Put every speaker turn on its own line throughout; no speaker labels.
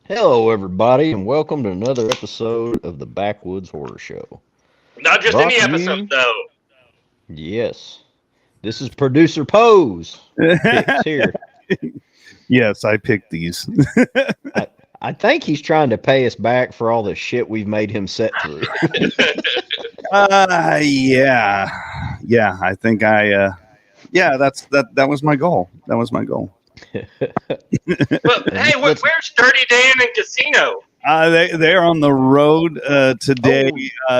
Hello, everybody, and welcome to another episode of the Backwoods Horror Show.
Not just
Brought
any
to
episode,
you,
though.
yes, this is producer Pose picks here.
Yes, I picked these.
I think he's trying to pay us back for all the shit we've made him set through.
Yeah. I think that was my goal. That was my goal.
But hey, where's Dirty Dan and Casino?
They are on the road today.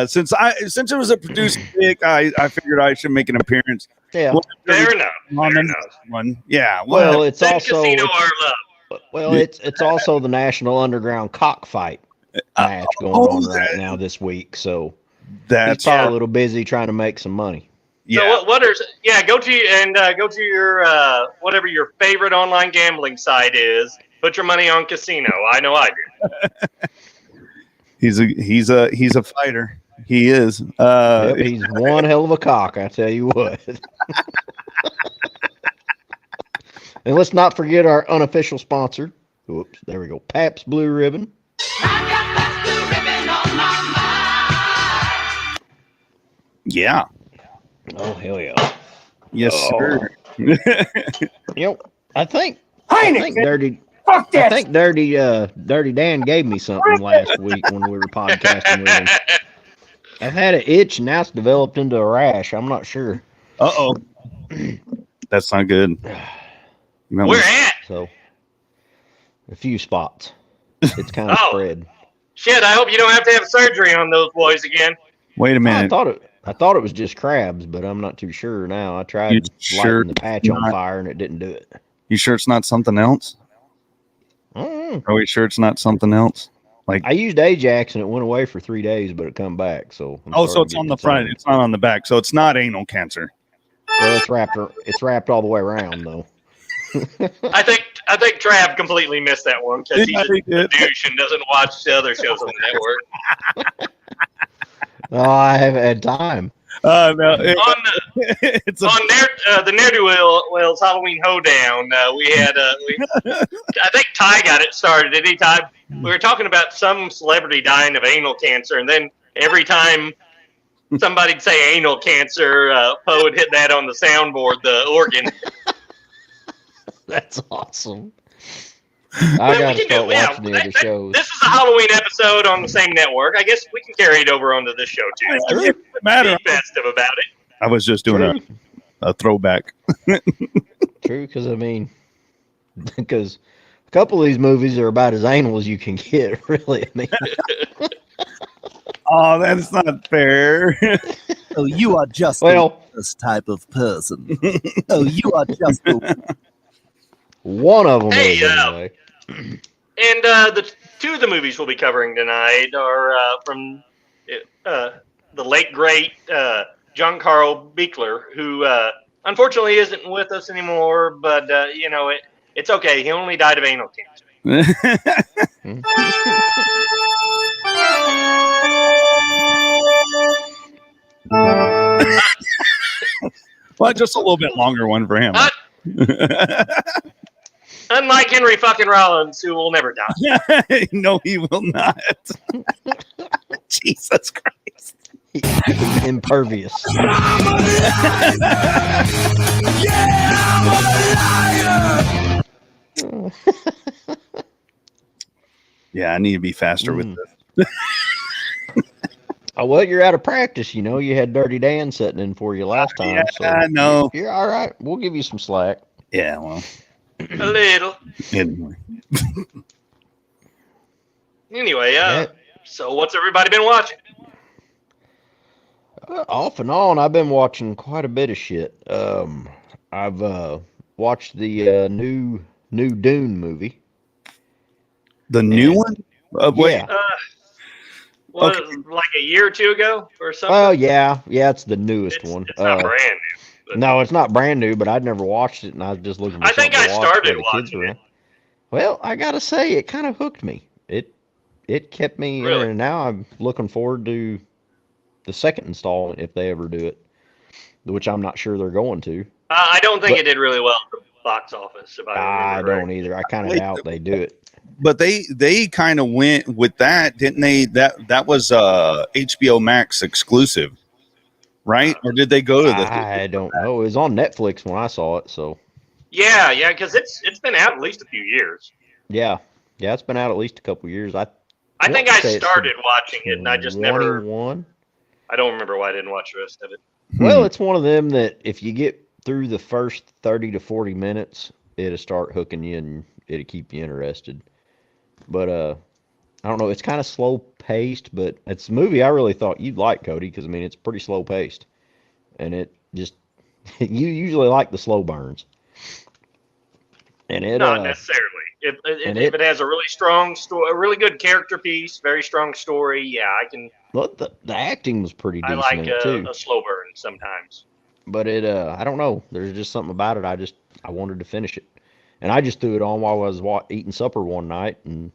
Since it was a produced pick, I figured I should make an appearance.
Yeah.
Fair enough.
On
Fair
the
enough.
next one. Yeah.
Well, it's
Send
also
Casino our love.
it's also the National Underground Cockfight match going on right now this week. So
that's
he's probably a little busy trying to make some money.
So go to your whatever your favorite online gambling site is. Put your money on Casino. I know I do.
He's a fighter. He is.
Yep, he's one hell of a cock, I tell you what. And let's not forget our unofficial sponsor. Oops, there we go. Pabst Blue Ribbon.
I've got that blue ribbon on my mind.
Yeah.
Oh, hell yeah.
Yes, sir.
I think
Heineken.
Dirty.
Fuck
I
that.
think Dirty Dan gave me something last week when we were podcasting with him. I've had an itch and now it's developed into a rash. I'm not sure.
Uh-oh. That's not good.
Where at?
So, a few spots. It's kind of spread.
Shit, I hope you don't have to have surgery on those boys again.
Wait a
I
minute.
thought it was just crabs, but I'm not too sure now. I tried
You
lighting
sure
the patch on
not?
fire and it didn't do it.
You sure it's not something else?
Mm.
Are we sure it's not something else?
I used Ajax and it went away for 3 days, but it come back. So I'm
So
starting
it's
to
on
get
the front.
concerned.
It's not on the back. So it's not anal cancer.
Well, it's wrapped all the way around though.
I think Trav completely missed that one because he's
he
a
did.
douche and doesn't watch the other shows on the network.
Oh, I haven't had time.
No,
On
it's a,
the Ne'er-do-Wells Halloween Hoedown, we had I think Ty got it started. Did he, Ty? We were talking about some celebrity dying of anal cancer, and then every time somebody'd say anal cancer, Poe would hit that on the soundboard, the organ.
That's awesome. I gotta start watching the other shows.
This is a Halloween episode on the same network. I guess we can carry it over onto this show too.
it doesn't matter.
Be festive about it.
I was just doing a throwback.
True, because because a couple of these movies are about as anal as you can get. Really, I mean,
Oh, that's not fair.
Oh, you are just this type of person. Oh, you are just
one of them
Hey,
is anyway.
And the two of the movies we'll be covering tonight are from the late great John Carl Buechler, who unfortunately isn't with us anymore. But it's okay. He only died of anal cancer.
Well, just a little bit longer one for him.
Unlike Henry fucking Rollins, who will never die.
No, he will not. Jesus Christ.
He's impervious.
Yeah, I need to be faster with this.
Oh, well, you're out of practice. You had Dirty Dan sitting in for you last time.
Yeah,
so
I know.
You're all right. We'll give you some slack.
Yeah, well,
A little.
anyway.
Anyway, so what's everybody been watching?
Off and on, I've been watching quite a bit of shit. I've watched the new Dune movie.
The new one? Wait,
Yeah.
Like a year or two ago or something?
Well, yeah, it's the newest one.
It's not brand new. But
No, it's not brand new, but I'd never watched it, and I was just looking for
I think
something
I
to watch
started
while the kids
watching
were
it.
around. Well, I gotta say, it kind of hooked me. It kept me
Really?
in, and now I'm looking forward to the second installment if they ever do it, which I'm not sure they're going to.
I don't think it did really well at the box office. If I
I
remember
don't either. I kind of doubt they do it.
but they kind of went with that, didn't they? That was HBO Max exclusive, right? Or did they go to the?
I don't know. It was on Netflix when I saw it, so
Yeah, because it's been out at least a few years.
yeah, it's been out at least a couple years.
I think I started watching it, and I just never.
21.
I don't remember why I didn't watch the rest of it.
Well, it's one of them that if you get through the first 30 to 40 minutes, it'll start hooking you and it'll keep you interested. But I don't know. It's kind of slow paced, but it's a movie I really thought you'd like, Cody, because I mean it's pretty slow paced, and it just you usually like the slow burns, and it
Not necessarily. If it has a really strong story, a really good character piece, very strong story, yeah, I can.
Well, the acting was pretty
I
decent
like
in it too.
a slow burn sometimes.
But it I don't know. There's just something about it. I wanted to finish it, and I just threw it on while I was eating supper one night, and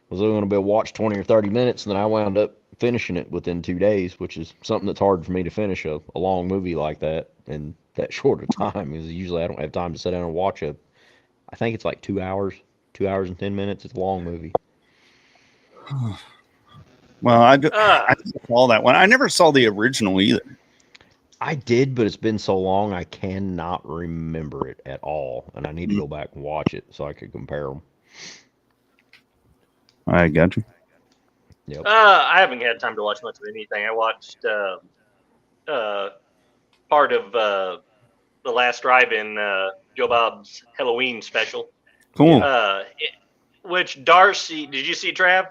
was only going to be able to watch 20 or 30 minutes, and then I wound up finishing it within 2 days, which is something that's hard for me to finish a long movie like that in that short of time. Because usually I don't have time to sit down and watch I think it's like 2 hours, 2 hours and 10 minutes. It's a long movie.
Well, I saw that one. I never saw the original either.
I did, but it's been so long I cannot remember it at all, and I need to go back and watch it so I could compare them.
I got you.
Yep.
I haven't had time to watch much of anything. I watched part of the last drive-in Joe Bob's Halloween special.
Cool.
Which Darcy, did you see, Trav?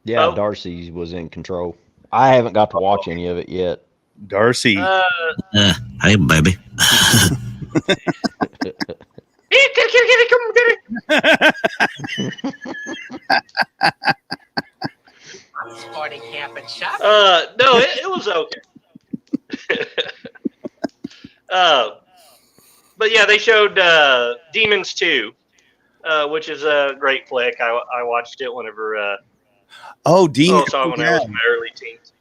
Yeah,
Oh.
Darcy was in control. I haven't got to watch any of it yet.
Darcy.
Hey, baby.
Sporting camp and shop.
No, it was okay. But yeah, they showed Demons 2, which is a great flick. I watched it whenever
Dean.
saw it when I was in my early teens.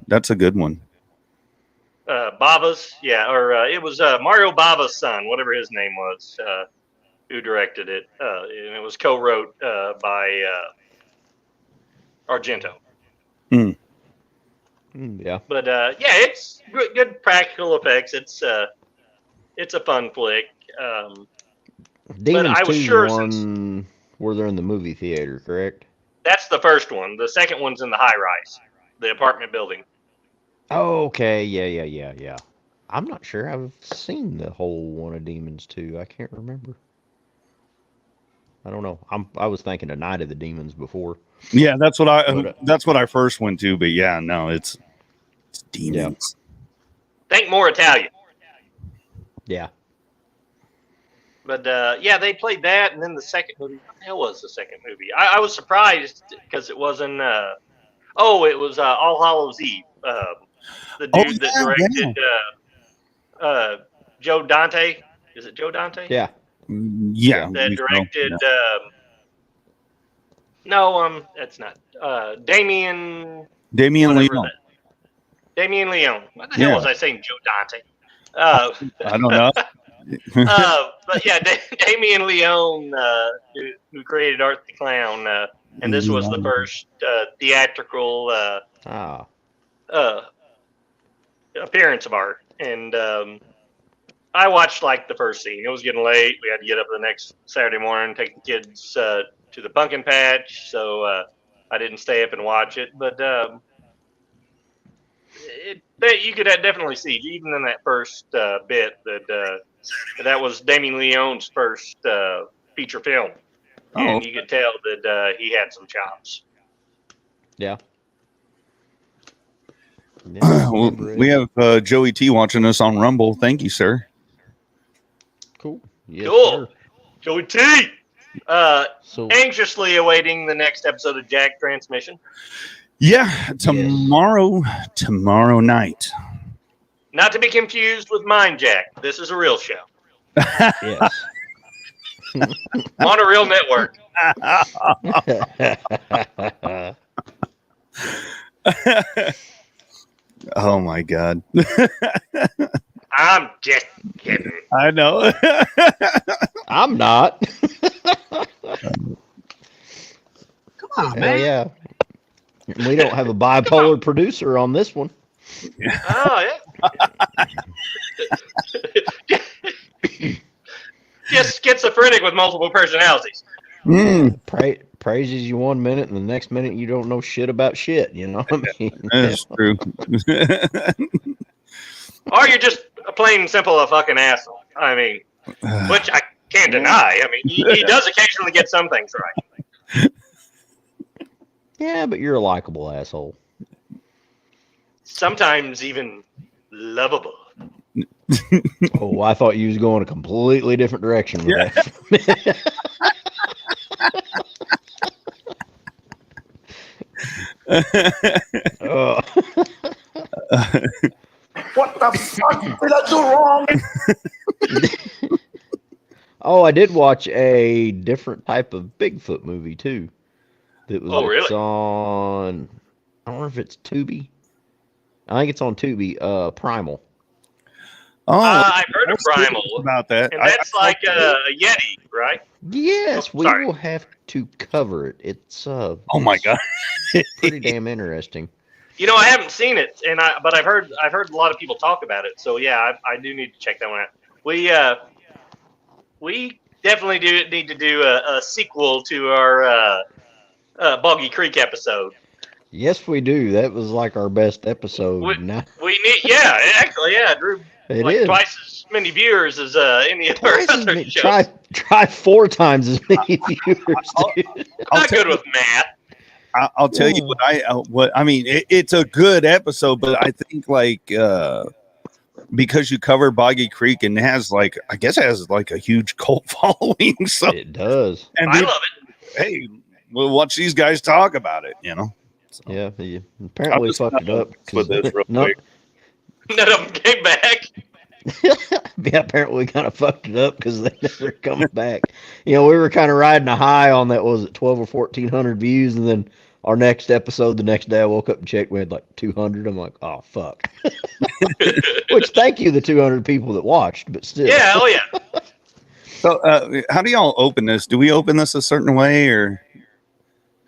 That's a good one.
Baba's, or it was Mario Baba's son, whatever his name was, who directed it. And it was co-wrote by Argento.
Yeah.
But it's good practical effects. It's a fun flick.
Demons
I was
2
sure
one where they're in the movie theater, correct?
That's the first one. The second one's in the high rise, the apartment building.
Oh, okay. Yeah. I'm not sure I've seen the whole one of Demons 2. I can't remember. I don't know. I was thinking of Night of the Demons before.
Yeah, that's what I first went to. But yeah, no, it's Demons.
Think more Italian.
Yeah.
But they played that, and then the second movie. What the hell was the second movie? I was surprised because it wasn't. It was All Hallows Eve. The dude that directed Joe Dante. Is it Joe Dante?
Yeah.
Yeah.
That directed. That's not. Damien
Leone.
Damien Leone. What the hell was I saying? Joe Dante.
I don't know.
But yeah, Damien Leone, who created Art the Clown, and this was the first theatrical appearance of Art. And I watched like the first scene. It was getting late. We had to get up the next Saturday morning, take the kids to the pumpkin patch, so I didn't stay up and watch it. But you could definitely see, even in that first bit, that was Damien Leone's first feature film. And you could tell that he had some chops.
Yeah.
We have Joey T watching us on Rumble. Thank you, sir.
Cool. Yes,
Cool.
Sir.
Joey T. Anxiously awaiting the next episode of Jack Transmission.
Yeah, tomorrow night.
Not to be confused with Mind Jack. This is a real show.
Yes.
On a real network.
Oh my God.
I'm just kidding.
I know.
I'm not.
Nah,
Hell
man.
yeah. And we don't have a bipolar producer on this one.
Oh yeah. Just schizophrenic with multiple personalities.
Praises you 1 minute, and the next minute you don't know shit about shit. You know what I mean?
That's true.
Or you're just a plain and simple a fucking asshole. I mean, which I can't deny. I mean, he does occasionally get some things right.
Yeah, but you're a likable asshole.
Sometimes even lovable.
Oh, I thought you was going a completely different direction with that. Oh.
What the fuck did I do wrong?
Oh, I did watch a different type of Bigfoot movie too. That was
really?
It's on. I don't know if it's Tubi. I think it's on Tubi. Primal.
Oh,
I've heard of
let's talk
Primal.
about that.
And that's like a Yeti, right?
Yes,
Oh,
we
sorry.
will have to cover it. It's
oh my god,
pretty damn interesting.
You know, I haven't seen it, but I've heard a lot of people talk about it. So yeah, I do need to check that one out. We definitely do need to do a sequel to our Boggy Creek episode.
Yes, we do. That was like our best episode.
We need, yeah, actually, yeah, Drew.
It
like
is.
twice as many viewers as any of our
Twice as
other
many-
shows.
try 4 times as many viewers, dude.
Not good with math.
I'll tell you what I mean. It's a good episode, but I think like because you cover Boggy Creek and it has like I guess it has like a huge cult following. So
It does.
and
I love it.
hey, we'll watch these guys talk about it. You know. So,
Yeah, you apparently
just
fucked it up.
with this real quick.
None of them came back.
Yeah, apparently we kind of fucked it up because they never come back. You know, we were kind of riding a high on that, was it 12 or 1400 views, and then our next episode, the next day I woke up and checked, we had like 200. I'm like, oh, fuck. Which, thank you, the 200 people that watched, but still.
Yeah, oh yeah.
So, how do y'all open this? Do we open this a certain way, or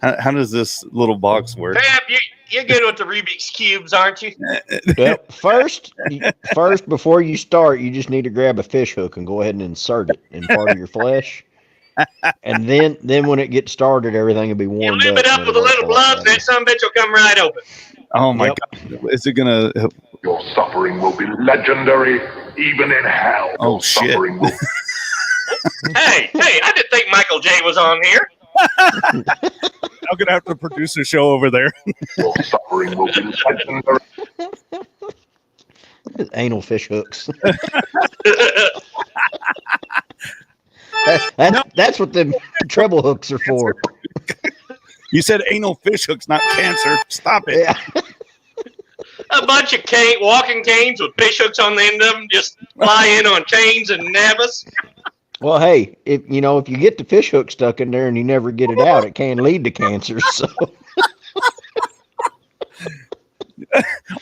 how does this little box work?
Fab, you're good with the Rubik's Cubes, aren't you?
Well, first, before you start, you just need to grab a fish hook and go ahead and insert it in part of your flesh. And then when it gets started, everything will be
You
warmed
lube it
up.
up with a little blood, and that son bitch will come right open.
Oh my
Yep.
god, is it gonna?
Your suffering will be legendary, even in hell.
Oh,
Your
shit.
suffering will
Hey, I didn't think Michael J was on here.
I'm gonna have to produce a show over there.
your suffering will be legendary.
Anal fish hooks.
A
That's what the treble hooks are for.
You said anal fish hooks, not cancer. Stop it.
Yeah.
bunch of walking canes with fish hooks on the end of them just fly in on chains and nab us.
Well, hey, if you get the fish hook stuck in there and you never get it out, it can lead to cancer. So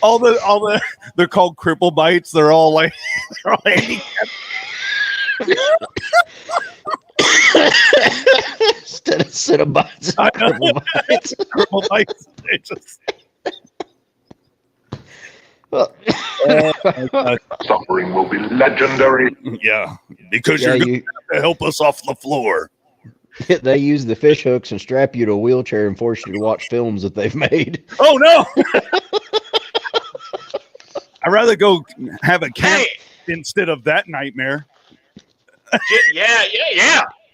all the they're called cripple bites. They're all like handicapped.
instead of Cinnabites,
I know.
cripple bites.
Cripple bites. They just
Well,
Suffering will be legendary.
yeah, because
yeah,
you're gonna have to help us off the floor.
they use the fish hooks and strap you to a wheelchair and force you to watch films that they've made.
Oh no! I'd rather go have a camp
Hey,
instead of that nightmare.
yeah,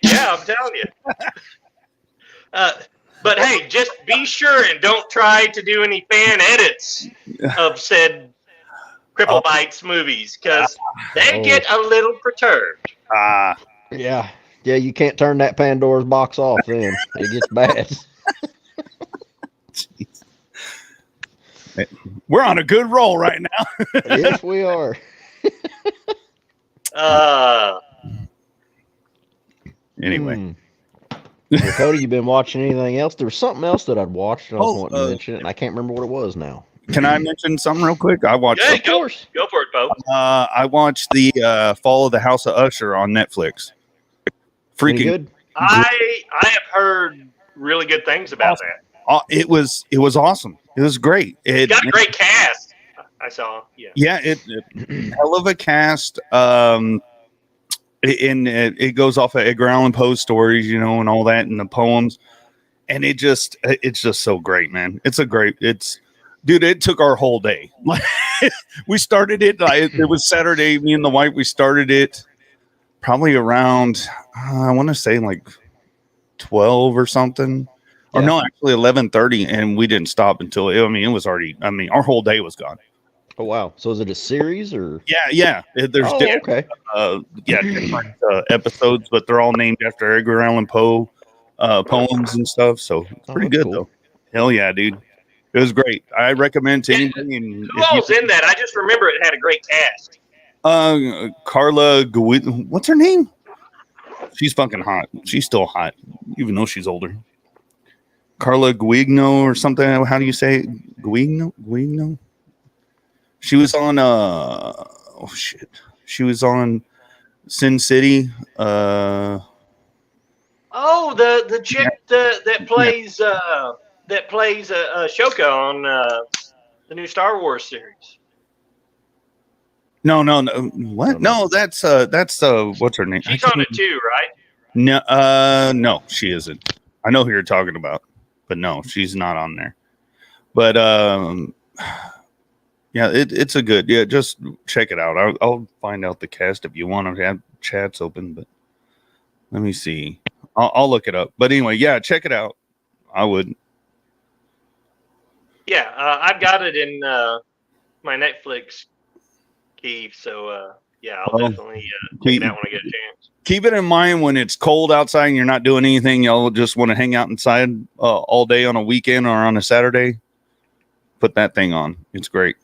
I'm telling you. But hey, just be sure and don't try to do any fan edits of said Cripple Bites movies because they get a little perturbed.
Yeah, you can't turn that Pandora's box off then. It gets bad.
Jeez. We're on a good roll right now.
Yes, we are.
Anyway.
Well, Cody, you been watching anything else? There was something else that I'd watched. And I was wanting to
Oh,
mention it, and I can't remember what it was now.
Can I mention something real quick? I watched.
Yeah,
Of course.
go for it, folks.
I watched the Fall of the House of Usher on Netflix.
Any
Freaking
good?
I have heard really good things about
Awesome.
that.
It was awesome. It was great.
It's got a great cast. I saw.
Yeah, it hell of a cast. It goes off of Edgar Allan Poe's stories, and all that, and the poems, and it's just so great, man. Dude, it took our whole day. We started it. It was Saturday. Me and the wife, we started it probably around I want to say like 12 or something, or no, actually 11:30, and we didn't stop until it was already. Our whole day was gone.
Oh wow! So is it a series or?
Yeah. There's different,
okay.
Different episodes, but they're all named after Edgar Allan Poe poems and stuff. So it's pretty good though. Hell yeah, dude! It was great. I recommend to anybody. And
who all's in that? I just remember it had a great cast.
Carla what's her name? She's fucking hot. She's still hot, even though she's older. Carla Guigno or something. How do you say it? Guigno? She was on she was on Sin City.
The chick that plays Ashoka on the new Star Wars series.
No. What? No, that's what's her name?
She's on it too, right?
No, she isn't. I know who you're talking about, but no, she's not on there. But yeah, it's a good. Yeah, just check it out. I'll find out the cast if you want to have chats open. But let me see. I'll look it up. But anyway, yeah, check it out. I would.
Yeah, I've got it in my Netflix key. So yeah, I'll definitely check it out when I get a chance.
Keep it in mind when it's cold outside and you're not doing anything. Y'all just want to hang out inside all day on a weekend or on a Saturday. Put that thing on. It's great.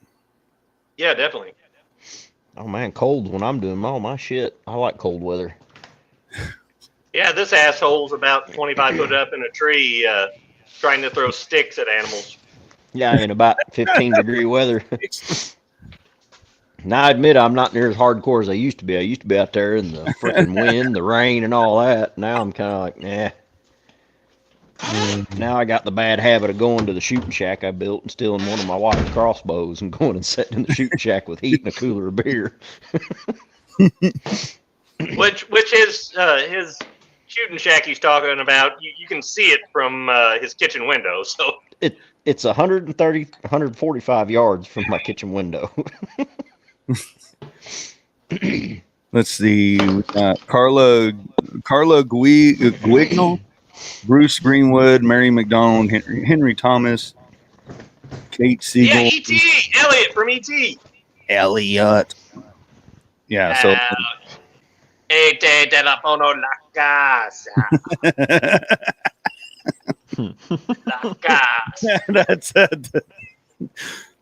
Yeah, definitely.
Oh man, cold when I'm doing all my shit. I like cold weather.
Yeah, this asshole's about 25 foot up in a tree trying to throw sticks at animals.
Yeah, in about 15-degree weather. Now, I admit I'm not near as hardcore as I used to be. I used to be out there in the freaking wind, the rain, and all that. Now I'm kind of like, nah. Now I got the bad habit of going to the shooting shack I built and stealing one of my wife's crossbows and going and sitting in the shooting shack with heat and a cooler of beer.
Which is his shooting shack he's talking about. You can see it from his kitchen window. So
it's 145 yards from my kitchen window.
Let's see. We got Carla Guigno, Bruce Greenwood, Mary McDonald, Henry Thomas, Kate Siegel.
Yeah, E.T. Elliot from E.T.
Elliot. Yeah, so.
Este telefono la casa. La casa.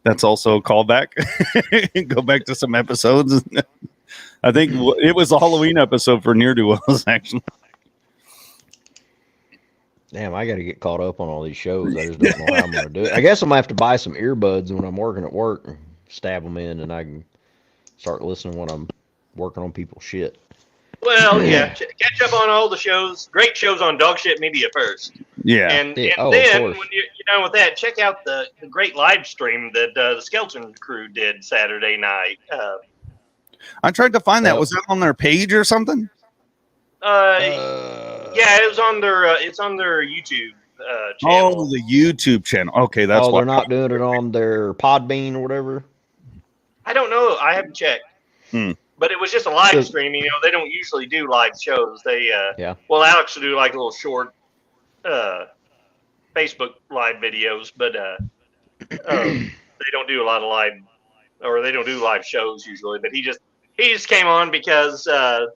That's also a callback. Go back to some episodes. I think it was a Halloween episode for Near to Us, actually.
Damn, I got to get caught up on all these shows. I just don't know how I'm going to do it. I guess I'm going to have to buy some earbuds when I'm working at work and stab them in, and I can start listening when I'm working on people's shit.
Well, yeah, catch up on all the shows. Great shows on Dog Shit Media first.
Yeah.
And then when you're done with that, check out the great live stream that the Skeleton Crew did Saturday night.
I tried to find that. Was that on their page or something?
Yeah, it was on their YouTube channel.
Oh, the YouTube channel. Okay, that's why
they're not doing it on their Podbean or whatever.
I don't know. I haven't checked. But it was just a live stream. You know, they don't usually do live shows. They well, Alex will do like little short Facebook live videos, but they don't do a lot of live, or they don't do live shows usually. But he just came on because that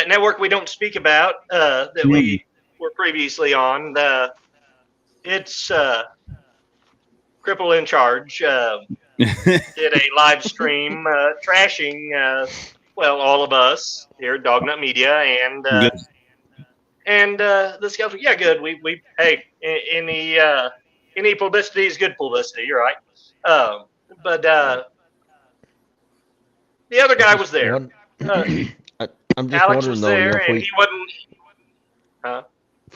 network we don't speak about that we were previously on. It's Cripple in Charge. Did a live stream trashing all of us here at Dognut Media and the Skeleton. Yeah, good. We hey, any publicity is good publicity. You're right. But the other guy was there.
I'm just
Alex
wondering
was
though,
there, and he wasn't.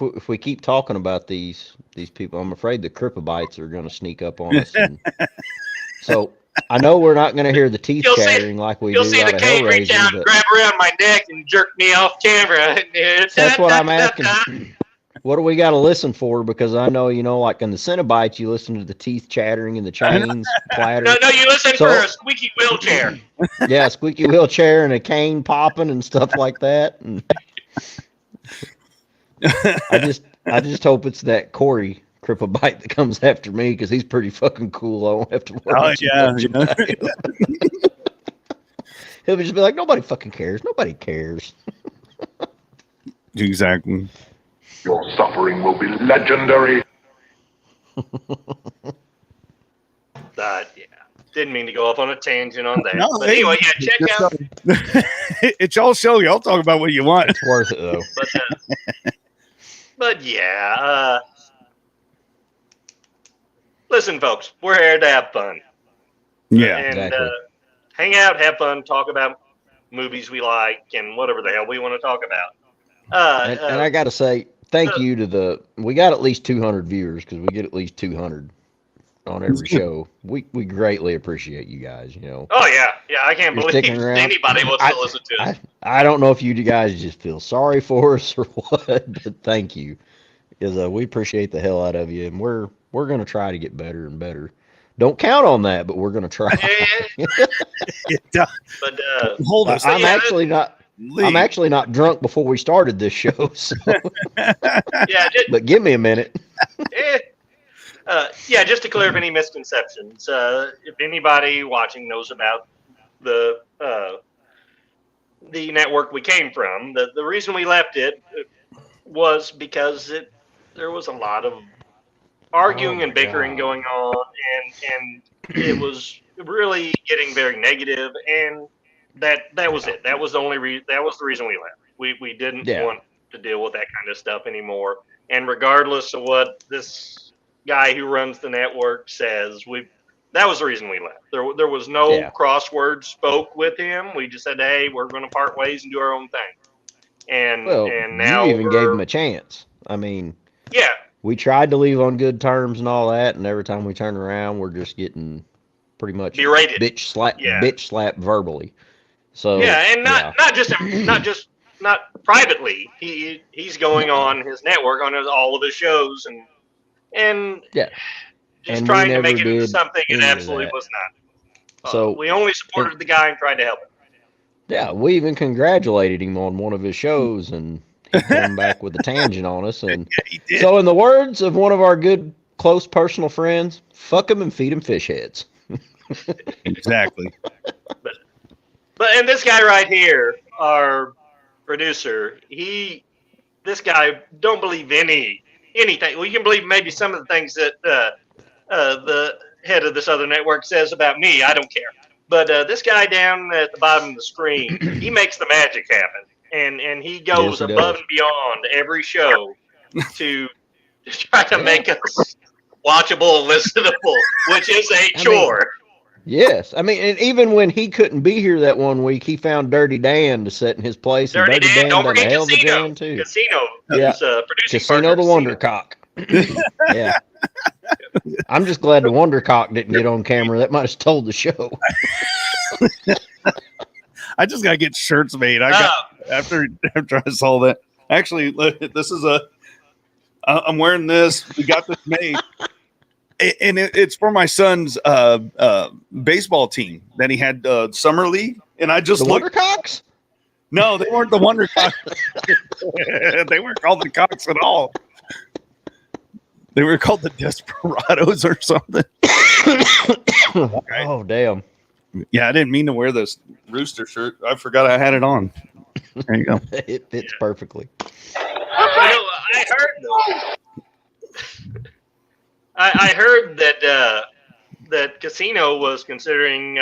if we keep talking about these people, I'm afraid the Cripobites are going to sneak up on us. And so I know we're not going to hear the teeth chattering like we do
You'll see the
out of
cane reach
Hellraiser,
out and
but
grab around my neck and jerk me off camera.
that's what I'm asking. What do we got to listen for? Because I know, like in the Cenobites, you listen to the teeth chattering and the chains clatter.
No, you listen for a squeaky wheelchair.
Yeah, squeaky wheelchair and a cane popping and stuff like that. And I just hope it's that Corey Cripplebite that comes after me because he's pretty fucking cool. I won't have to worry. He'll just be like, nobody fucking cares. Nobody cares.
Exactly.
Your suffering will be legendary.
Yeah. Didn't mean to go off on a tangent on that.
No,
but anyway, check out.
It's y'all show. Y'all talk about what you want.
It's worth it, though.
But yeah. Listen, folks, we're here to have fun.
Yeah.
And
exactly.
Hang out, have fun, talk about movies we like and whatever the hell we want to talk about.
And I got to say, thank you to we got at least 200 viewers because we get at least 200 on every show. We greatly appreciate you guys,
Oh, yeah. I can't
You're
believe
sticking around.
anybody wants to listen to us.
I don't know if you guys just feel sorry for us or what, but thank you. Because we appreciate the hell out of you, and we're going to try to get better and better. Don't count on that, but we're going to try.
But
Hold us.
I'm actually not. I'm actually not drunk before we started this show. So. But give me a minute.
Just to clear up any misconceptions. If anybody watching knows about the network we came from, the reason we left it was because there was a lot of arguing and bickering going on, and it was really getting very negative, and that was it. That was the only reason. That was the reason we left. We didn't want to deal with that kind of stuff anymore. And regardless of what this guy who runs the network says, that was the reason we left. There was no crossword spoke with him. We just said, hey, we're going to part ways and do our own thing. And now
you even gave him a chance. I mean, we tried to leave on good terms and all that, and every time we turn around, we're just getting pretty much
berated,
bitch slap verbally. So
and not privately. He's going on his network on all of his shows and just trying to make it into something it absolutely was not. So we only supported the guy and tried to help him.
Yeah, we even congratulated him on one of his shows, and he came back with a tangent on us. And so, in the words of one of our good, close personal friends, fuck him and feed him fish heads.
Exactly.
And this guy right here, our producer, this guy don't believe anything. Well, you can believe maybe some of the things that the head of this other network says about me. I don't care. But this guy down at the bottom of the screen, he makes the magic happen, and he goes above and beyond every show to try to make us watchable and listenable, which is a chore.
Yes, I mean, and even when he couldn't be here that one week, he found Dirty Dan to sit in his place.
Dirty Dan, don't forget Casino.
Too.
Casino is producing
Casino the Wondercock. Yeah. I'm just glad the Wondercock didn't get on camera. That might have told the show.
I just gotta get shirts made. After I saw that. Actually, this is I'm wearing this. We got this made. And it's for my son's baseball team that he had summer league, and I just
Wondercocks.
No, they weren't the Wondercocks. They weren't called the Cocks at all. They were called the Desperados or something.
Oh damn!
Yeah, I didn't mean to wear this rooster shirt. I forgot I had it on. There you go.
It fits perfectly.
I heard that Casino was considering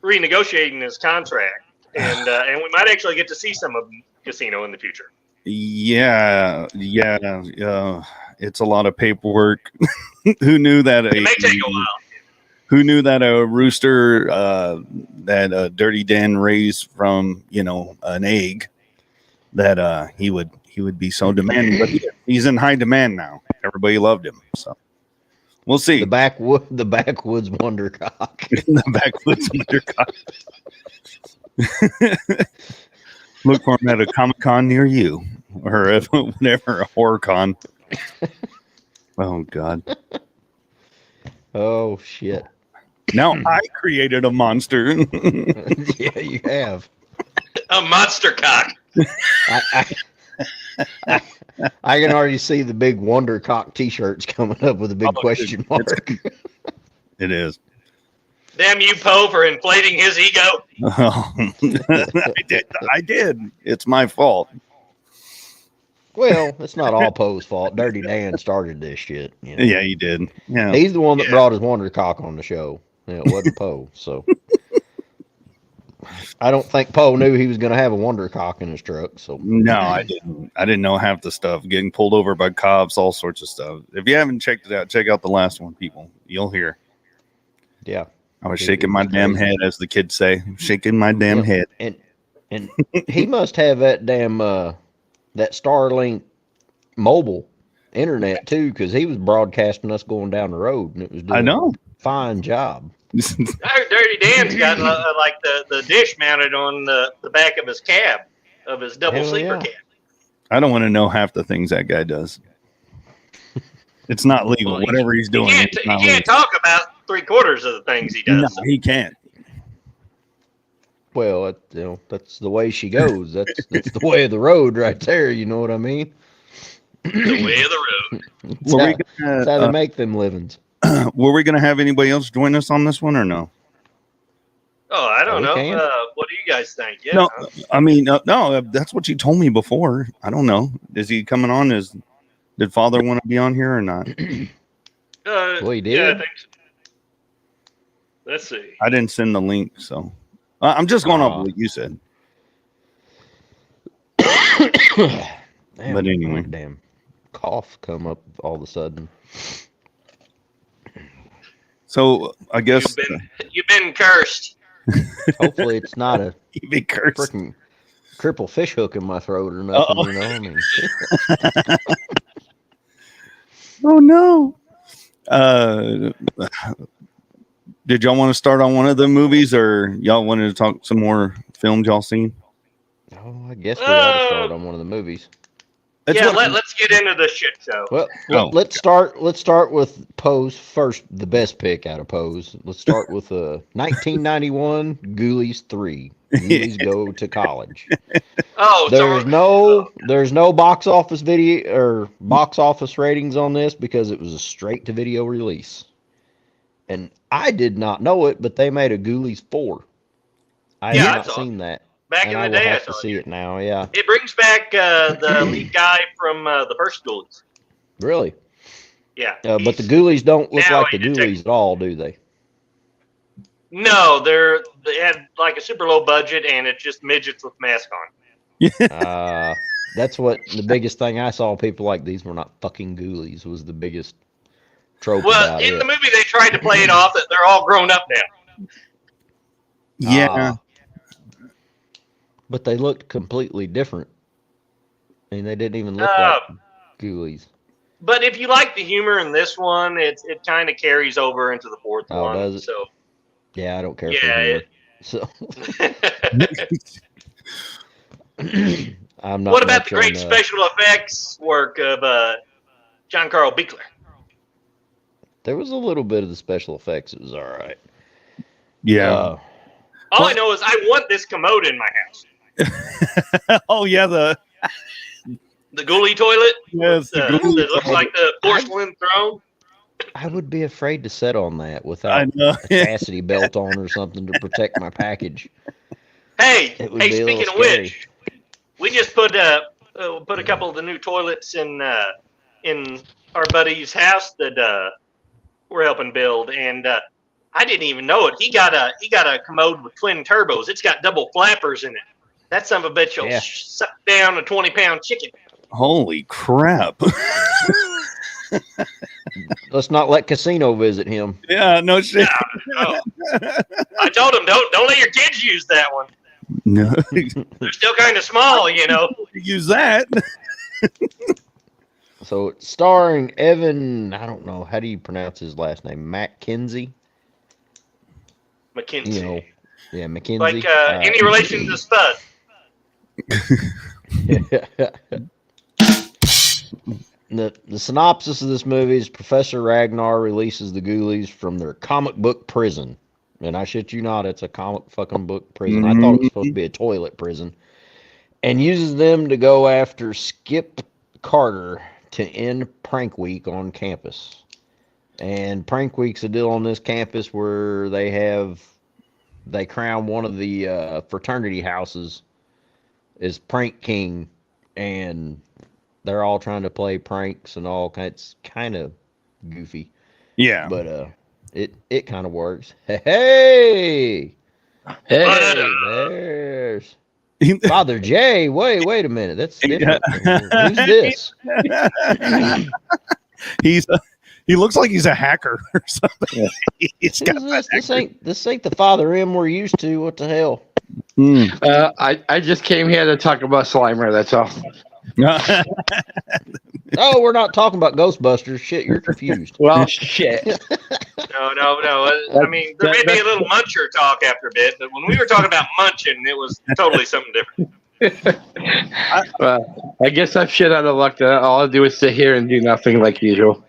renegotiating his contract, and we might actually get to see some of Casino in the future.
Yeah. It's a lot of paperwork. Who knew that?
It may take a while.
Who knew that a rooster that Dirty Dan raised from an egg that he would he would be so demanding. But he's in high demand now. Everybody loved him. So we'll see.
The backwoods wonder cock.
The backwoods wonder cock. Look for him at a Comic-Con near you, or whatever, a horror con. Oh God.
Oh shit.
Now I created a monster.
Yeah, you have.
A monster cock.
I can already see the big Wonder Cock T-shirts coming up with a big question mark.
It is.
Damn you, Poe, for inflating his ego.
Oh, I did. It's my fault.
Well, it's not all Poe's fault. Dirty Dan started this shit. You know?
Yeah, he did. Yeah,
He's the one that brought his Wonder Cock on the show. Yeah, it wasn't Poe. So I don't think Poe knew he was going to have a Wonder Cock in his truck. So
no, I didn't. I didn't know half the stuff. Getting pulled over by cops, all sorts of stuff. If you haven't checked it out, check out the last one, people. You'll hear.
Yeah.
I was shaking my damn head, as the kids say. Shaking my damn head.
And he must have that damn that Starlink mobile internet too, because he was broadcasting us going down the road, and it was doing
I know.
a fine job.
I heard Dirty Dan's got like the dish mounted on the back of his cab, of his double
Hell
sleeper
yeah.
cab.
I don't want to know half the things that guy does. It's not legal.
Well,
Whatever he's doing,
He
it's not
can't
legal.
talk about 3/4 of the things he does.
No, he can't.
Well, that's the way she goes. That's the way of the road right there. You know what I mean?
The way of the road.
That's how they make them livings.
Were we going to have anybody else join us on this one or no?
Oh, I don't
We
know.
can.
What do you guys think? Yeah.
No, I mean, no, that's what you told me before. I don't know. Is he coming on? Did Father want to be on here or not?
Well, he did.
Yeah, I think so. Let's see.
I didn't send the link, so I'm just going off what you said.
Damn,
But anyway.
damn cough come up all of a sudden.
So I guess
You've been cursed.
Hopefully, it's not a
you be cursed.
freaking triple fish hook in my throat or nothing. You know, I mean,
Oh no. Did y'all want to start on one of the movies, or y'all wanted to talk some more films y'all seen?
oh, I guess we ought to start on one of the movies.
That's
Yeah,
what-
let's get into this shit show.
Well,
Oh.
let's start with Poe's first, the best pick out of Poe's. Let's start with 1991 Ghoulies 3. Ghoulies Go to College.
Oh,
There's no box office video or box office ratings on this because it was a straight to video release. And I did not know it, but they made a Ghoulies 4. I
Yeah, I
have not
saw
seen that.
back
And
in
I
the
will
day, I
have
saw
to see
it.
it now, yeah.
It brings back the lead guy from the first Ghoulies.
Really?
Yeah.
But the Ghoulies don't look
now
like the
a detective.
Ghoulies at all, do they?
No, they had like a super low budget, and it's just midgets with masks on.
That's what the biggest thing I saw. People like these were not fucking Ghoulies was the biggest trope
Well,
about
in
it.
the movie, they tried to play it off that they're all grown up now.
Yeah.
But they looked completely different. I mean, they didn't even look
Uh,
like Ghoulies.
But if you like the humor in this one, it kind of carries over into the fourth
Oh,
one.
does it?
So
Yeah, I don't care
Yeah,
for humor. So I'm not.
what about the
much
great
on,
special effects work of John Carl Buechler?
There was a little bit of the special effects. It was all right.
Yeah.
All I know is I want this commode in my house.
Oh yeah, the
Ghoulie toilet.
Yes, the
That
Ghoulie
looks
toilet.
like the porcelain throne.
I would be afraid to sit on that
I
without
know.
a chastity belt on or something to protect my package.
Hey,
It would be a
speaking
little
of
scary.
which, we just put a couple of the new toilets in our buddy's house that we're helping build, and I didn't even know it. He got a commode with twin turbos. It's got double flappers in it. That son of a bitch will
Yeah.
suck down a 20-pound chicken.
Holy crap.
Let's not let Casino visit him.
Yeah, no shit.
No. I told him don't let your kids use that one.
No.
They're still kind of small, you know.
use that.
So it's starring Evan, I don't know, how do you pronounce his last name? McKenzie?
McKenzie.
You know, yeah, McKenzie.
Like any relation to Spud?
The synopsis of this movie is Professor Ragnar releases the Ghoulies from their comic book prison. And I shit you not, it's a comic fucking book prison. I thought it was supposed to be a toilet prison. And uses them to go after Skip Carter to end Prank Week on campus. And Prank Week's a deal on this campus where they crown one of the fraternity houses as Prank King, and they're all trying to play pranks and all. It's kind of goofy.
Yeah.
But it kind of works. Hey, there's Father Jay. Wait a minute. That's different. Who's this?
He looks like he's a hacker or something.
This ain't the Father M we're used to. What the hell?
I just came here to talk about Slimer. That's all.
Oh, we're not talking about Ghostbusters. Shit, you're confused.
Well, shit.
No. I mean, there may be a little muncher talk after a bit, but when we were talking about munching, it was totally something different.
I guess I'm shit out of luck that all I do is sit here and do nothing like usual.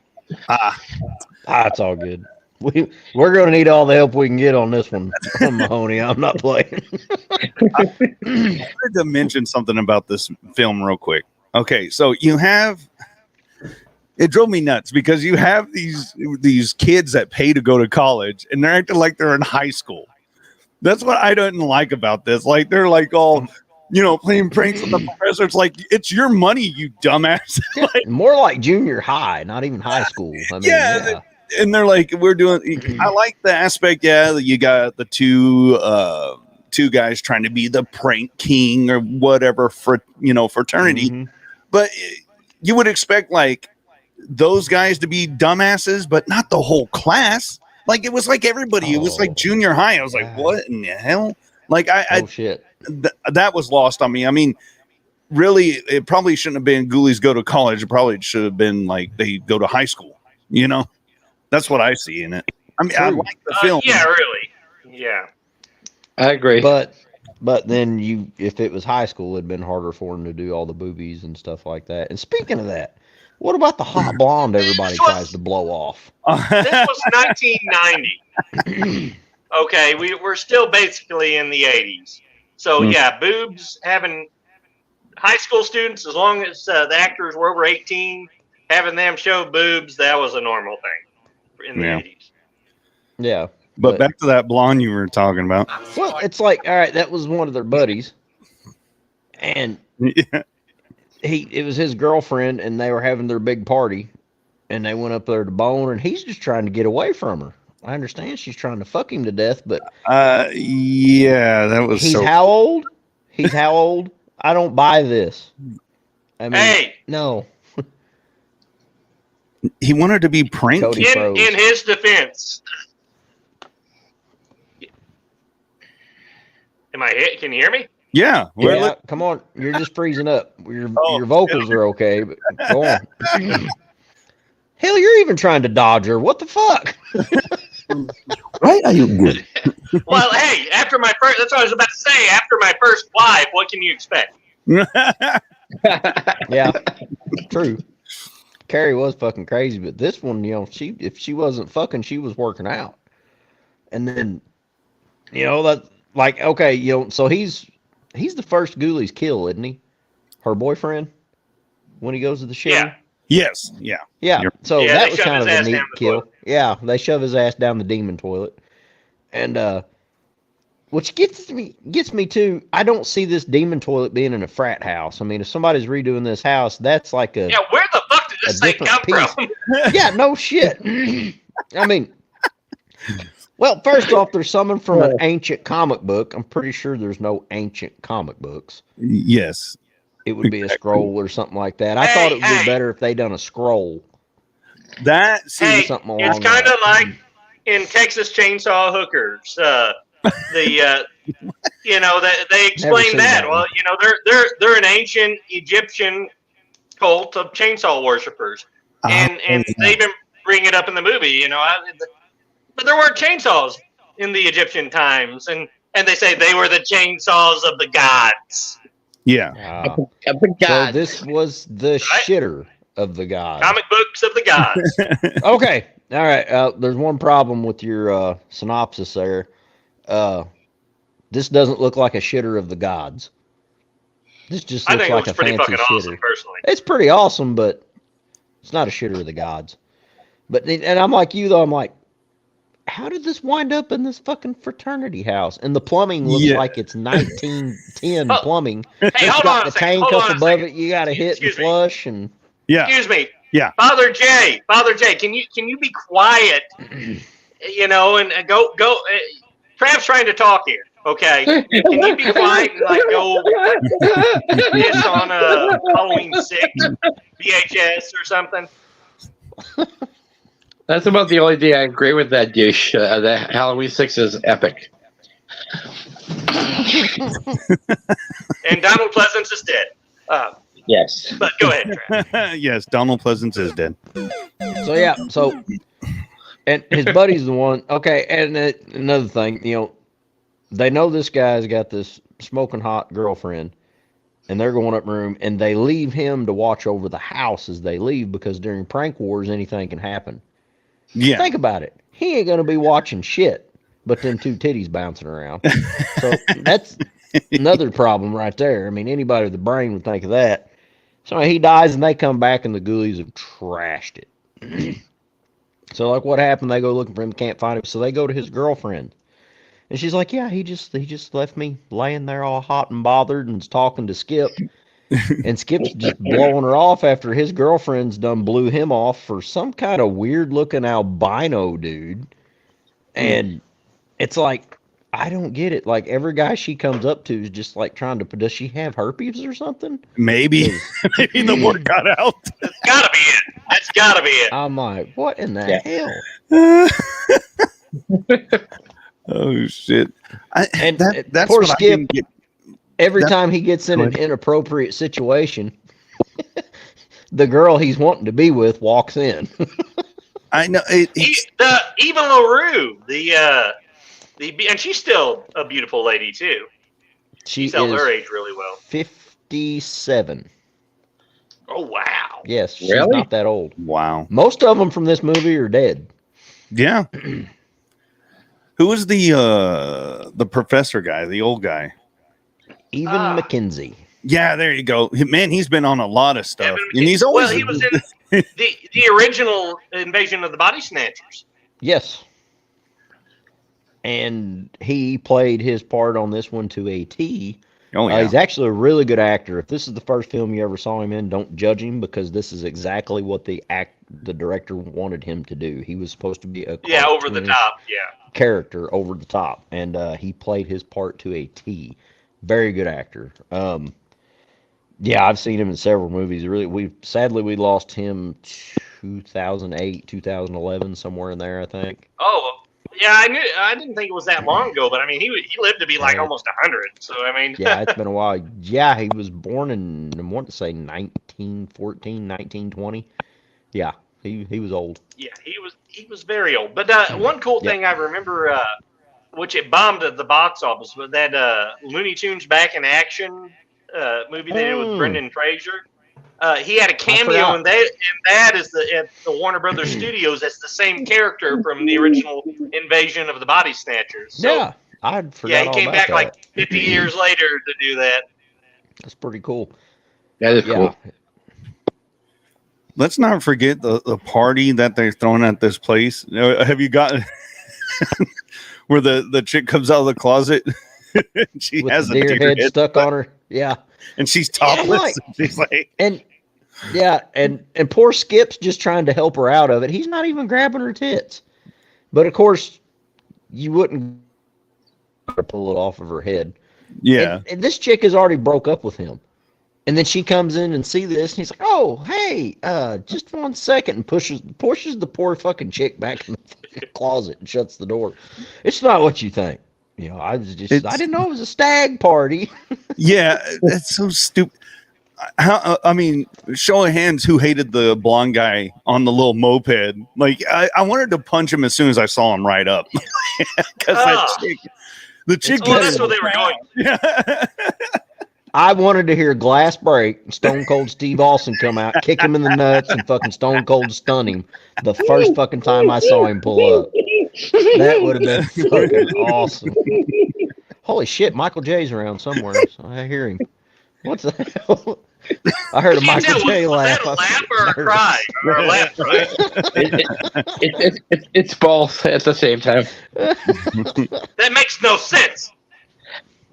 It's all good. We're going to need all the help we can get on this one, Mahoney. I'm not playing.
I wanted to mention something about this film real quick. Okay, so it drove me nuts because you have these kids that pay to go to college and they're acting like they're in high school. That's what I didn't like about this. Like they're like all, playing pranks with the professor. It's like, it's your money, you dumbass.
More like junior high, not even high school. I mean, yeah.
And they're like, we're doing. I like the aspect, that you got the two guys trying to be the prank king or whatever for fraternity, but you would expect like those guys to be dumbasses, but not the whole class. Like it was like everybody. It was like junior high. I was like, what in the hell? Like
shit.
That was lost on me. I mean, really, it probably shouldn't have been Ghoulies go to college. It probably should have been like they go to high school. That's what I see in it. I mean, I like the film.
Yeah, really. Yeah.
I agree.
But then if it was high school, it'd been harder for them to do all the boobies and stuff like that. And speaking of that, what about the hot blonde everybody tries to blow off?
This was 1990. Okay, we're still basically in the 80s. So, yeah, boobs, having high school students, as long as the actors were over 18, having them show boobs, that was a normal thing in the 80s.
Yeah.
But back to that blonde you were talking about.
Well, it's like, all right, that was one of their buddies. And it was his girlfriend, and they were having their big party. And they went up there to bone, and he's just trying to get away from her. I understand she's trying to fuck him to death, but
yeah, that was.
He's how old? He's how old? I don't buy this. I mean, no.
He wanted to be pranked.
In his defense, can you hear me?
Yeah.
Come on, you're just freezing up. Your vocals are okay, but go on. Hell, you're even trying to dodge her. What the fuck?
Right? Are you good?
Well, hey, that's what I was about to say. After my first wife, what can you expect?
Yeah, true. Carrie was fucking crazy, but this one, if she wasn't fucking, she was working out. And then, that like, okay, so he's the first Ghoulies kill, isn't he? Her boyfriend when he goes to the show.
Yeah.
Yes. Yeah.
Yeah. So that was kind of a neat kill.
Toilet.
Yeah, they shove his ass down the demon toilet, and which gets me to, I don't see this demon toilet being in a frat house. I mean, if somebody's redoing this house, that's like
where the fuck did this thing come from?
Yeah, no shit. I mean, well, first off, there's someone from an ancient comic book. I'm pretty sure there's no ancient comic books.
Yes.
It would be a scroll or something like that. I thought it would be better if they done a scroll.
That
seems something along
it's kind of like in Texas Chainsaw Hookers. the they explain
seen
that.
that
Well,
one.
they're an ancient Egyptian cult of chainsaw worshippers, and they even bring it up in the movie. But there weren't chainsaws in the Egyptian times, and they say they were the chainsaws of the gods.
Yeah.
So this was the shitter of the gods.
Comic books of the gods.
Okay. All right. There's one problem with your synopsis there. This doesn't look like a shitter of the gods. This just
I
looks
think it
like
was
a
pretty
fancy
fucking
shitter.
awesome, personally.
It's pretty awesome, but it's not a shitter of the gods. And I'm like you though. I'm like, how did this wind up in this fucking fraternity house? And the plumbing looks like it's 1910 plumbing.
Hey,
It's
hold
got
on
the
a second.
tank
Hold
up
on a
above
second.
it. You got to hit and
Excuse me.
flush and.
Yeah.
Excuse me.
Yeah.
Father J, can you be quiet? And go. Trav's trying to talk here. Okay, can you be quiet and go piss on a Halloween 6 VHS or something?
That's about the only thing I agree with that douche. The Halloween 6 is epic.
And Donald Pleasance is dead.
Yes.
But go ahead, Trav.
Yes, Donald Pleasance is dead.
So and his buddy's the one. Okay, and another thing, they know this guy's got this smoking hot girlfriend, and they're going up in the room, and they leave him to watch over the house as they leave because during prank wars, anything can happen.
Yeah.
Think about it. He ain't going to be watching shit, but then two titties bouncing around. So that's another problem right there. I mean, anybody with a brain would think of that. So he dies, and they come back, and the Ghoulies have trashed it. So, like, what happened? They go looking for him, can't find him. So they go to his girlfriend. And she's like, yeah, he just left me laying there all hot and bothered and is talking to Skip. And Skip's just blowing her off after his girlfriend's done blew him off for some kind of weird looking albino dude. And it's like, I don't get it. Like, every guy she comes up to is just like trying to, does she have herpes or something?
Maybe the word got out.
That's gotta be it. That's gotta be it.
I'm like, what in the hell?
Oh shit! That's
poor
what
Skip.
I didn't get.
Every time he gets in an inappropriate situation, the girl he's wanting to be with walks in.
I know
The Eva LaRue, and she's still a beautiful lady too.
She
tells
is
her age really well.
57.
Oh wow!
Yes, she's
Really?
not that old.
Wow.
Most of them from this movie are dead.
Yeah. Who was the professor guy, the old guy?
Even McKenzie.
Yeah, there you go. Man, he's been on a lot of stuff, and he's always
he was in the original Invasion of the Body Snatchers.
Yes. And he played his part on this one to a T.
Oh yeah.
He's actually a really good actor. If this is the first film you ever saw him in, don't judge him because this is exactly what the director wanted him to do. He was supposed to be a
over the top,
character over the top, and he played his part to a T. Very good actor. I've seen him in several movies. Really, we lost him 2008, 2011, somewhere in there, I think.
Oh. Yeah, I didn't think it was that long ago, but I mean, he lived to be like almost 100. So I mean,
yeah, it's been a while. Yeah, he was born in, I want to say 1914, 1920. Yeah, he was old.
Yeah, he was very old. But one cool thing I remember, which it bombed at the box office, was that Looney Tunes Back in Action movie they did with Brendan Fraser. He had a cameo in that is at the Warner Brothers Studios. That's the same character from the original Invasion of the Body Snatchers. So,
yeah, I'd forgot.
Yeah, he came back like 50 years later to do that.
That's pretty cool.
That is cool.
Let's not forget the party that they're throwing at this place. Have you gotten where the chick comes out of the closet? She
with
has
the deer head stuck on her. Yeah.
And she's topless.
Yeah,
she's like,
and poor Skip's just trying to help her out of it. He's not even grabbing her tits. But of course, you wouldn't pull it off of her head.
Yeah.
And this chick has already broke up with him. And then she comes in and see this, and he's like, "Oh, hey, just 1 second," and pushes the poor fucking chick back in the closet and shuts the door. It's not what you think. You know, I didn't know it was a stag party.
Yeah, that's so stupid. I mean, show of hands, who hated the blonde guy on the little moped? Like, I wanted to punch him as soon as I saw him ride up. Because the chick.
Oh, that's where they were going.
Yeah.
I wanted to hear glass break, Stone Cold Steve Austin come out, kick him in the nuts, and fucking Stone Cold stun him the first fucking time I saw him pull up. That would have been fucking awesome. Holy shit, Michael J's around somewhere. So I hear him. What's the hell? I heard a Michael J laugh.
Was that a laugh or a cry? Or a laugh, right?
It's both at the same time.
That makes no sense.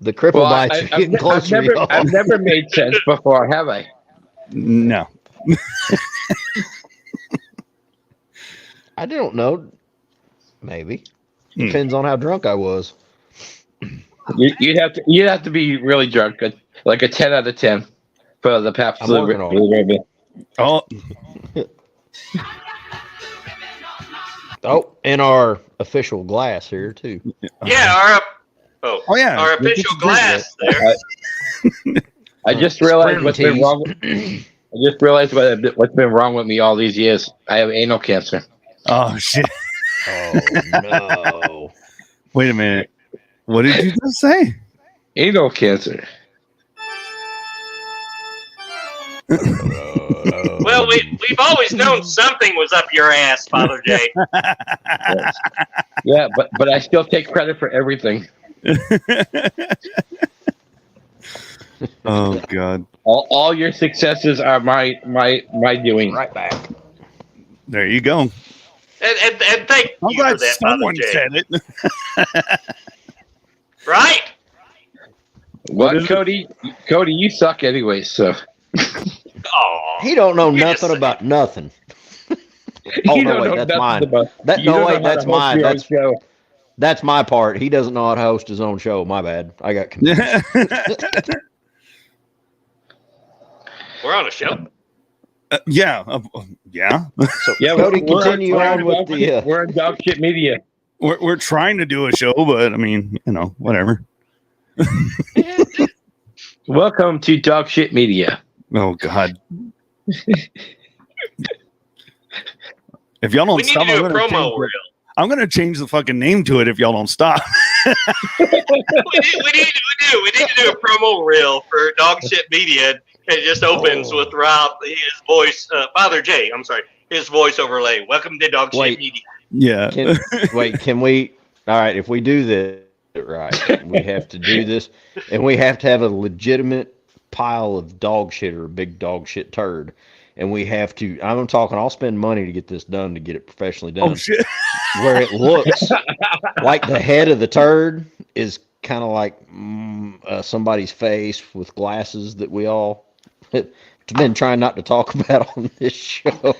The cripple bites are getting closer.
I've never made sense before, have I?
No.
I don't know. Maybe. Depends on how drunk I was.
You'd have to be really drunk, like a 10 out of 10 for the Pabst Blue Ribbon.
Oh.
Oh, and our official glass here too.
Yeah,
yeah,
our official glass there.
I just realized what's been wrong. I just realized what's been wrong with me all these years. I have anal cancer.
Oh shit!
Oh no!
Wait a minute. What did you just say?
Anal cancer.
Well, we've always known something was up your ass, Father J.
Yeah, but I still take credit for everything.
Oh God!
All your successes are my doing.
Right back.
There you go.
And thank
I'm
you
glad
for that,
someone
Father J.
said it.
Right?
What, Cody? Cody, you suck anyway. So.
Oh,
He don't know nothing about nothing. Oh no, wait, that's mine. That's mine. That's my part. He doesn't know how to host his own show. My bad. I got confused.
we're on a show.
Yeah.
So,
Yeah,
Cody, continue on with the.
We're in dog shit media.
We're trying to do a show, but I mean, whatever.
Welcome to Dog Shit Media.
Oh God! If y'all don't
We need
stop,
to do a promo reel.
I'm gonna change the fucking name to it if y'all don't stop.
we need to do a promo reel for Dog Shit Media. It just opens with Rob, his voice, Father J. I'm sorry, his voice overlay. Welcome to Dog Shit Media.
Yeah.
Can we? All right, if we do this right, we have to do this, and we have to have a legitimate pile of dog shit or a big dog shit turd, and we have to. I'm talking. I'll spend money to get this done, to get it professionally done.
Oh shit!
Where it looks like the head of the turd is kind of like somebody's face with glasses that we all been trying not to talk about on this show.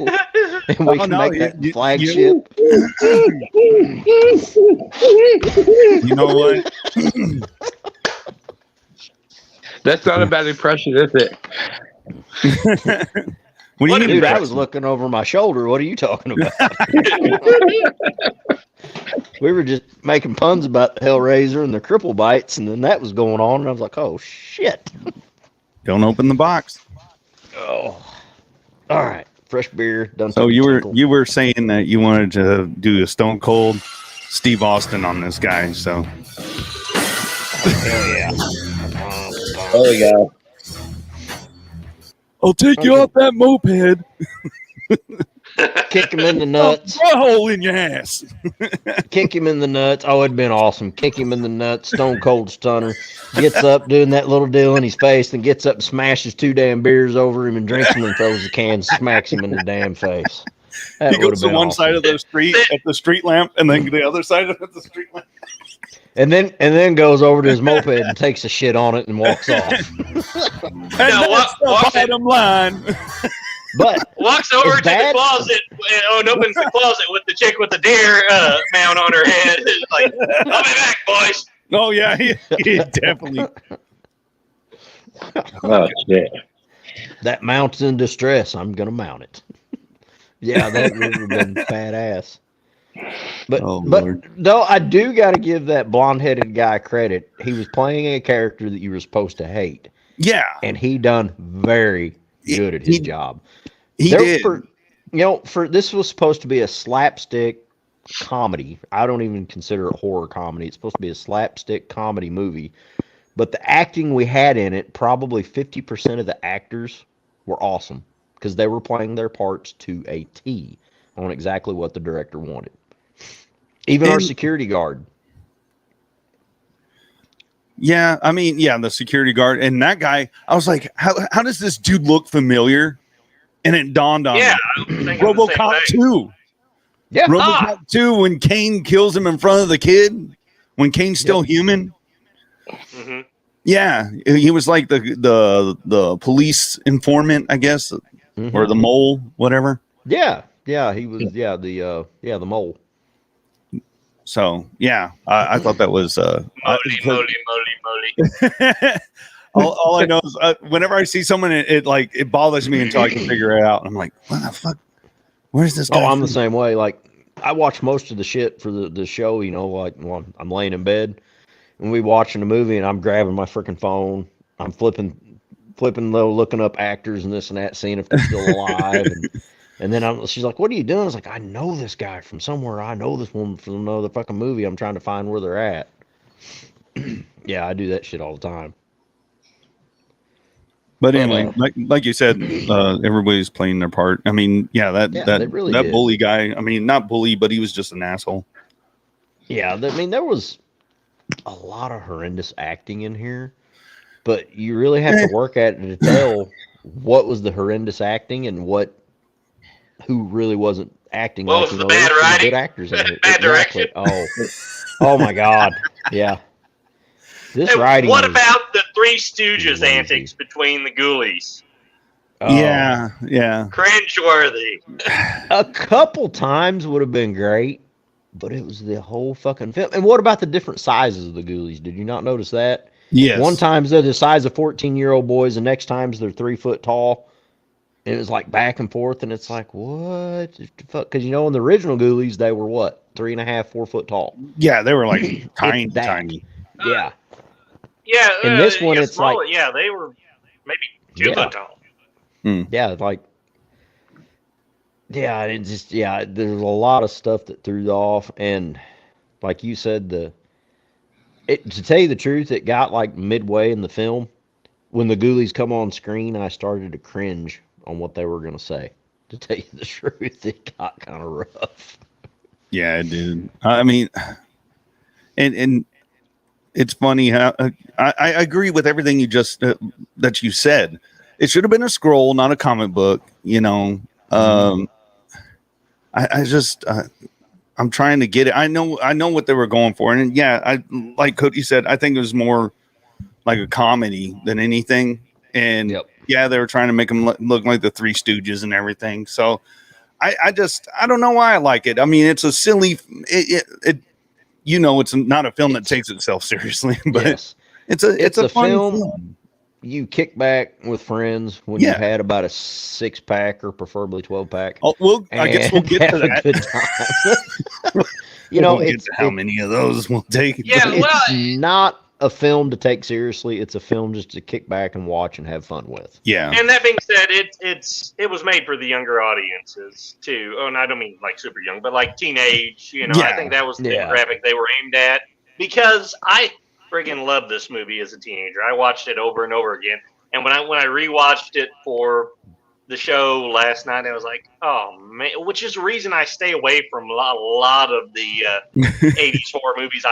And we can make that flagship.
You know what?
That's not a bad impression, is it?
What do you mean?
Dude, I was looking over my shoulder. What are you talking about? We were just making puns about the Hellraiser and the cripple bites, and then that was going on, and I was like, oh, shit.
Don't open the box.
Oh. All right. Fresh beer. Done.
So you were saying that you wanted to do a Stone Cold Steve Austin on this guy, so.
Hell yeah.
There we go.
I'll take you off that moped.
Kick him in the nuts.
A hole in your ass.
Kick him in the nuts. Oh, it'd been awesome. Kick him in the nuts. Stone Cold Stunner. Gets up doing that little deal in his face, then gets up and smashes 2 damn beers over him and drinks them and throws the can, smacks him in the damn face. That
He goes to one
awesome.
side of the street at the street lamp, and then the other side of the street lamp.
And then goes over to his moped and takes a shit on it and walks off.
And that's the bottom line.
But
walks over to the closet and opens the closet with the chick with the deer mount on her head. It's like, I'll be back, boys.
Oh yeah, he definitely.
Oh shit!
That mount's in distress. I'm gonna mount it. Yeah, that would have been badass. But
Oh,
but
Lord.
no, I do got to give that blonde-headed guy credit. He was playing a character that you were supposed to hate,
Yeah,
and he done very good at his
he
job.
he
There
did.
for for this was supposed to be a slapstick comedy. I don't even consider it horror comedy. It's supposed to be a slapstick comedy movie. But the acting we had in it, probably 50% of the actors were awesome because they were playing their parts to a T on exactly what the director wanted. Even our
And
security guard.
yeah, I mean, yeah, the security guard and that guy. I was like, how does this dude look familiar? And it dawned on
Yeah,
me,
I was thinking the same
RoboCop
thing.
2.
Yeah.
RoboCop 2 when Kane kills him in front of the kid, when Kane's still human.
Mm-hmm.
Yeah, he was like the police informant, I guess, or the mole, whatever.
Yeah. Yeah, he was the mole.
So yeah, I thought that was
Moly.
all I know is whenever I see someone, it bothers me until I can figure it out. And I'm like, what the fuck? Where's this guy?
Oh, I'm the
from?
same way. Like I watch most of the shit for the show, like when I'm laying in bed and we watching a movie and I'm grabbing my freaking phone. I'm flipping looking up actors and this and that, seeing if they're still alive. And then she's like, "What are you doing?" I was like, "I know this guy from somewhere. I know this woman from another fucking movie. I'm trying to find where they're at." Yeah, I do that shit all the time.
But anyway, like you said, everybody's playing their part. I mean, yeah,
they really
that
did.
bully guy. I mean, not bully, but he was just an asshole.
Yeah, I mean, there was a lot of horrendous acting in here, but you really have to work at it to tell what was the horrendous acting and who really wasn't acting.
What
like,
was the
there
bad
were some
writing?
good actors in it.
Bad
Exactly.
direction?
Oh my God. Yeah. This
And
writing.
what
was
about the Three Stooges
lazy.
antics between the Ghoulies?
Oh,
Yeah.
Cringeworthy.
a couple times would have been great, but it was the whole fucking film. And what about the different sizes of the Ghoulies? Did you not notice that?
Yes.
One times they're the size of 14-year-old boys, the next times they're 3 foot tall. And it was like back and forth, and it's like, what the fuck? Because in the original Ghoulies, they were what, 3.5, 4 foot tall.
Yeah, they were like tiny.
Yeah.
Yeah.
In this one, it's
smaller.
like,
Yeah, they were maybe 2 foot tall.
yeah, like, yeah, it just, there's a lot of stuff that threw it off, and like you said, to tell you the truth, it got like midway in the film when the Ghoulies come on screen, I started to cringe on what they were going to say. To tell you the truth, it got kind of rough.
Yeah, it did. I mean, and it's funny how I agree with everything you just that you said. It should have been a scroll, not a comic book. I just I'm trying to get it. I know what they were going for, and yeah, I like Cody said. I think it was more like a comedy than anything. And yeah, they were trying to make them look like the Three Stooges and everything. So I don't know why I like it. I mean, it's a silly. It's not a film that takes itself seriously, but it's a fun film.
You kick back with friends when you've had about a 6-pack or preferably 12-pack.
Oh, well, I guess we'll get to that.
It's
how many of those we'll take.
Yeah,
it's not a film to take seriously. It's a film just to kick back and watch and have fun with.
Yeah.
And that being said, it was made for the younger audiences too. Oh, and I don't mean like super young, but like teenage. I think that was the demographic they were aimed at. Because I friggin' loved this movie as a teenager. I watched it over and over again, and when I rewatched it for the show last night, I was like, oh man, which is the reason I stay away from a lot of the 80s horror movies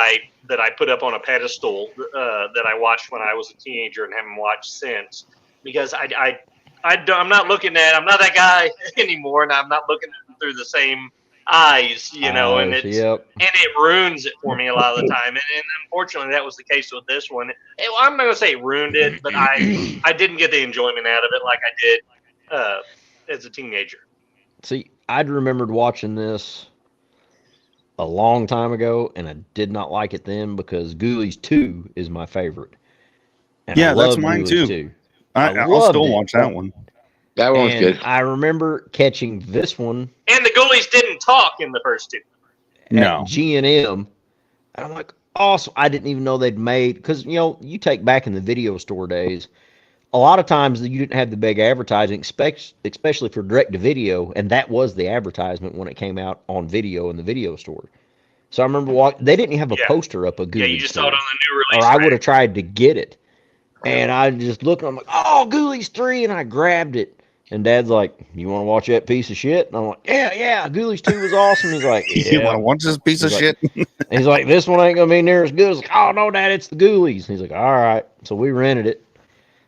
that I put up on a pedestal that I watched when I was a teenager and haven't watched since, because I'm not that guy anymore, and I'm not looking at them through the same eyes, and and it ruins it for me a lot of the time, and unfortunately that was the case with this one. I'm not gonna say it ruined it, but I didn't get the enjoyment out of it like I did as a teenager.
See, I'd remembered watching this a long time ago, and I did not like it then because Ghoulies 2 is my favorite. And
yeah, that's mine too. I'll still watch that one.
That one's good.
I remember catching this one.
And the Ghoulies didn't talk in the first two.
No.
G&M. And I'm like, awesome. I didn't even know they'd made, because, you take back in the video store days, a lot of times you didn't have the big advertising, especially for direct to video, and that was the advertisement when it came out on video in the video store. So I remember they didn't even have a poster up of Ghoulies.
Yeah, you just saw it on the new
or
release.
I would have tried to get it. And I just looked, and I'm like, oh, Ghoulies 3, and I grabbed it. And Dad's like, you want to watch that piece of shit? And I'm like, yeah, Ghoulies 2 was awesome. He's like, yeah.
You want to watch this piece of shit?
He's like, this one ain't going to be near as good. I was like, oh, no, Dad, it's the Ghoulies. And he's like, all right. So we rented it.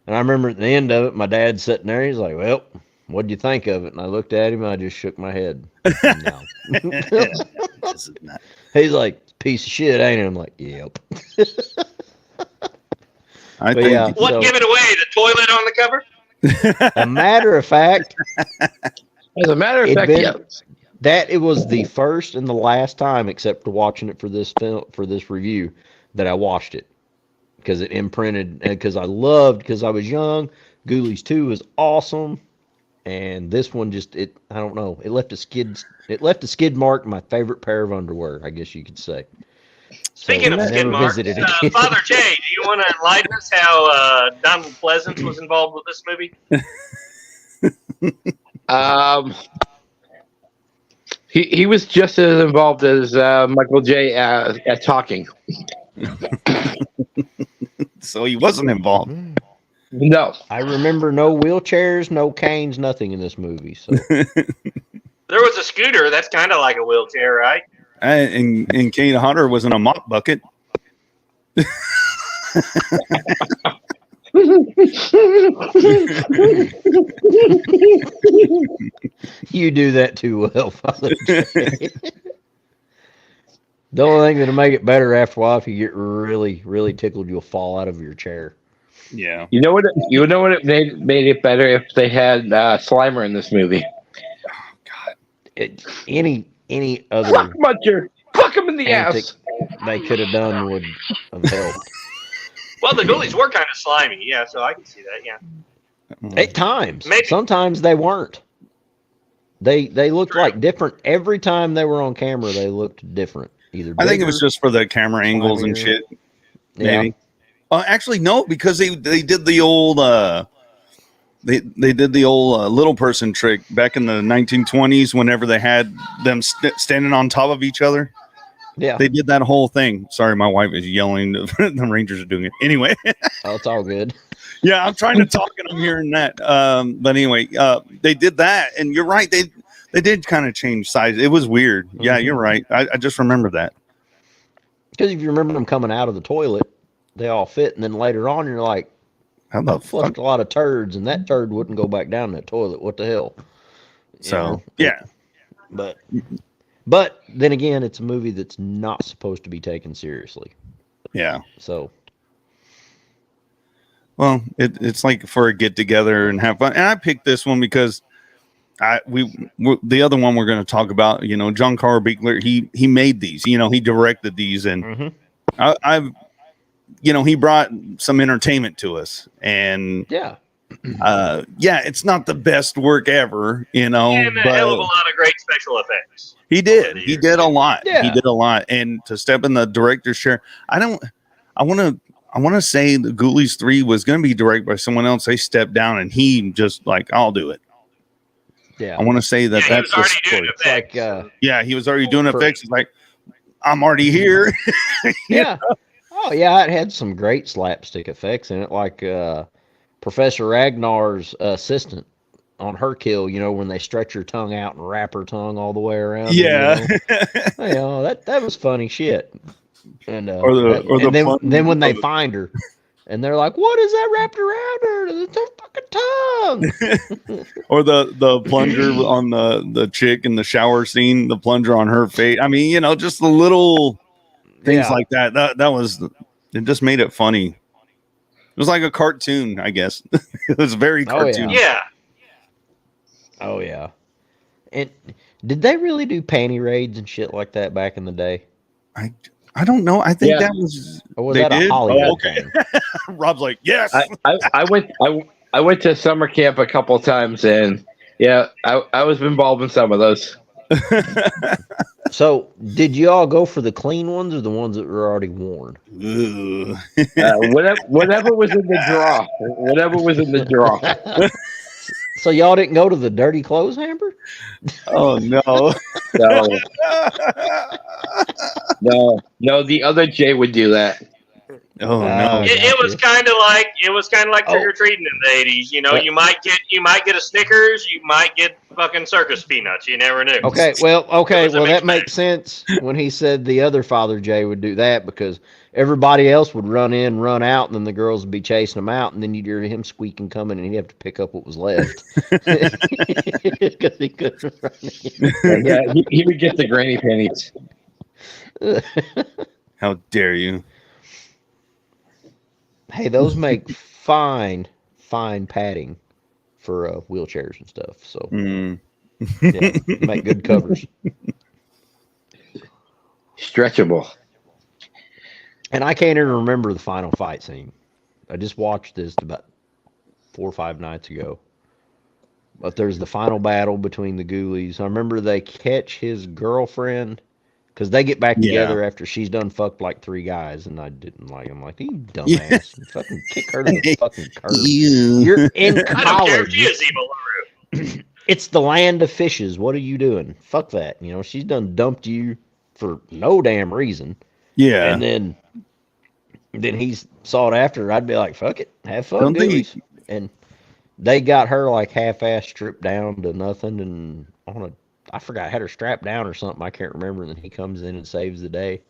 And I remember at the end of it, my dad sitting there. He's like, well, what'd you think of it? And I looked at him, and I just shook my head. No. He's like, piece of shit, ain't it? I'm like, yep.
I think
What give it away? The toilet on the cover?
A matter of fact,
As a matter of fact, yes.
That it was the first and the last time, except for watching it for this film, for this review, that I watched it, because it imprinted, and because I was young. Ghoulies 2 was awesome, and this one I don't know, it left a skid mark in my favorite pair of underwear, I guess you could say.
Speaking of skid marks, Father Jay, do you want to enlighten us how Donald Pleasance was involved with this movie?
He was just as involved as Michael J. At talking.
So he wasn't involved.
No.
I remember no wheelchairs, no canes, nothing in this movie. So
there was a scooter. That's kind of like a wheelchair, right?
And Kane Hunter was in a mop bucket.
You do that too well, Father Jay. The only thing that'll make it better after a while, if you get really, really tickled, you'll fall out of your chair.
Yeah.
You know what? It made it better if they had Slimer in this movie.
Oh God.
Any other
Fuck Muncher. Fuck him in the ass.
They could have done would have helped.
Well, the Ghoulies were kind of slimy, yeah, so I can see that, yeah.
At times.
Maybe.
Sometimes they weren't. They looked like different. Every time they were on camera, they looked different.
I think it was just for the camera angles and shit. Maybe.
Yeah.
Actually, no, because they did the old they did the old little person trick back in the 1920s. Whenever they had them standing on top of each other.
Yeah,
they did that whole thing. Sorry, my wife is yelling. The Rangers are doing it anyway.
Oh, it's all good.
Yeah, I'm trying to talk and I'm hearing that. But anyway, they did that, and you're right. They did kind of change size. It was weird. Mm-hmm. Yeah, you're right. I just remember that.
Because if you remember them coming out of the toilet, they all fit, and then later on, you're like,
how the
flushed a lot of turds, and that turd wouldn't go back down that toilet. What the hell?
So yeah,
but then again, it's a movie that's not supposed to be taken seriously.
Yeah.
So.
Well, it's like for a get together and have fun. And I picked this one because the other one we're going to talk about, John Carl Buechler, he made these, he directed these, and I've he brought some entertainment to us, and it's not the best work ever,
and a hell of a lot of great special effects.
He did a lot. Yeah. He did a lot, and to step in the director's chair, I want to say the Ghoulies 3 was going to be directed by someone else. They stepped down, and he just like, I'll do it.
Yeah,
I want to say that's
he was already doing effects.
Like, he was already doing effects. It's like, I'm already here.
Yeah. Oh yeah, it had some great slapstick effects in it, like Professor Ragnar's assistant on her kill. When they stretch her tongue out and wrap her tongue all the way around.
Yeah,
that was funny shit. And then when they find her, and they're like, "What is that wrapped around her? It's her fucking tongue."
Or the plunger on the chick in the shower scene, the plunger on her face. I mean, just the little things like that. That was, it just made it funny. It was like a cartoon, I guess. It was very cartoon.
Yeah.
Oh yeah. And did they really do panty raids and shit like that back in the day?
I don't know. I think that was.
Or was that a Hollywood thing?
Rob's like, yes.
I went to summer camp a couple times, and I was involved in some of those.
So, did you all go for the clean ones or the ones that were already worn?
Ooh.
Whatever was in the draw. Whatever was in the draw.
So y'all didn't go to the dirty clothes hamper?
Oh no.
No. The other Jay would do that.
Oh no.
It was kind of like trick or treating in the '80s. You know, you might get a Snickers, you might get fucking circus peanuts. You never knew.
Okay, well, that
mixed
makes sense when he said the other Father Jay would do that because everybody else would run in, run out, and then the girls would be chasing him out, and then you'd hear him squeaking coming, and he'd have to pick up what was left because he couldn't run in.
Yeah, he would get the granny panties.
How dare you?
Hey, those make fine padding for wheelchairs and stuff. So yeah, make good covers.
Stretchable.
And I can't even remember the final fight scene. I just watched this about 4 or 5 nights ago. But there's the final battle between the Ghoulies. I remember they catch his girlfriend because they get back together after she's done fucked like 3 guys, and I didn't like him. Like, you dumbass, you fucking kick her to the fucking curb. You're in
I don't care if
college.
she is evil LaRue.
It's the land of fishes. What are you doing? Fuck that. You know, she's done dumped you for no damn reason.
Yeah.
And then he's sought after her. I'd be like, fuck it. Have fun, Ghoulies. And they got her like half-ass stripped down to nothing and I forgot, had her strapped down or something. I can't remember. And then he comes in and saves the day.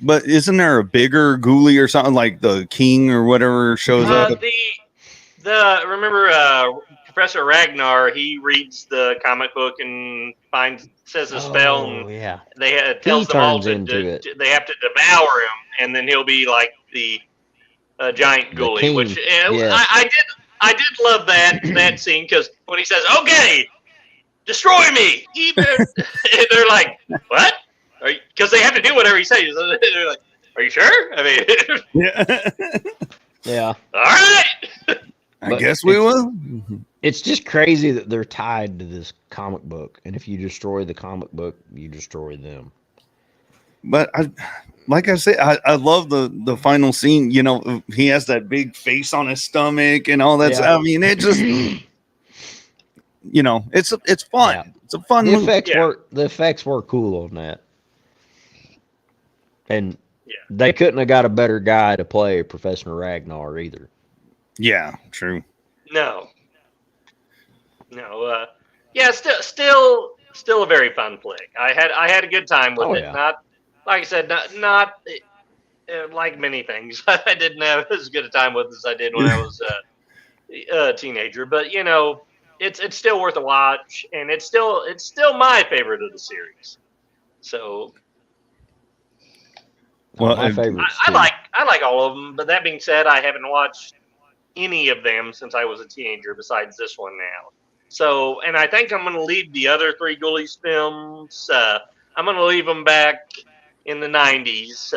But isn't there a bigger ghoulie or something like the king or whatever shows up?
Remember Professor Ragnar? He reads the comic book and says a spell, and tells them all they have to devour him, and then he'll be like the giant ghoulie. Which I did love that scene because when he says, "Okay, destroy me," and they're like, "What?" Because they have to do whatever he says. They're like, "Are you sure?" I mean,
yeah.
All right.
I guess we will.
It's just crazy that they're tied to this comic book, and if you destroy the comic book, you destroy them.
But like I said, I love the final scene. You know, he has that big face on his stomach and all that.
Yeah.
I mean, it just, you know, it's fun.
Yeah.
It's a fun movie.
The effects were cool on that, and they couldn't have got a better guy to play Professor Ragnar either. Yeah,
true.
No. Yeah, still a very fun flick. I had a good time with it.
Yeah.
Not like I said, not like many things. I didn't have as good a time with as I did when I was a teenager. But you know, it's still worth a watch, and it's still my favorite of the series. So,
well, my favorite.
I like all of them. But that being said, I haven't watched any of them since I was a teenager besides this one now. So, and I think I'm going to leave the other 3 Ghoulies films. I'm going to leave them back in the 90s.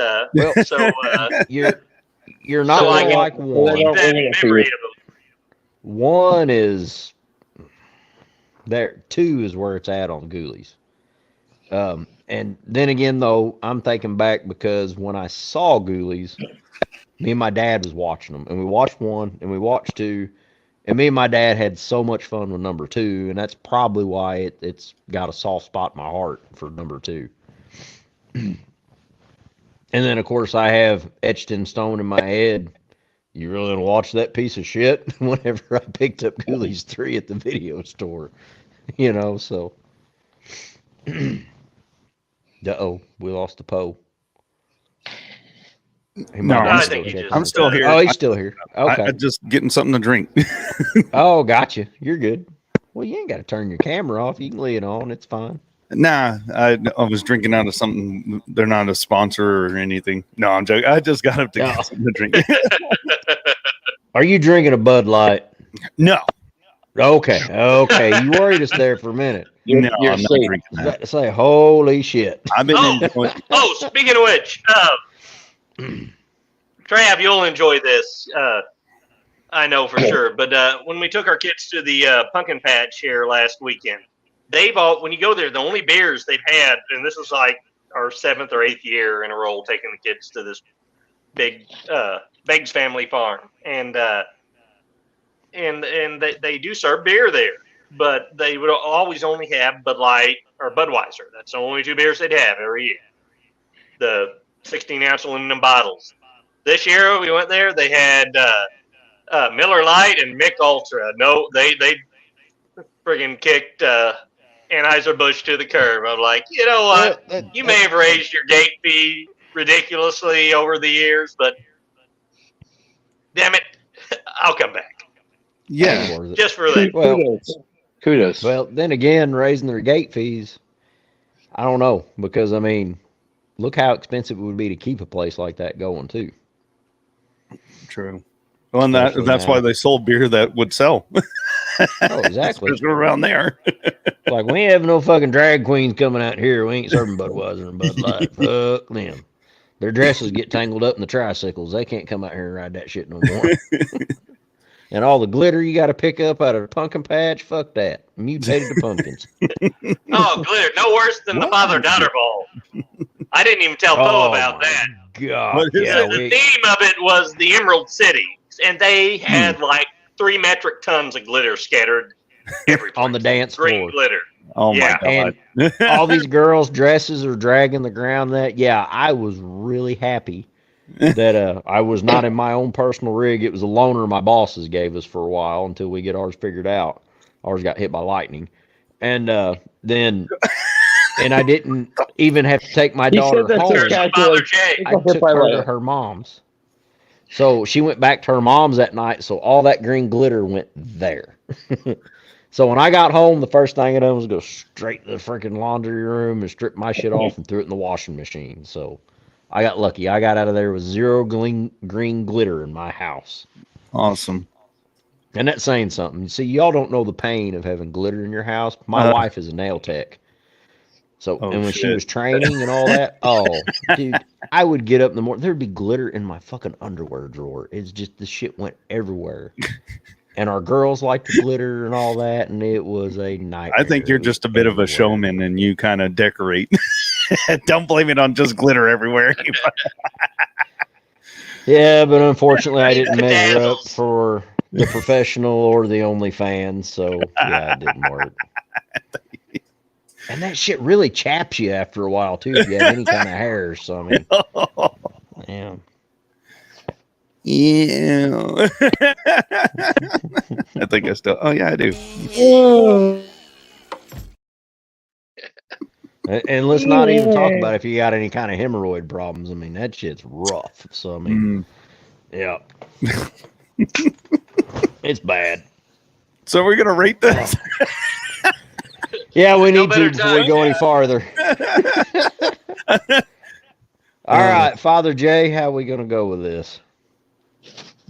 You're not going to like one.
Keep that memory of them.
One is there. 2 is where it's at on Ghoulies. And then again, though, I'm thinking back because when I saw Ghoulies, me and my dad was watching them, and we watched 1 and we watched 2, and me and my dad had so much fun with number 2, and that's probably why it's got a soft spot in my heart for number 2. And then, of course, I have etched in stone in my head, you really want to watch that piece of shit? Whenever I picked up Ghoulies 3 at the video store, you know, so. Uh-oh, we lost the Poe.
No, I'm still here.
Oh, he's still here. Okay.
I'm just getting something to drink.
Oh, gotcha. You're good. Well, you ain't got to turn your camera off. You can leave it on. It's fine.
Nah, I was drinking out of something. They're not a sponsor or anything. No, I'm joking. I just got up to get something to drink.
Are you drinking a Bud Light?
No.
Okay. You worried us there for a minute.
No, I'm not drinking that.
Say, holy shit.
I've been enjoying.
Oh, speaking of which, Trav, you'll enjoy this. I know for sure. But when we took our kids to the pumpkin patch here last weekend, when you go there, the only beers they've had, and this is like our 7th or 8th year in a row taking the kids to this big Beggs family farm, and they do serve beer there, but they would always only have Bud Light or Budweiser. That's the only 2 beers they'd have every year. The 16-ounce aluminum bottles. This year we went there, they had Miller Lite and Mick Ultra. No, they friggin' kicked Anheuser-Busch to the curb. I'm like, you know what? You may have raised your gate fee ridiculously over the years, but damn it, I'll come back.
Yeah,
just for that.
Well,
Kudos.
Well, then again, raising their gate fees, I don't know, because I mean, look how expensive it would be to keep a place like that going too.
True. Well, and that's why they sold beer that would sell.
Oh, exactly.
Because we're around there.
Like, we ain't have no fucking drag queens coming out here. We ain't serving Budweiser and Bud Light. Fuck them. Their dresses get tangled up in the tricycles. They can't come out here and ride that shit no more. And all the glitter you got to pick up out of a pumpkin patch, fuck that. Mutated to pumpkins.
Oh, glitter. No worse than the father-daughter ball. I didn't even tell Poe about that.
God.
Yeah, the theme of it was the Emerald City, and they had like 3 metric tons of glitter scattered every place.
On the dance
Green
floor.
glitter.
Oh my God.
And all these girls' dresses are dragging the ground. I was really happy that I was not in my own personal rig. It was a loaner my bosses gave us for a while until we get ours figured out. Ours got hit by lightning. And then I didn't even have to take my daughter home. I took her to her mom's. So she went back to her mom's that night, so all that green glitter went there. So when I got home, the first thing I done was go straight to the freaking laundry room and strip my shit off and threw it in the washing machine. So I got lucky. I got out of there with 0 green glitter in my house.
Awesome.
And that's saying something. See, y'all don't know the pain of having glitter in your house. My wife is a nail tech. So, and when she was training and all that, dude, I would get up in the morning. There'd be glitter in my fucking underwear drawer. It's just, the shit went everywhere. And our girls liked the glitter and all that, and it was a nightmare.
I think you're just a bit of a showman and you kind of decorate. Don't blame it on just glitter everywhere.
Yeah, but unfortunately, I didn't measure up for the professional or the OnlyFans, so yeah, it didn't work. And that shit really chaps you after a while, too, if you have any kind of hair. So, I mean, yeah.
Yeah. I think I still, I do.
And let's not even talk about if you got any kind of hemorrhoid problems. I mean, that shit's rough. So, I mean, yeah. It's bad.
So we're going to rate this?
Yeah, we need to before we go any farther. All right, Father Jay, how are we going to go with this?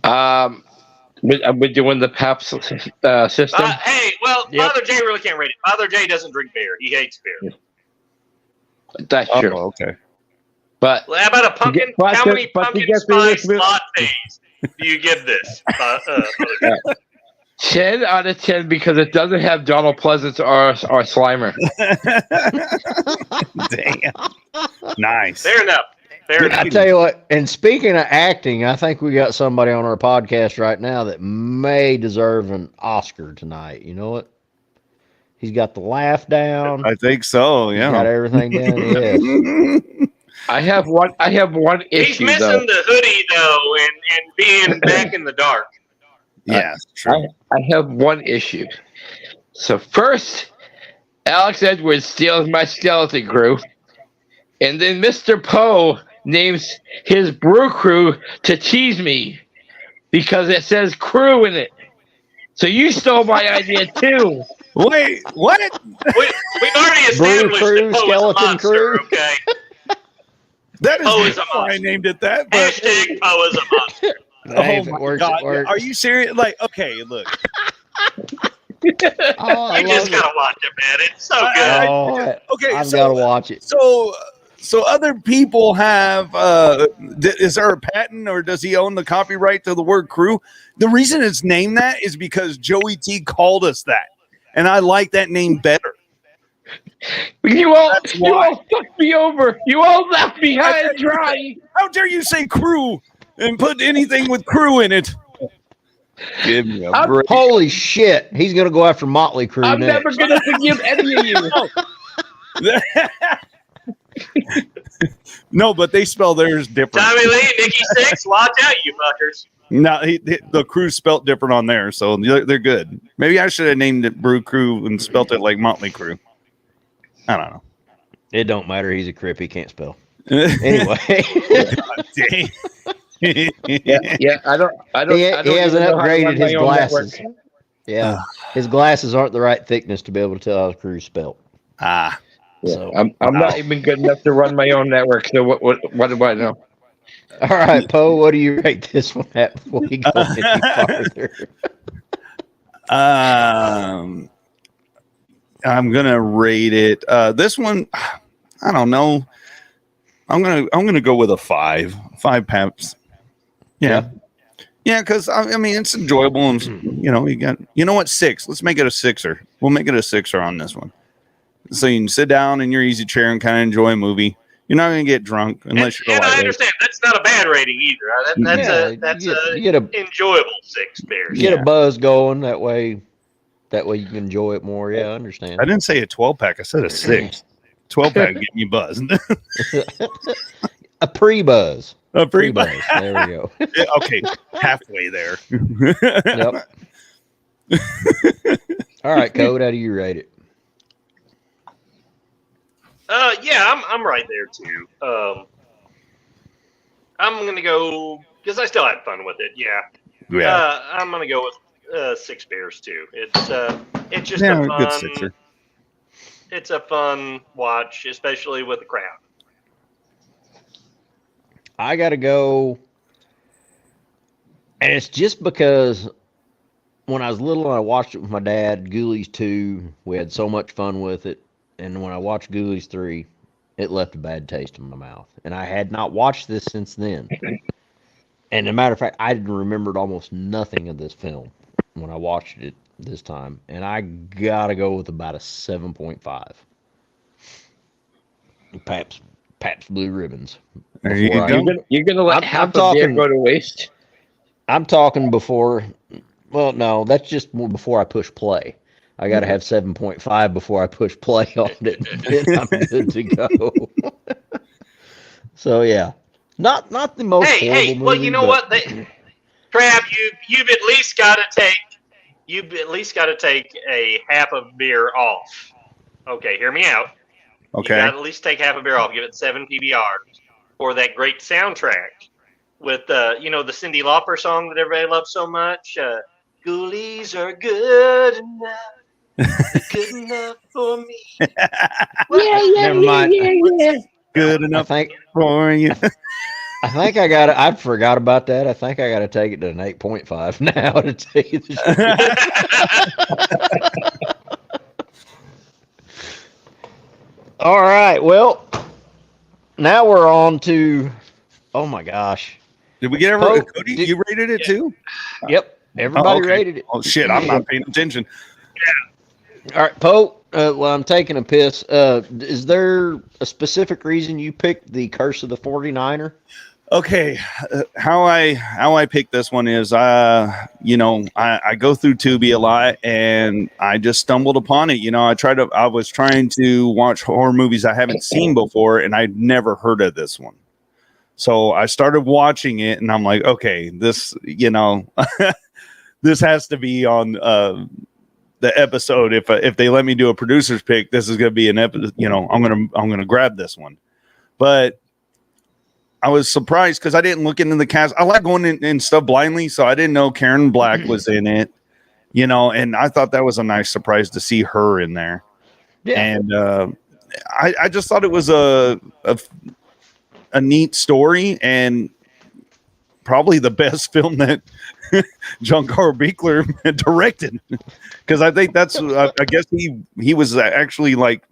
We're doing the PAP system.
Hey, well, Father Jay really can't rate it. Father Jay doesn't drink beer. He hates beer.
That's true.
Oh, okay.
But
how about a pumpkin? How many pumpkin spice lattes do you give this?
10 out of 10 because it doesn't have Donald Pleasance or Slimer.
Damn. Nice.
Fair enough.
I tell you what, and speaking of acting, I think we got somebody on our podcast right now that may deserve an Oscar tonight. You know what? He's got the laugh down.
I think so, yeah.
He's got everything down. Yes.
I have one issue.
He's missing the hoodie though, and being back in the dark.
Yeah, true.
I have one issue. So first, Alex Edwards steals my skeleton crew, and then Mr. Poe names his brew crew to tease me because it says crew in it. So you stole my idea too.
Wait, what?
We've already established that Poe is a monster, okay?
That is
Poe is a
why I
monster.
named it that. But
Hashtag Poe is a monster.
Hey, if it works, it works.
Are you serious? Like, okay, look.
You just gotta watch it, man. It's so good.
Okay,
I've got to watch it.
So other people have. Is there a patent, or does he own the copyright to the word crew? The reason it's named that is because Joey T called us that, and I like that name better.
You all fucked me over. You all left me high and dry.
How dare you say crew and put anything with crew in it? Give me a break.
Holy shit! He's gonna go after Motley Crue
I'm
next.
never gonna forgive any of you.
No, but they spell theirs different.
Tommy Lee, Nikki Six, watch out, you fuckers.
No, the crew spelt different on there, so they're good. Maybe I should have named it Brew Crew and spelt it like Motley Crue. I don't know.
It don't matter. He's a crip. He can't spell. Anyway.
Dang.
Yeah, I don't.
He hasn't upgraded his glasses.
Network.
Yeah, his glasses aren't the right thickness to be able to tell how the crew's spelled.
Ah.
Yeah,
So
I'm not even good enough to run my own network. So what do I know?
all right, Poe, what do you rate this one at before we go any farther?
I'm gonna rate it. This one, I don't know. I'm gonna go with a 5. 5 paps. Yeah. Yeah, because I mean it's enjoyable and you know what, 6. Let's make it a 6er. We'll make it a 6er on this one. So you can sit down in your easy chair and kind of enjoy a movie. You're not going to get drunk unless you're.
And I understand that's not a bad rating either. That's an enjoyable 6 beers.
Get a buzz going that way you can enjoy it more. Yeah, I understand.
I didn't say a 12-pack. I said a 6. 12-pack get me buzzed.
A pre-buzz.
A
Pre-buzz. There we go.
Yeah, okay, halfway there.
Yep. All right, Code. How do you rate it?
Yeah, I'm right there too. I'm gonna go because I still had fun with it. Yeah. I'm gonna go with 6 beers too. It's just a fun.
Good 6er.
It's a fun watch, especially with the crowd.
I gotta go, and it's just because when I was little and I watched it with my dad, Ghoulies 2, we had so much fun with it. And when I watched Ghoulies 3, it left a bad taste in my mouth. And I had not watched this since then. And as a matter of fact, I remembered almost nothing of this film when I watched it this time. And I got to go with about a 7.5. Pabst Blue Ribbons.
There you go.
You're gonna let half of beer go to waste?
I'm talking before. Well, no, that's just before I push play. I got to have 7.5 before I push play on it. Then I'm good to go. So yeah, not the most.
Hey, well, you know what, Crab, you've at least got to take a half a beer off. Okay, hear me out.
Okay.
You got to at least take half a beer off. Give it 7 PBRs for that great soundtrack with the Cyndi Lauper song that everybody loves so much. Ghoulies are good enough. Good enough for me.
Never mind.
Good enough for you.
I think I forgot about that. I think I got to take it to an 8.5 now to tell you the truth. All right. Well, now we're on to. Oh my gosh.
Did we get Cody? You rated it too?
Yep. Everybody rated it.
Oh shit! I'm not paying attention.
Yeah.
All right, Poe. Well, I'm taking a piss. Is there a specific reason you picked the Curse of the 49er?
Okay, how I picked this one is, I go through Tubi a lot, and I just stumbled upon it. I was trying to watch horror movies I haven't seen before, and I'd never heard of this one. So I started watching it, and I'm like, okay, this, this has to be on the episode. If they let me do a producer's pick, this is going to be an episode. I'm gonna grab this one. But I was surprised because I didn't look into the cast. I like going in stuff blindly, so I didn't know Karen Black was in it. And I thought that was a nice surprise to see her in there. Yeah. And I just thought it was a neat story, and probably the best film that John Carl Buechler directed, because I think that's I guess he was actually like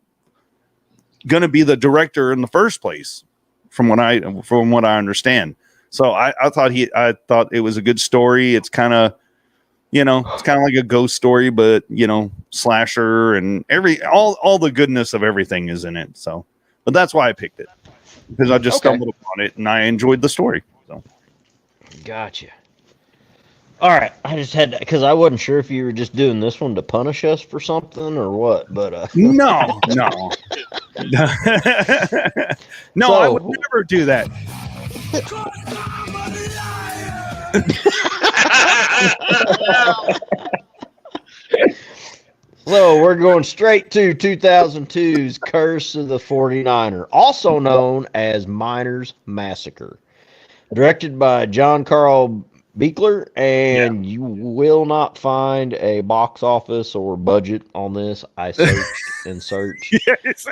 going to be the director in the first place, from what I understand. So I thought it was a good story. It's kind of You know, it's kind of like a ghost story, but slasher and all the goodness of everything is in it. So, but that's why I picked it, because I just stumbled upon it and I enjoyed the story. So,
gotcha. All right, I just had to, because I wasn't sure if you were just doing this one to punish us for something or what, but
no, no, I would never do that.
So we're going straight to 2002's Curse of the 49er, also known as Miners Massacre, directed by John Carl Buechler, and you will not find a box office or budget on this. I searched and searched.
Yes.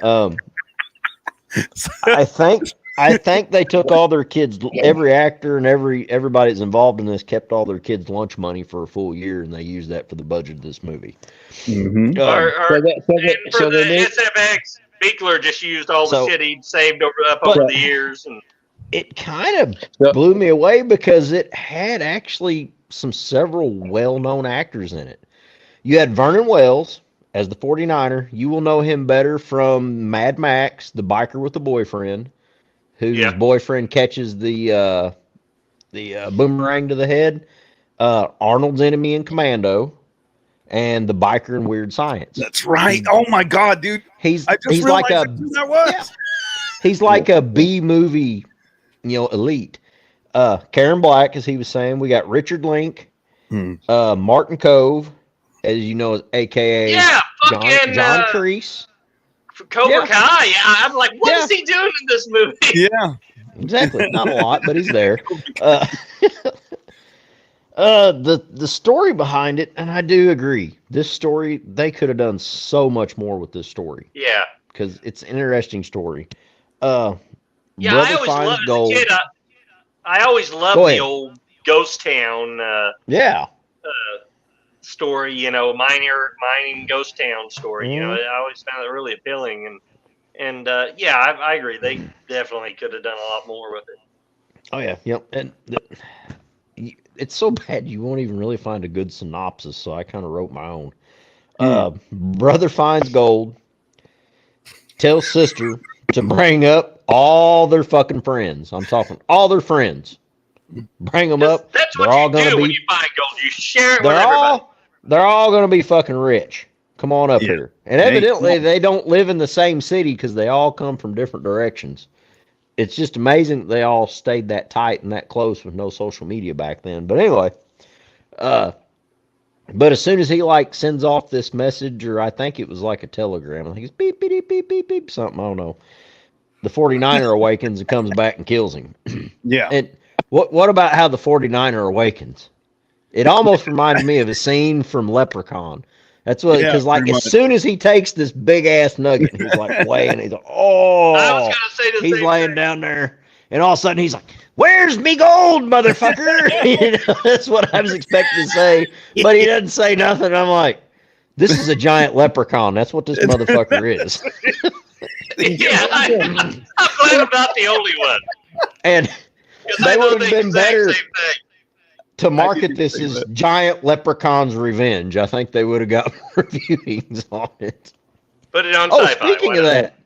I think they took all their kids, every actor and everybody that's involved in this kept all their kids' lunch money for a full year, and they used that for the budget of this movie.
Mm-hmm.
For the SFX, Buechler just used all the shit he'd saved over the years, and
it kind of blew me away because it had actually several well-known actors in it. You had Vernon Wells as the 49er. You will know him better from Mad Max, the biker with the boyfriend, whose boyfriend catches the boomerang to the head. Arnold's enemy in Commando, and the biker in Weird Science.
That's right. Oh my God, dude! He's
like he's like a B movie, elite. Karen Black, as he was saying, we got Richard Link, Martin Cove, as you know, aka John Kreese.
Cobra Kai. Yeah, I'm like, what is he doing in this movie?
Yeah,
exactly. Not a lot, but he's there. The story behind it, and I do agree. This story, they could have done so much more with this story.
Yeah,
because it's an interesting story.
I always loved as a kid. I always loved the old ghost town. Story, mining ghost town story.
Mm-hmm.
I always found it really appealing, and I agree. They definitely could have done a lot more with it.
Oh yeah, yep. And it's so bad you won't even really find a good synopsis, so I kind of wrote my own. Brother finds gold, tells sister to bring up all their fucking friends. I'm talking all their friends. Bring them up.
That's what you do when you find gold. You share it with everybody.
They're all going to be fucking rich. Come on up here. And evidently they don't live in the same city because they all come from different directions. It's just amazing that they all stayed that tight and that close with no social media back then. But anyway, but as soon as he sends off this message, or I think it was like a telegram, I think it's beep, beep, beep, beep, beep, something, I don't know. The 49er awakens and comes back and kills him.
Yeah.
And what about how the 49er awakens? It almost reminds me of a scene from Leprechaun. That's what, because as soon as he takes this big ass nugget, he's weighing, he's like, oh,
I was gonna say
he's laying down there, and all of a sudden he's like, "Where's me gold, motherfucker?" That's what I was expecting to say, but he doesn't say nothing. I'm like, this is a giant leprechaun. That's what this motherfucker is.
I'm glad I'm not the only one.
And they would have been better to market this as Giant Leprechaun's Revenge. I think they would have got reviewings on it.
Put it on
Sci-Fi. Speaking of that,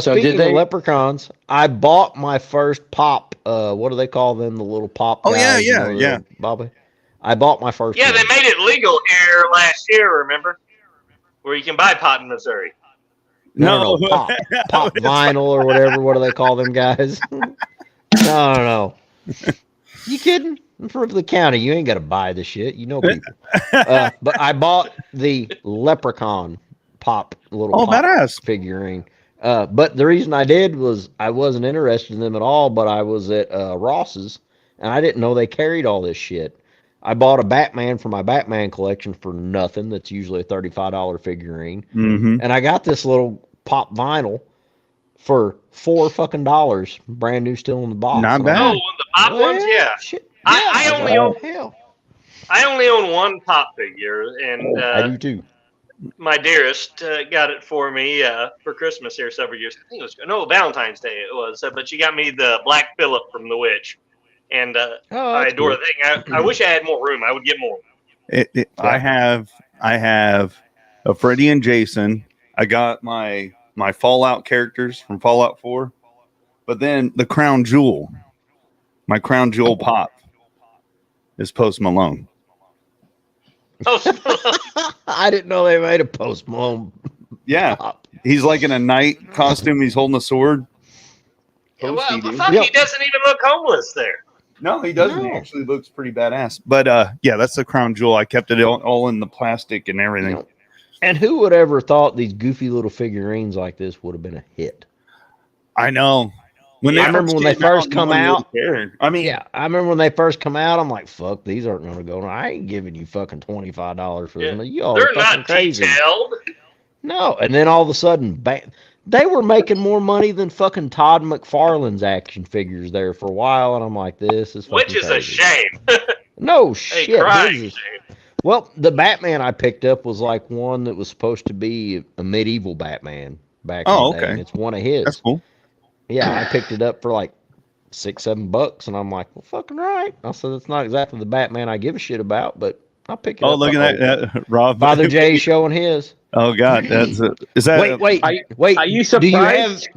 speaking of leprechauns, I bought my first pop. What do they call them? The little pop guys,
yeah.
Bobby. I bought my first.
Yeah,
one.
they made it legal here last year. Remember, where you can buy pot in Missouri.
No, pop vinyl or whatever. What do they call them guys? No. You kidding? For the county, you ain't got to buy the shit. You know people. But I bought the leprechaun pop
badass
figurine. But the reason I did was I wasn't interested in them at all, but I was at Ross's, and I didn't know they carried all this shit. I bought a Batman for my Batman collection for nothing. That's usually a $35 figurine.
Mm-hmm.
And I got this little pop vinyl for $4 fucking, brand new, still in the box.
Not bad.
Oh, the pop ones, yeah.
Shit.
I only own one pop figure, and
I do too.
My dearest got it for me for Christmas here several years. I think it was Valentine's Day it was, but she got me the Black Phillip from The Witch, and I adore the thing. I wish I had more room. I would get more.
I have a Freddy and Jason. I got my Fallout characters from Fallout 4, but then the crown jewel, my crown jewel pop, is Post Malone.
I didn't know they made a Post Malone.
Yeah,
pop.
he's like in a knight costume. He's holding a sword.
Well,
Posty, dude.
fuck, he doesn't even look homeless there.
No, he doesn't. He actually looks pretty badass. But yeah, that's the crown jewel. I kept it all in the plastic and everything.
You know, and who would ever thought these goofy little figurines like this would have been a hit?
I know. I
remember when they first come out.
I mean,
Yeah, I remember when they first come out. I'm like, "Fuck, these aren't going to go." I ain't giving you fucking $25 for them. You all
They're
fucking
not
crazy.
detailed.
No, and then all of a sudden, they were making more money than fucking Todd McFarlane's action figures there for a while, and I'm like, "This is fucking
Which is
crazy."
a shame.
No
Hey,
shit.
crying
This is-
shame.
Well, the Batman I picked up was like one that was supposed to be a medieval Batman back in the day.
okay.
And it's one of his.
That's cool.
Yeah, I picked it up for like $6-7, and I'm like, well, fucking right. I said, it's not exactly the Batman I give a shit about, but I'll pick it up.
Oh, look at that, Rob.
Father Jay showing his.
Oh God, that's is that?
Wait.
Are you surprised?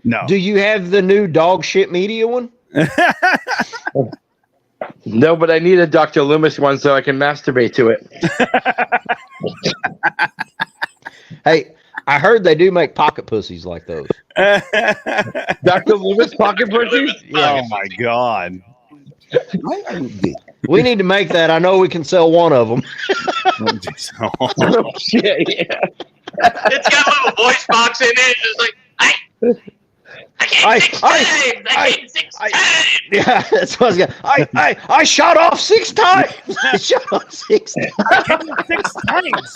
No.
Do you have the new dog shit media one?
No, but I need a Dr. Loomis one so I can masturbate to it.
Hey, I heard they do make pocket pussies like those.
Dr. Loomis pocket pussies?
Oh my God.
We need to make that. I know we can sell one of them.
Oh, shit, yeah.
It's got a little voice box in it. It's like, I came six times. I came six times.
Yeah, that's what I was going. I shot off 6 times. I shot off 6 times.
6 times.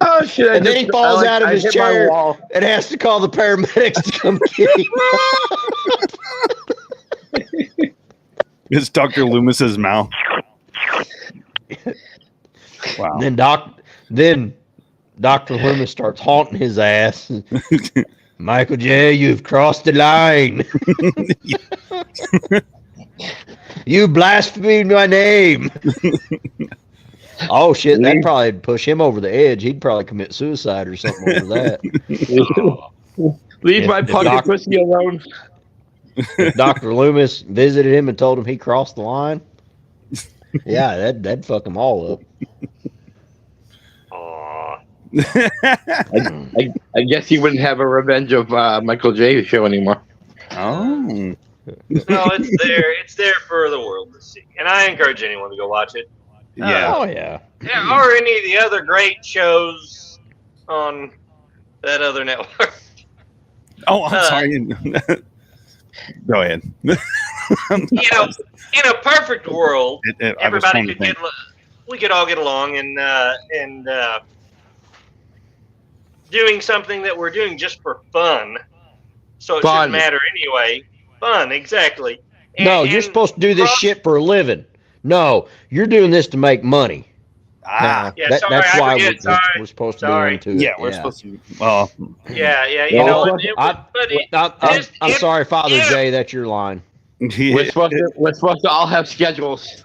Oh shit!
And then he falls out of his
hit my
chair
wall.
and has to call the paramedics to come get him.
It's Dr. Loomis's mouth. Wow.
Then Dr. Loomis starts haunting his ass. Michael J., you've crossed the line. You blasphemed my name. Oh shit, that'd probably push him over the edge. He'd probably commit suicide or something over that.
Leave
If
my
the
pocket pussy alone.
If Dr. Loomis visited him and told him he crossed the line, yeah, that'd fuck them all up.
Aw.
I guess he wouldn't have a Revenge of Michael J. show anymore.
Oh.
No, it's there. It's there for the world to see, and I encourage anyone to go watch it.
Yeah.
Oh yeah.
Yeah, or any of the other great shows on that other network.
Oh, I'm sorry. Go ahead.
You know, in a perfect world, everybody could we could all get along and doing something that we're doing just for fun. So it shouldn't matter anyway. Fun, exactly.
No, you're supposed to do this shit for a living. No, you're doing this to make money.
Yeah,
that's why we're supposed to
Sorry.
be into it.
Yeah, we're supposed to. Well,
Yeah, you know.
I'm sorry, Father Jay. That's your line.
We're supposed to all have schedules.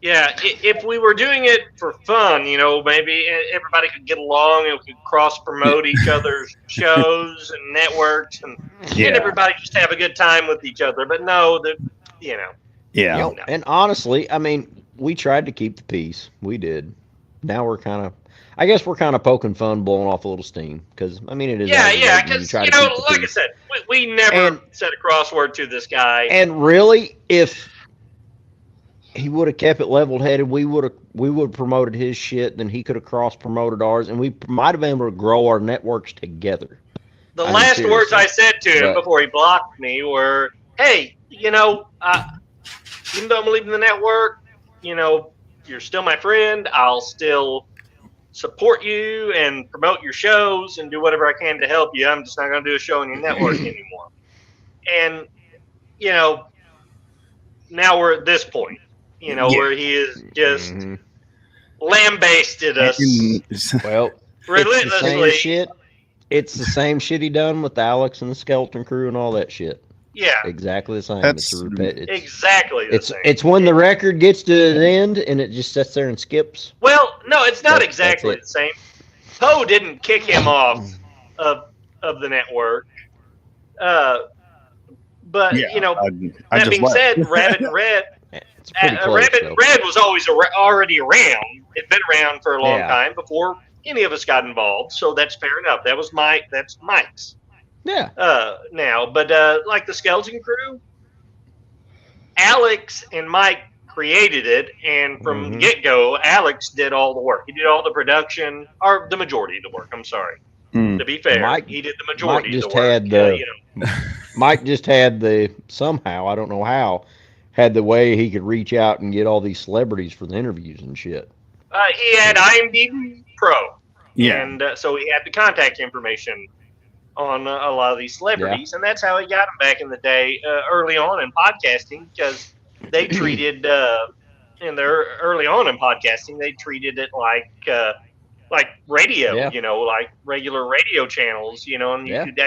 Yeah, if we were doing it for fun, you know, maybe everybody could get along and we could cross promote each other's shows and networks and everybody just have a good time with each other. But no, you know.
Yeah.
You know, and honestly, I mean, we tried to keep the peace. We did. Now we're kind of poking fun, blowing off a little steam because I mean it is.
Yeah, because you know, like I said, we never said a crossword to this guy.
And really, if he would have kept it level-headed, we would have promoted his shit, then he could have cross-promoted ours, and we might have been able to grow our networks together.
The last words I said to him before he blocked me were, "Hey, you know, even though I'm leaving the network, you know, you're still my friend. I'll still support you and promote your shows and do whatever I can to help you. I'm just not going to do a show on your network anymore." And, you know, now we're at this point, you know, where he is just lambasted us
Well,
relentlessly.
It's the same shit he done with Alex and the Skeleton Crew and all that shit.
Yeah,
exactly the same.
That's
exactly the same.
It's when the record gets to the end and it just sits there and skips.
Well, no, it's not
That's
exactly
it.
the same. Poe didn't kick him off of the network. But
Yeah,
you know,
I
that
just
being
left.
said, Rabbit and Red,
It's pretty close,
Rabbit
though.
and Red was always already around. It'd been around for a long
Yeah.
time before any of us got involved. So that's fair enough. That was That's Mike's.
Yeah.
Now, but like the Skeleton Crew, Alex and Mike created it, and from the get-go, Alex did all the work. He did all the production, or the majority of the work. I'm sorry. To be fair, he did the majority of the work.
Mike just had the somehow, I don't know how, had the way he could reach out and get all these celebrities for the interviews and shit.
He had IMDb Pro.
Yeah.
And so he had the contact information on a lot of these celebrities, and that's how he got them back in the day, early on in podcasting, because they treated, early on in podcasting, they treated it like radio, like regular radio channels, and you could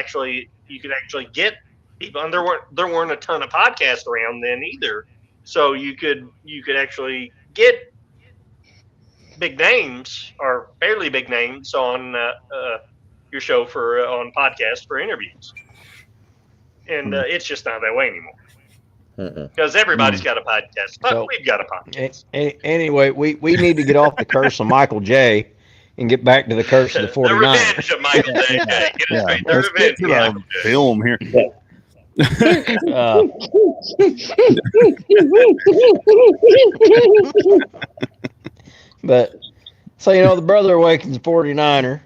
actually get people, and there weren't a ton of podcasts around then either, so you could actually get big names or fairly big names on your show on podcast for interviews, and it's just not that way anymore because everybody's got a podcast, but we've got a podcast.
Anyway, we need to get off the curse of Michael J. and get back to the curse of the 49ers.
The revenge of Michael J.
Let's get to the film here.
But so the brother awakens a 49er,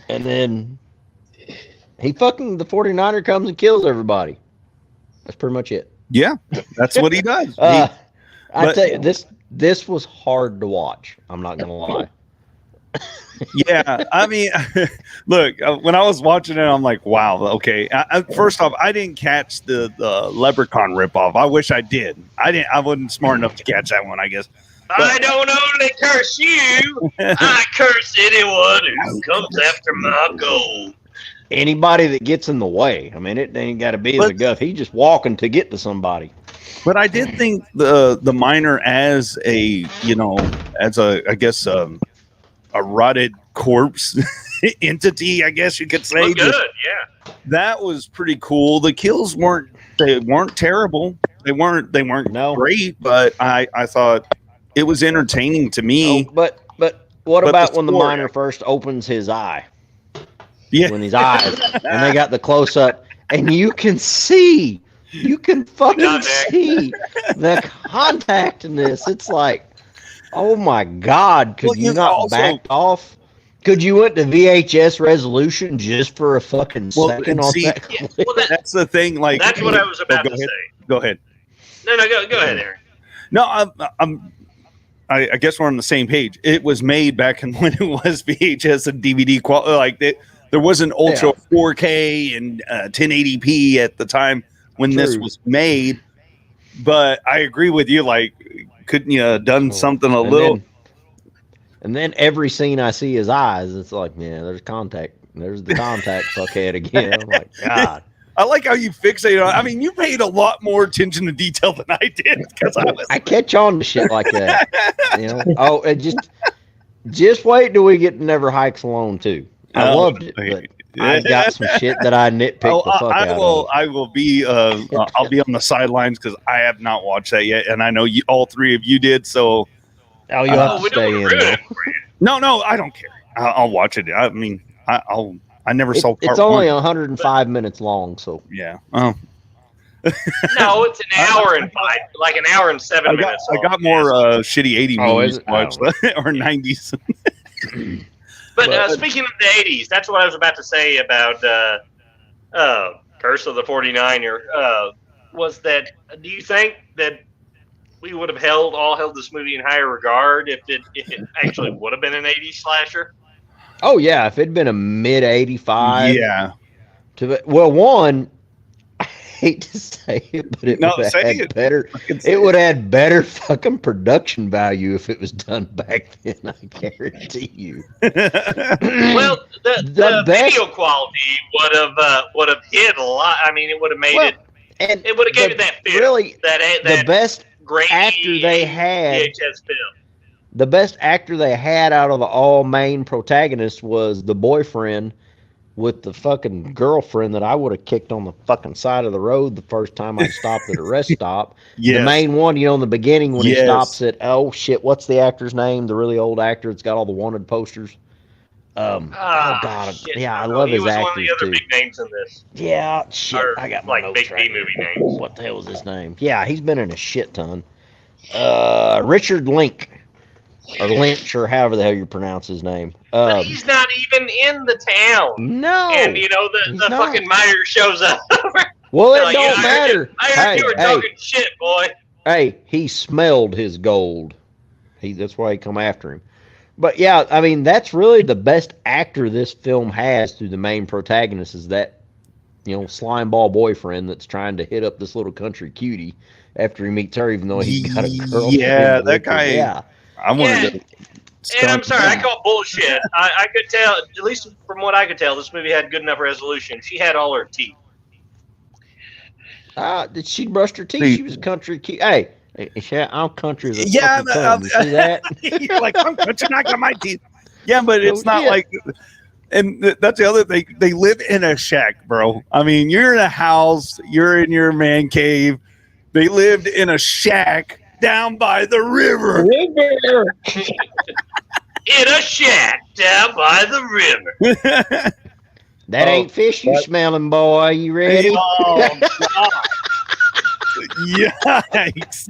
and then the 49er comes and kills everybody. That's pretty much it.
Yeah, that's what he does.
I tell you, this was hard to watch. I'm not gonna lie.
Yeah, I mean, look, when I was watching it, I'm like, wow, okay. First off, I didn't catch the Leprechaun ripoff. I wish I did. I wasn't smart enough to catch that one, I guess.
I don't only curse you, I curse anyone who comes after my gold.
Anybody that gets in the way. I mean, it ain't got to be the guff. He's just walking to get to somebody.
But I did think the miner as a rotted corpse entity, I guess you could say.
Good, yeah.
That was pretty cool. The kills weren't terrible. They weren't great, but I thought it was entertaining to me.
But what about when the miner first opens his eye?
Yeah.
When his eyes, and they got the close up, and you can fucking see the contact in this. It's like, oh my God, could you not backed off? Could you went to VHS resolution just for a fucking second on that?
Yeah, well,
that's the thing. Like,
that's what I was about to say.
Go ahead.
No, go ahead, Aaron.
No, I guess we're on the same page. It was made back in when it was VHS and DVD quality. Like there wasn't ultra 4K and 1080p at the time when this was made. But I agree with you. Like, couldn't you have done something a little?
And then every scene I see his eyes, it's like, man, there's contact. There's the contact fuckhead again. I'm like, God.
I like how you fixate on. I mean, you paid a lot more attention to detail than I did because I
catch on to shit like that. Oh, and just wait till we get to Never Hikes Alone too. I loved it, but I got some shit that I nitpicked the fuck out of.
I will be. I'll be on the sidelines because I have not watched that yet, and I know all three of you did. So,
you'll have to stay in.
No, I don't care. I'll watch it. I mean, I never saw.
It's only 105 minutes long, so
yeah. Oh.
No, it's an hour and 7 minutes.
I got more shitty 80s movies to watch or 90s.
But speaking of the 80s, that's what I was about to say about Curse of the 49er. Was that? Do you think that we would have held this movie in higher regard if it actually would have been an 80s slasher?
Oh yeah, if it'd been a mid 85.
Yeah.
One, hate to say it, but it
No,
would have
say
had
it.
better. It would have had better fucking production value if it was done back then. I guarantee you.
Well, the
best
video quality would have hit a lot. I mean, it would have made
well,
it.
and
It would have gave it that feel.
really
that
the best
grainy
actor they had.
VHS film.
The best actor they had out of the all main protagonists was the boyfriend with the fucking girlfriend that I would have kicked on the fucking side of the road the first time I stopped at a rest stop.
Yes.
The main one, in the beginning when he
Yes.
stops at, oh shit, what's the actor's name? The really old actor that's got all the wanted posters. Oh god,
Shit.
yeah, I love
he
his
was
actors
one of the other
too.
big names in this.
Yeah, shit,
Or,
I got my
like
notes
big
right
B movie
here.
names.
What the hell was his name? Yeah, he's been in a shit ton. Richard Lynch. Or Lynch, or however the hell you pronounce his name.
But he's not even in the town.
No.
And, the
he's not.
fucking mayor shows up.
Well, it
Like,
don't matter.
I heard you were talking shit, boy.
Hey, he smelled his gold. That's why he come after him. But yeah, I mean, that's really the best actor this film has through the main protagonist is that, slime ball boyfriend that's trying to hit up this little country cutie after he meets her, even though he's got a girlfriend.
Yeah, that guy.
Yeah.
I wanted to.
And I'm sorry, I call bullshit. I could tell, at least from what I could tell, this movie had good enough resolution. She had all her teeth.
Did she brush her teeth? She was a country cutie. Hey, I'm country as a
Yeah,
fucking tongue. You see that?
You're like, I'm touching, I got my teeth. Yeah, but it's not
shit.
like, and that's the other thing. They live in a shack, bro. I mean, you're in a house, you're in your man cave. They lived in a shack down by the river.
In a shack down by the river.
That ain't fish you smelling, boy. You ready?
Oh, God. Yikes.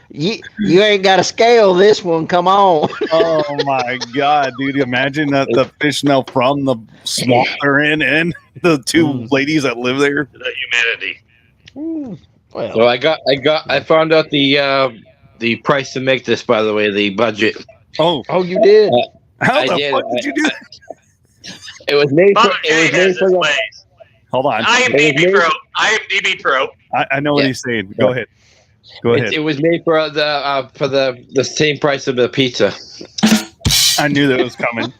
You ain't got to scale this one. Come on.
Oh, my God, dude. Imagine that the fish smell from the swamp they're in and the two ladies that live there.
The humanity.
So I found out the price to make this, by the way, the budget.
Oh,
you did?
How
I
the
did.
fuck did you do?
It was made for.
Mother
It was
Jay has
made
his
for.
ways.
Hold on.
IMDb trope.
I know what he's saying. Go ahead.
It was made for the same price of the pizza.
I knew that was coming.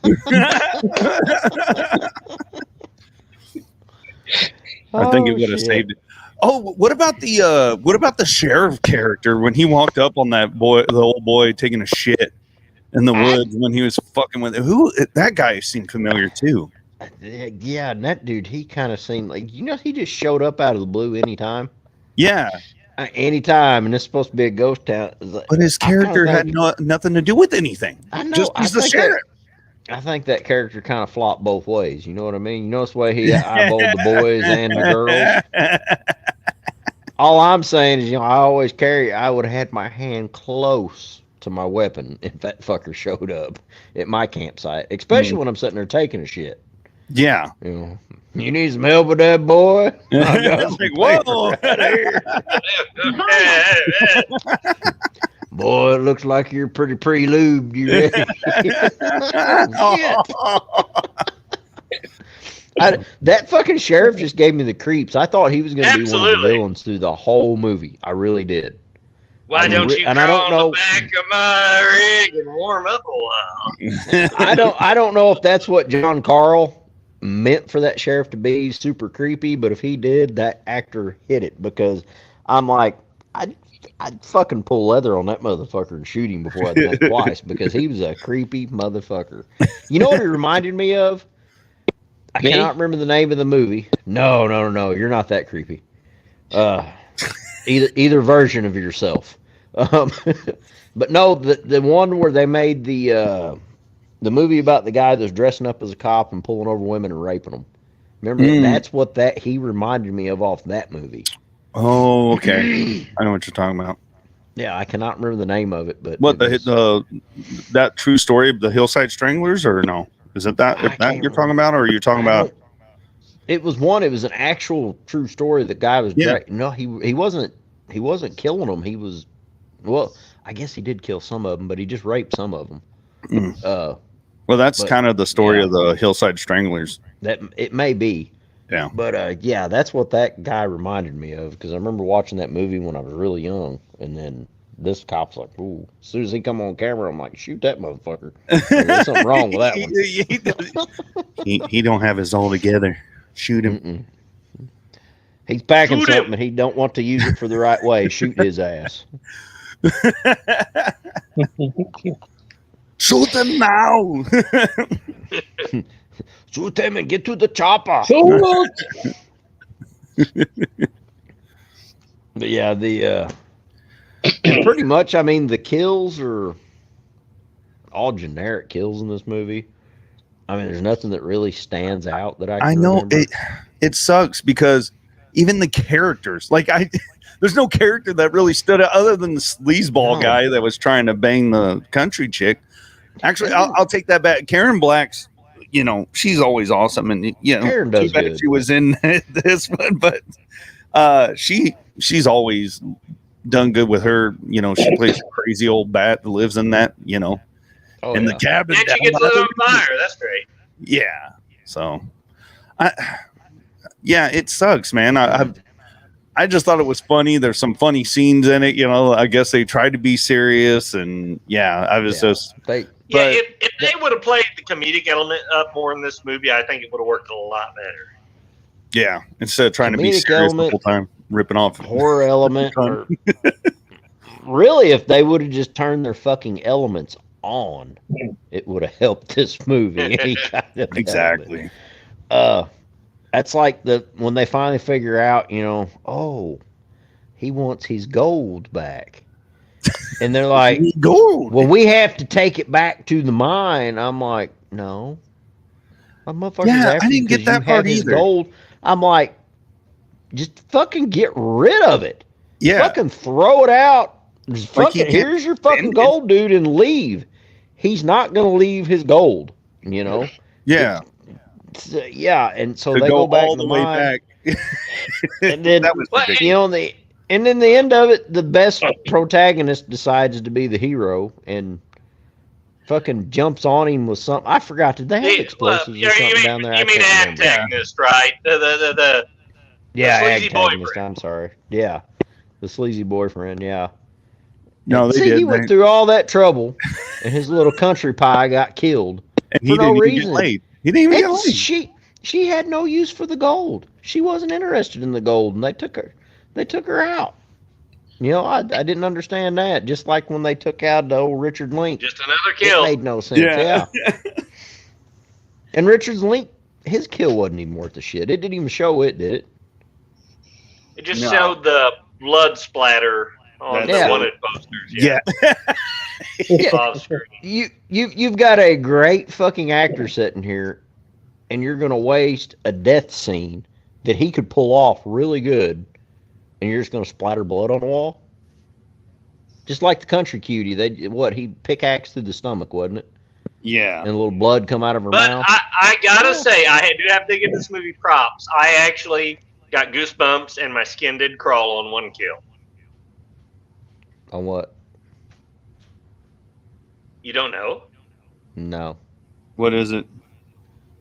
I think it would have saved it. Oh, what about the sheriff character when he walked up on that boy, the old boy taking a shit in the woods when he was fucking with that guy seemed familiar too.
Yeah, and that dude, he kind of seemed like he just showed up out of the blue anytime.
Yeah,
anytime, and it's supposed to be a ghost town.
But his character had nothing to do with anything.
I know.
Just he's the sheriff.
I think that character kind of flopped both ways. You know what I mean? You notice the way he eyeballed the boys and the girls. All I'm saying is, I would have had my hand close to my weapon if that fucker showed up at my campsite, especially when I'm sitting there taking a shit.
Yeah.
You need some help with that, boy? I got some
whoa.
right here. Boy, it looks like you're pretty pre-lubed. You ready? That fucking sheriff just gave me the creeps. I thought he was going to be one of the villains through the whole movie. I really did.
Why don't you crawl on the back of my rig and warm up a while?
I don't know if that's what John Carl meant for that sheriff to be, super creepy, but if he did, that actor hit it, because I'm like, I'd fucking pull leather on that motherfucker and shoot him before I did that twice, because he was a creepy motherfucker. You know what he reminded me of? I cannot remember the name of the movie. No, you're not that creepy. Either version of yourself. But no, the one where they made the movie about the guy that's dressing up as a cop and pulling over women and raping them. Remember, that's what he reminded me of off that movie.
Oh, okay. I know what you're talking about.
Yeah, I cannot remember the name of it, but
what that true story of the Hillside Stranglers, or no? Is it that you're talking about, or are you talking about?
It was an actual true story. The guy was no, he wasn't killing them. He was, well, I guess he did kill some of them, but he just raped some of them.
Well, that's kind of the story of the Hillside Stranglers.
That it may be.
Yeah.
But yeah, that's what that guy reminded me of because I remember watching that movie when I was really young, and then this cop's like, "Ooh!" As soon as he come on camera, I'm like, "Shoot that motherfucker!" Like, there's something wrong with that one.
he don't have his all together. Shoot him.
Mm-mm. He's packing
Shoot him.
something and he don't want to use it for the right way. Shoot his ass.
Shoot him now.
Shoot him and get to the chopper. But yeah, and pretty much, I mean, the kills are all generic kills in this movie. I mean, there's nothing that really stands out that I can
know
remember.
it sucks because even the characters, like there's no character that really stood out other than the sleazeball guy that was trying to bang the country chick. Actually, I'll take that back. Karen Black's, she's always awesome, and
Karen does good.
She was in this one, but she's always done good with her. She plays a crazy old bat that lives in that, the cabin.
And she gets lit on fire. That's great.
Yeah. So, it sucks, man. I just thought it was funny. There's some funny scenes in it. I guess they tried to be serious, and I was just.
If they would have played the comedic element up more in this movie, I think it would have worked a lot better.
Yeah, instead of trying to be serious the whole time, ripping off
horror element. Or, really, if they would have just turned their fucking elements on, it would have helped this movie. Any kind of
exactly.
That's like when they finally figure out, oh, he wants his gold back. And they're like,
gold.
Well, we have to take it back to the mine. I'm like, no. My motherfucker's after
I didn't get that part either.
Gold. I'm like, just fucking get rid of it.
Yeah.
Fucking throw it out. Here's your fucking gold, dude, and leave. He's not going to leave his gold,
Yeah.
And so they go back
all
to
the way
mine.
back.
And then,
that was
and then the end of it, the best protagonist decides to be the hero and fucking jumps on him with something. I forgot. Did they have explosives or something down there?
You mean antagonist, right? The sleazy
antagonist.
boyfriend.
I'm sorry. Yeah, the sleazy boyfriend. Yeah.
No, they did.
He went through all that trouble, and his little country pie got killed
and
for no reason.
He didn't even get laid.
She had no use for the gold. She wasn't interested in the gold, and they took her out. I didn't understand that. Just like when they took out the old Richard Link.
Just another kill.
It made no sense. Yeah. And Richard Link, his kill wasn't even worth the shit. It didn't even show it, did it?
It just showed the blood splatter on the wanted posters.
Yeah.
You've got a great fucking actor sitting here, and you're going to waste a death scene that he could pull off really good, and you're just going to splatter blood on the wall? Just like the country cutie. He pickaxed through the stomach, wasn't it?
Yeah.
And a little blood come out of her mouth.
But I gotta say, I do have to give this movie props. I actually got goosebumps and my skin did crawl on one kill.
On what?
You don't know?
No.
What is it?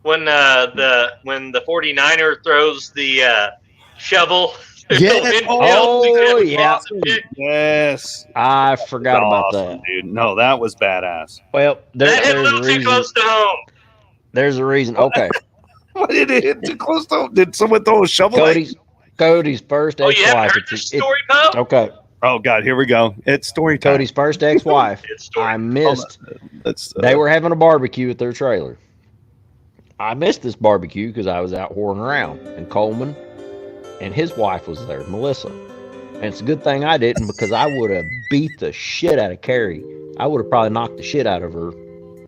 When the 49er throws the shovel.
Yes. Yes.
I forgot about that,
dude. No, that was badass.
Well,
that hit a little too close to home.
There's a reason. Okay.
Why did it hit too close to home? Did someone throw a shovel?
Cody's first ex-wife.
You haven't heard this story, Poe?
Okay.
Oh God, here we go. It's story time.
Cody's first ex-wife. I missed. They were having a barbecue at their trailer. I missed this barbecue because I was out whoring around, and Coleman and his wife was there, Melissa. And it's a good thing I didn't, because I would have beat the shit out of Carrie. I would have probably knocked the shit out of her.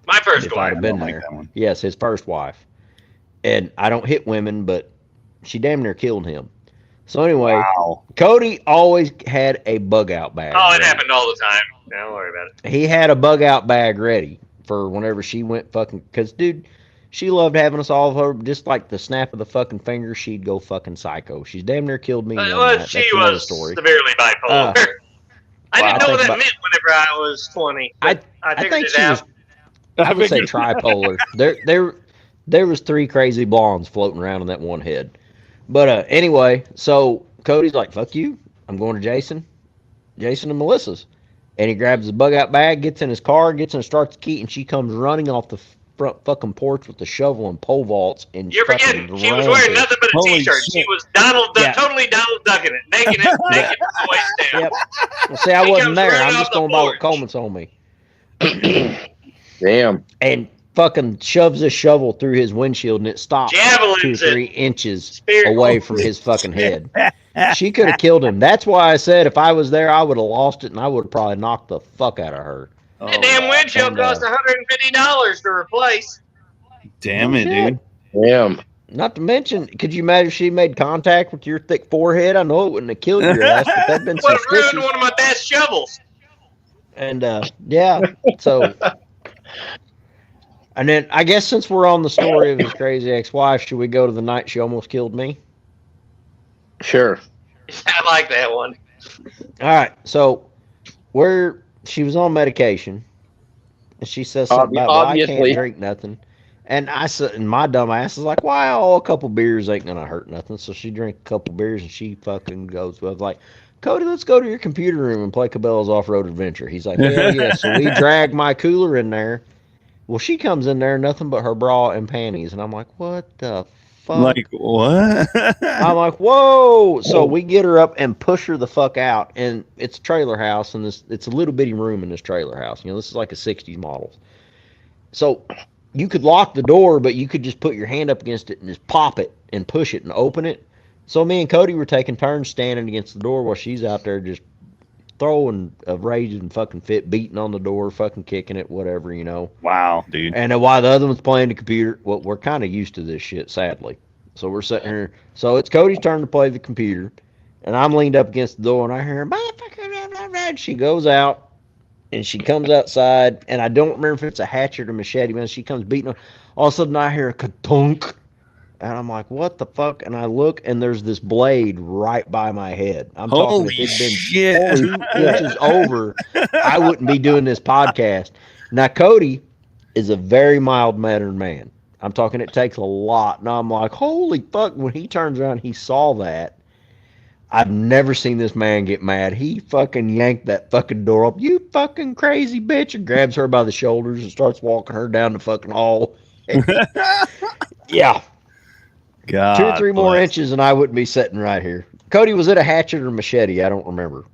My first wife.
I'd have been there. Yes, his first wife. And I don't hit women, but she damn near killed him. So anyway, Cody always had a bug out bag.
Oh, it happened all the time. Don't worry about it.
He had a bug out bag ready for whenever she went fucking, because dude, she loved having us all of her, just like the snap of the fucking finger, she'd go fucking psycho. She's damn near killed me.
She was severely bipolar. I didn't know what that meant whenever I was 20. I think she was,
I would say tripolar. There was 3 crazy blondes floating around in that one head. But anyway, so Cody's like, "Fuck you! I'm going to Jason and Melissa's," and he grabs his bug out bag, gets in his car, gets in, starts the key, and she comes running off the front fucking porch with the shovel and pole vaults and
You're
fucking
forgetting she was wearing nothing but a
Holy
t-shirt.
shit.
She was totally Donald Ducking it, naked from the waist down.
Yep. Well, see, I
He
wasn't
comes
there.
running
I'm
off
just
the
going by what
porch.
Coleman told me.
Damn.
And fucking shoves this shovel through his windshield, and it stops
Javelins
2 or 3
it.
inches
Spear-
away from his fucking head. She could have killed him. That's why I said if I was there, I would have lost it, and I would have probably knocked the fuck out of her.
That damn windshield cost $150 to replace.
Damn it, dude.
Damn.
Not to mention, could you imagine if she made contact with your thick forehead? I know it wouldn't have killed your ass, but that'd been some
Would have ruined
stitches.
one of my best shovels.
And yeah, so. And then I guess since we're on the story of his crazy ex-wife, should we go to the night she almost killed me?
Sure.
I like that one.
All right, so she was on medication, and she says something about, well, I
Obviously.
can't drink nothing. And I said, and my dumb ass is like, well, a couple beers ain't gonna hurt nothing. So she drank a couple beers, and she fucking goes, well, like, Cody, let's go to your computer room and play Cabela's Off-Road Adventure. He's like, hell yeah. So we drag my cooler in there. Well, she comes in there, nothing but her bra and panties, and I'm like, what the fuck?
Like what?
I'm like, whoa! So we get her up and push her the fuck out, and it's a trailer house, and it's a little bitty room in this trailer house. You know, this is like a '60s model. So you could lock the door, but you could just put your hand up against it and just pop it and push it and open it. So me and Cody were taking turns standing against the door while she's out there just throwing a raging fucking fit, beating on the door, fucking kicking it, whatever, you know.
Wow, dude.
And while the other one's playing the computer, well, we're kind of used to this shit, sadly. So we're sitting here. So it's Cody's turn to play the computer, and I'm leaned up against the door, and I hear her, and she goes out, and she comes outside, and I don't remember if it's a hatchet or machete, man. She comes beating on. All of a sudden, I hear a ka-dunk, and I'm like, what the fuck? And I look, and there's this blade right by my head. I'm talking,
Holy
if it'd been
shit.
2 inches over, I wouldn't be doing this podcast. Now, Cody is a very mild-mannered man. I'm talking, it takes a lot. And I'm like, holy fuck, when he turns around, he saw that. I've never seen this man get mad. He fucking yanked that fucking door up. You fucking crazy bitch. And grabs her by the shoulders and starts walking her down the fucking hall. Yeah.
God
2 or 3 more
bless.
inches and I wouldn't be sitting right here. Cody, was it a hatchet or machete? I don't remember.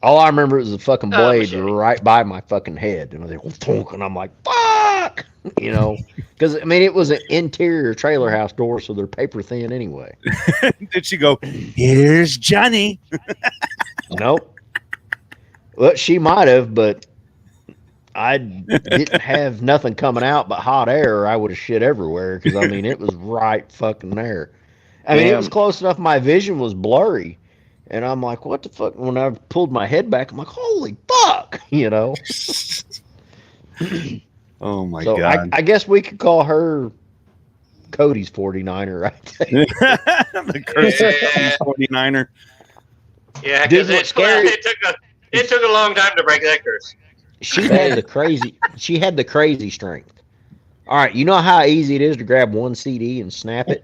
All I remember was the fucking blade
Machete.
right by my fucking head. And I was like, and I'm like, fuck! You know? Because, I mean, it was an interior trailer house door, so they're paper thin anyway.
Did she go, here's Johnny?
Nope. Well, she might have, but I didn't have nothing coming out but hot air, or I would have shit everywhere. Because, I mean, it was right fucking there. I mean, it was close enough. My vision was blurry. And I'm like, what the fuck? When I pulled my head back, I'm like, holy fuck, you know?
Oh, my
So
God.
I guess we could call her Cody's 49er, right there.
The curse of the 49er.
Yeah,
Dude,
because
what's scary-
it took a long time to break that curse.
She had the crazy strength. All right, you know how easy it is to grab one CD and snap it?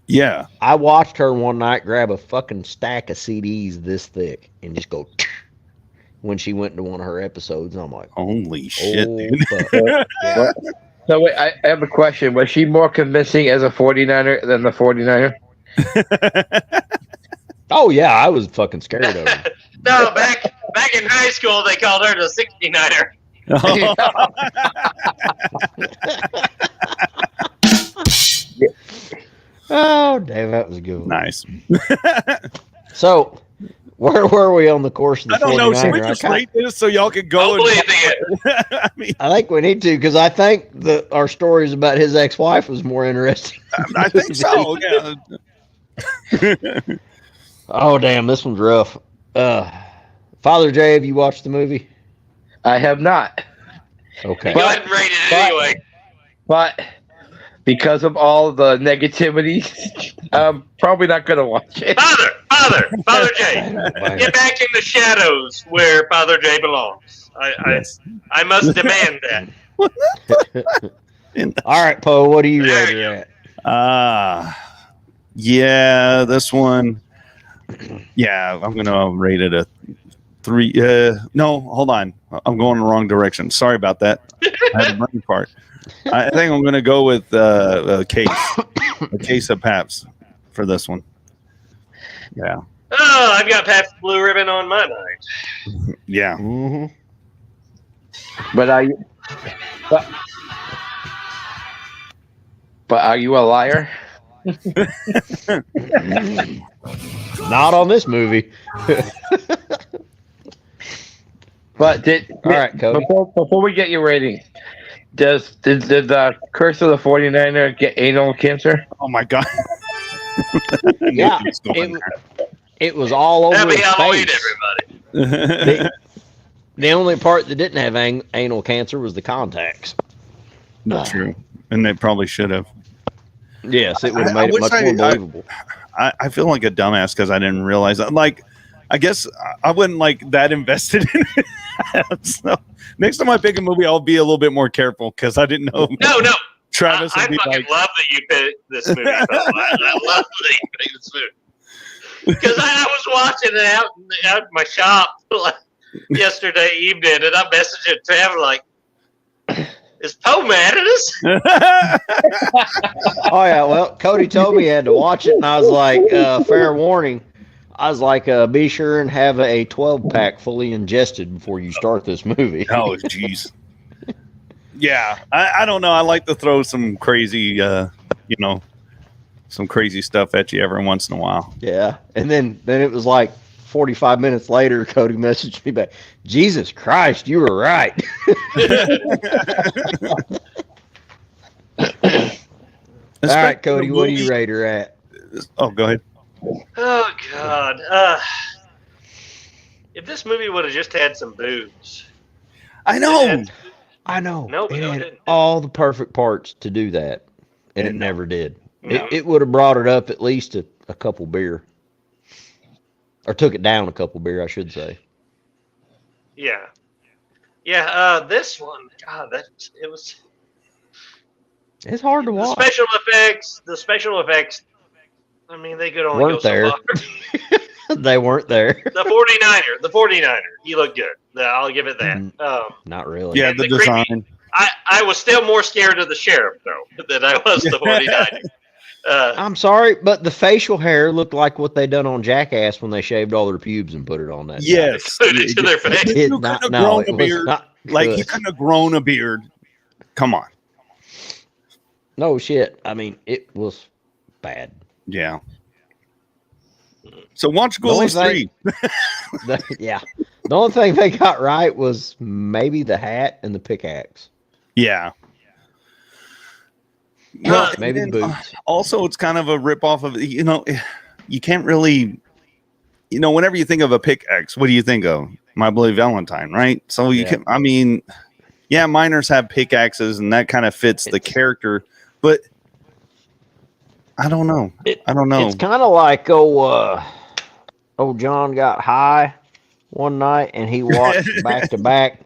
Yeah.
I watched her one night grab a fucking stack of CDs this thick and just go when she went into one of her episodes. And I'm like,
Holy shit,
oh,
dude.
fuck. Yeah.
So wait, I have a question. Was she more convincing as a 49er than the 49er?
Oh, yeah, I was fucking scared of her.
No, back in high school, they called her the 69er.
Oh, damn, that was a good one.
Nice.
So, where were we on the course of the
I don't know. Should we
49er?
just rate this so y'all can go?
Hopefully,
I mean,
I think we need to, because I think our stories about his ex-wife was more interesting.
I think so. Yeah.
Oh, damn, this one's rough. Father Jay, have you watched the movie?
I have not.
Okay.
Go ahead and rate it anyway.
But because of all the negativity, I'm probably not going to watch it.
Father Jay, get back in the shadows where Father Jay belongs. I must demand that.
All right, Poe, what do you
There
rate
you
her at?
Yeah, this one. Yeah, I'm gonna rate it a 3. No, hold on. I'm going the wrong direction. Sorry about that. I had a brain fart. I think I'm gonna go with a case of Paps for this one. Yeah,
Oh, I've got Pabst Blue Ribbon on my mind.
yeah.
Mm-hmm.
But are you? But are you a liar?
Not on this movie.
But
All right, Cody.
before we get your rating, did the Curse of the 49er get anal cancer?
Oh my god.
Yeah, it was all over
Happy
his
Halloween,
face.
everybody.
The only part that didn't have anal cancer was the contacts.
Not true, and they probably should have.
Yes, it would have made it
wish
much more believable.
I feel like a dumbass because I didn't realize that. Like, I guess I wasn't like that invested in it. So next time I pick a movie, I'll be a little bit more careful because I didn't know.
No.
Travis
I
would be
fucking
like,
love that you picked this movie. I love that you picked this movie. Because I was watching it out in my shop yesterday evening, and I messaged Trevor like, "Is Poe mad at us?"
Oh yeah, well, Cody told me he had to watch it, and I was like, fair warning. I was like, be sure and have a 12-pack fully ingested before you start this movie.
oh, jeez. Yeah, I don't know. I like to throw some crazy, some crazy stuff at you every once in a while.
Yeah, and then it was like 45 minutes later, Cody messaged me back, Jesus Christ, you were right. All right, Cody, what do you rate her at?
Oh, go ahead.
Oh God! If this movie would have just had some boobs,
I know.
I know.
No, but
it
no, it
had
didn't.
all the perfect parts to do that, and it never did.
No.
It would have brought it up at least a couple beer. Or took it down a couple beer, I should say.
Yeah. This one, God, it was.
It's hard to
The
watch.
special effects. I mean, they could only
Weren't
go
there.
so far.
They weren't there.
The 49er, he looked good. I'll give it that.
Not really.
Yeah,
And
the
the creepy-
design.
I was still more scared of the sheriff though than I was the 49er.
I'm sorry, but the facial hair looked like what they done on Jackass when they shaved all their pubes and put it on that.
Yes.
Put it to their face.
It did
You
not.
couldn't have
No,
grown
it
a
was
beard.
not
Like,
good.
he couldn't have grown a beard. Come on.
No shit. I mean, it was bad.
Yeah. So watch
The only
Ghoulies 3.
Yeah. The only thing they got right was maybe the hat and the pickaxe.
Yeah.
Maybe the
and
boots.
Also, it's kind of a ripoff of, you can't really, whenever you think of a pickaxe, what do you think of? My Bloody Valentine, right? So you can, I mean, yeah, miners have pickaxes and that kind of fits the character, but I don't know. I don't know.
It's kind of like old John got high one night and he watched back to back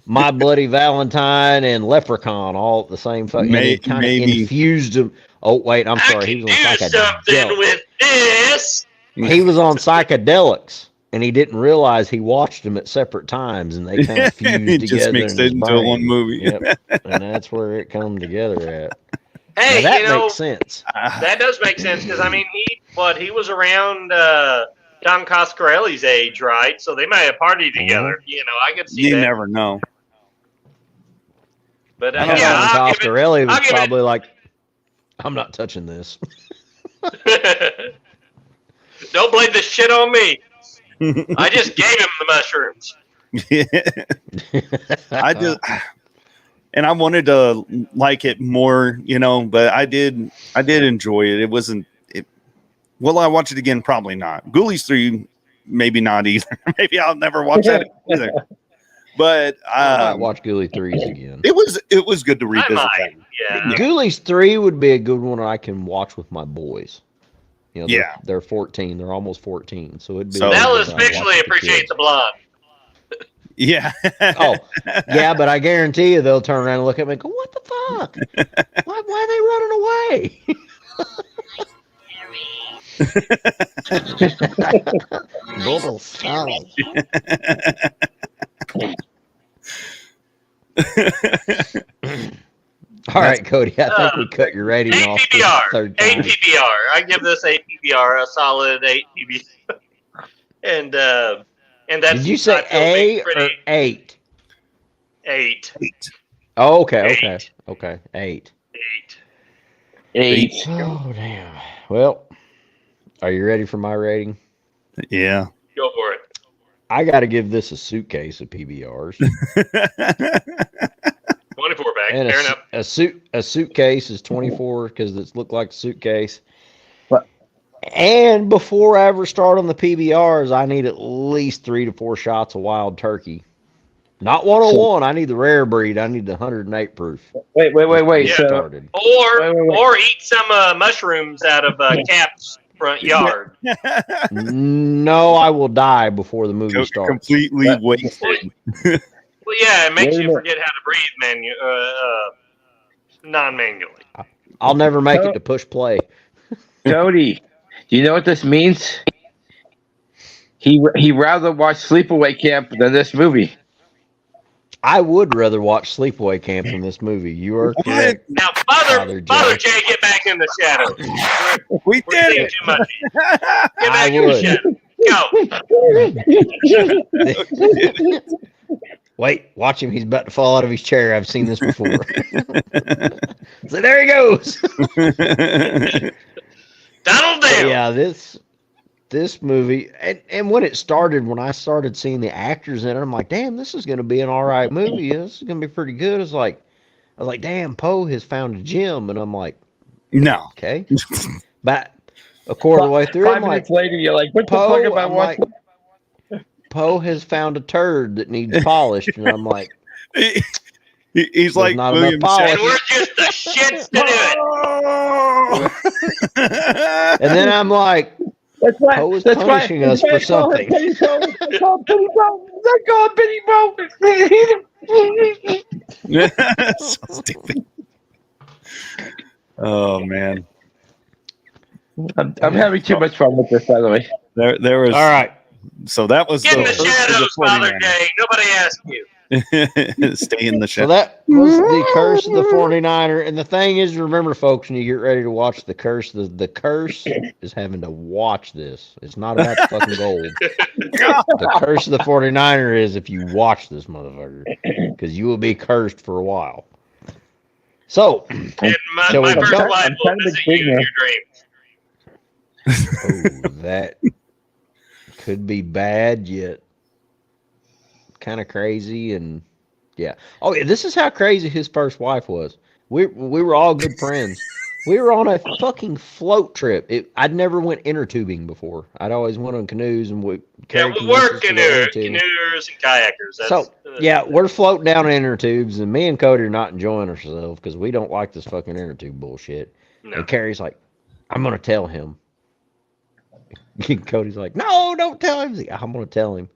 My Bloody Valentine and Leprechaun all at the same fucking. It kind of infused him. Oh wait, I'm sorry. He was on
something with this.
He was on psychedelics, and he didn't realize he watched them at separate times, and they kind of fused
It
together.
just mixed it into one movie.
Yep. And that's where it come together at.
Hey,
now, that makes sense.
That does make sense because I mean, he was around Don Coscarelli's age, right? So they might have partied together. I could see
You
that.
never know.
But
I know
yeah,
Don Coscarelli was
I'll give it-
probably like, "I'm not touching this."
Don't blame this shit on me. I just gave him the mushrooms.
And I wanted to like it more, but I did enjoy it. It wasn't. Will I watch it again? Probably not. Ghoulies 3, maybe not either. Maybe I'll never watch that either. But
I might watch Ghoulies 3s again.
it was good to revisit that.
Yeah.
Ghoulies 3 would be a good one I can watch with my boys.
Yeah.
They're 14. They're almost 14. So it'd be.
So-
They'll
one I'd watch
especially
with the
appreciate
kids.
the blonde.
Yeah.
Oh, yeah, but I guarantee you they'll turn around and look at me and go, "What the fuck? Why are they running away?" Bubble Sally. All right, Cody. I think we cut your rating
8
off the
PBR.
third
8
time.
PBR. I give this 8 PBR, a solid 8 PBR. And that's.
Did you say
I feel
A
pretty-
or 8?
8.
Oh, okay. 8.
8.
Oh, damn. Well, are you ready for my rating?
Yeah.
Go for it.
I got to give this a suitcase of PBRs.
24 back.
And
Fair enough.
a suitcase is 24 because it's looked like a suitcase.
What?
And before I ever start on the PBRs, I need at least 3 to 4 shots of wild turkey. Not 101. I need the rare breed. I need the 108 proof.
Wait.
Yeah.
So,
Started.
Or eat some mushrooms out of Cap's front yard.
No, I will die before the movie starts.
Completely wasted.
Well, yeah, it makes
Wait a
you
minute.
forget how to breathe non-manually.
I'll never make it to push play.
Cody, do you know what this means? He rather watch Sleepaway Camp than this movie.
I would rather watch Sleepaway Camp than this movie. You are correct.
Now,
Father
Father
Jay.
Jay, get back in the shadows.
We
We're
did
seeing
it.
too much. Get
I
back in the
would.
shadows. Go.
Wait, watch him. He's about to fall out of his chair. I've seen this before. So there he goes.
Donald Dale.
Yeah, this movie, and when it started, when I started seeing the actors in it, I'm like, damn, this is going to be an all right movie. This is going to be pretty good. I was like, damn, Poe has found a gem, and I'm like,
No.
okay. But a quarter of the way through,
5
I'm like,
minutes later, you're like, what the
Poe,
fuck am I
I'm
watching?
like, Poe has found a turd that needs polished, and I'm like,
He's like
not
William
enough polish.
And we're just the shits to do it.
Shatner.
and then I'm like,
That's why.
Poe is
That's why.
punishing us for something.
Penny Poe. They call him Penny Poe. They call him Penny Poe.
So stupid. Oh man,
I'm having too much fun with this, by the way.
there was.
all right.
So that was
Get in the
first of
shadows, Father
49.
Jay. Nobody asked you.
Stay in the
So
shadows.
that was the Curse of the 49er. And the thing is, remember, folks, when you get ready to watch the Curse, the Curse is having to watch this. It's not about the fucking gold. The Curse of the 49er is if you watch this motherfucker, because you will be cursed for a while. So,
And
Shall
my
we
first
jump?
life
I'm
will
trying to
visit
be
you in
big
your dreams.
that could be bad, yet kind of crazy. And yeah. Oh, yeah, this is how crazy his first wife was. We were all good friends. We were on a fucking float trip. I'd never went inner tubing before. I'd always went on canoes and we
Yeah,
carried
we work
canoes to the inner tube.
canoers and kayakers. That's,
So, yeah, we're floating down inner tubes, and me and Cody are not enjoying ourselves because we don't like this fucking inner tube bullshit.
No.
And Carrie's like, I'm going to tell him. Cody's like, no, don't tell him. He's like, I'm going to tell him.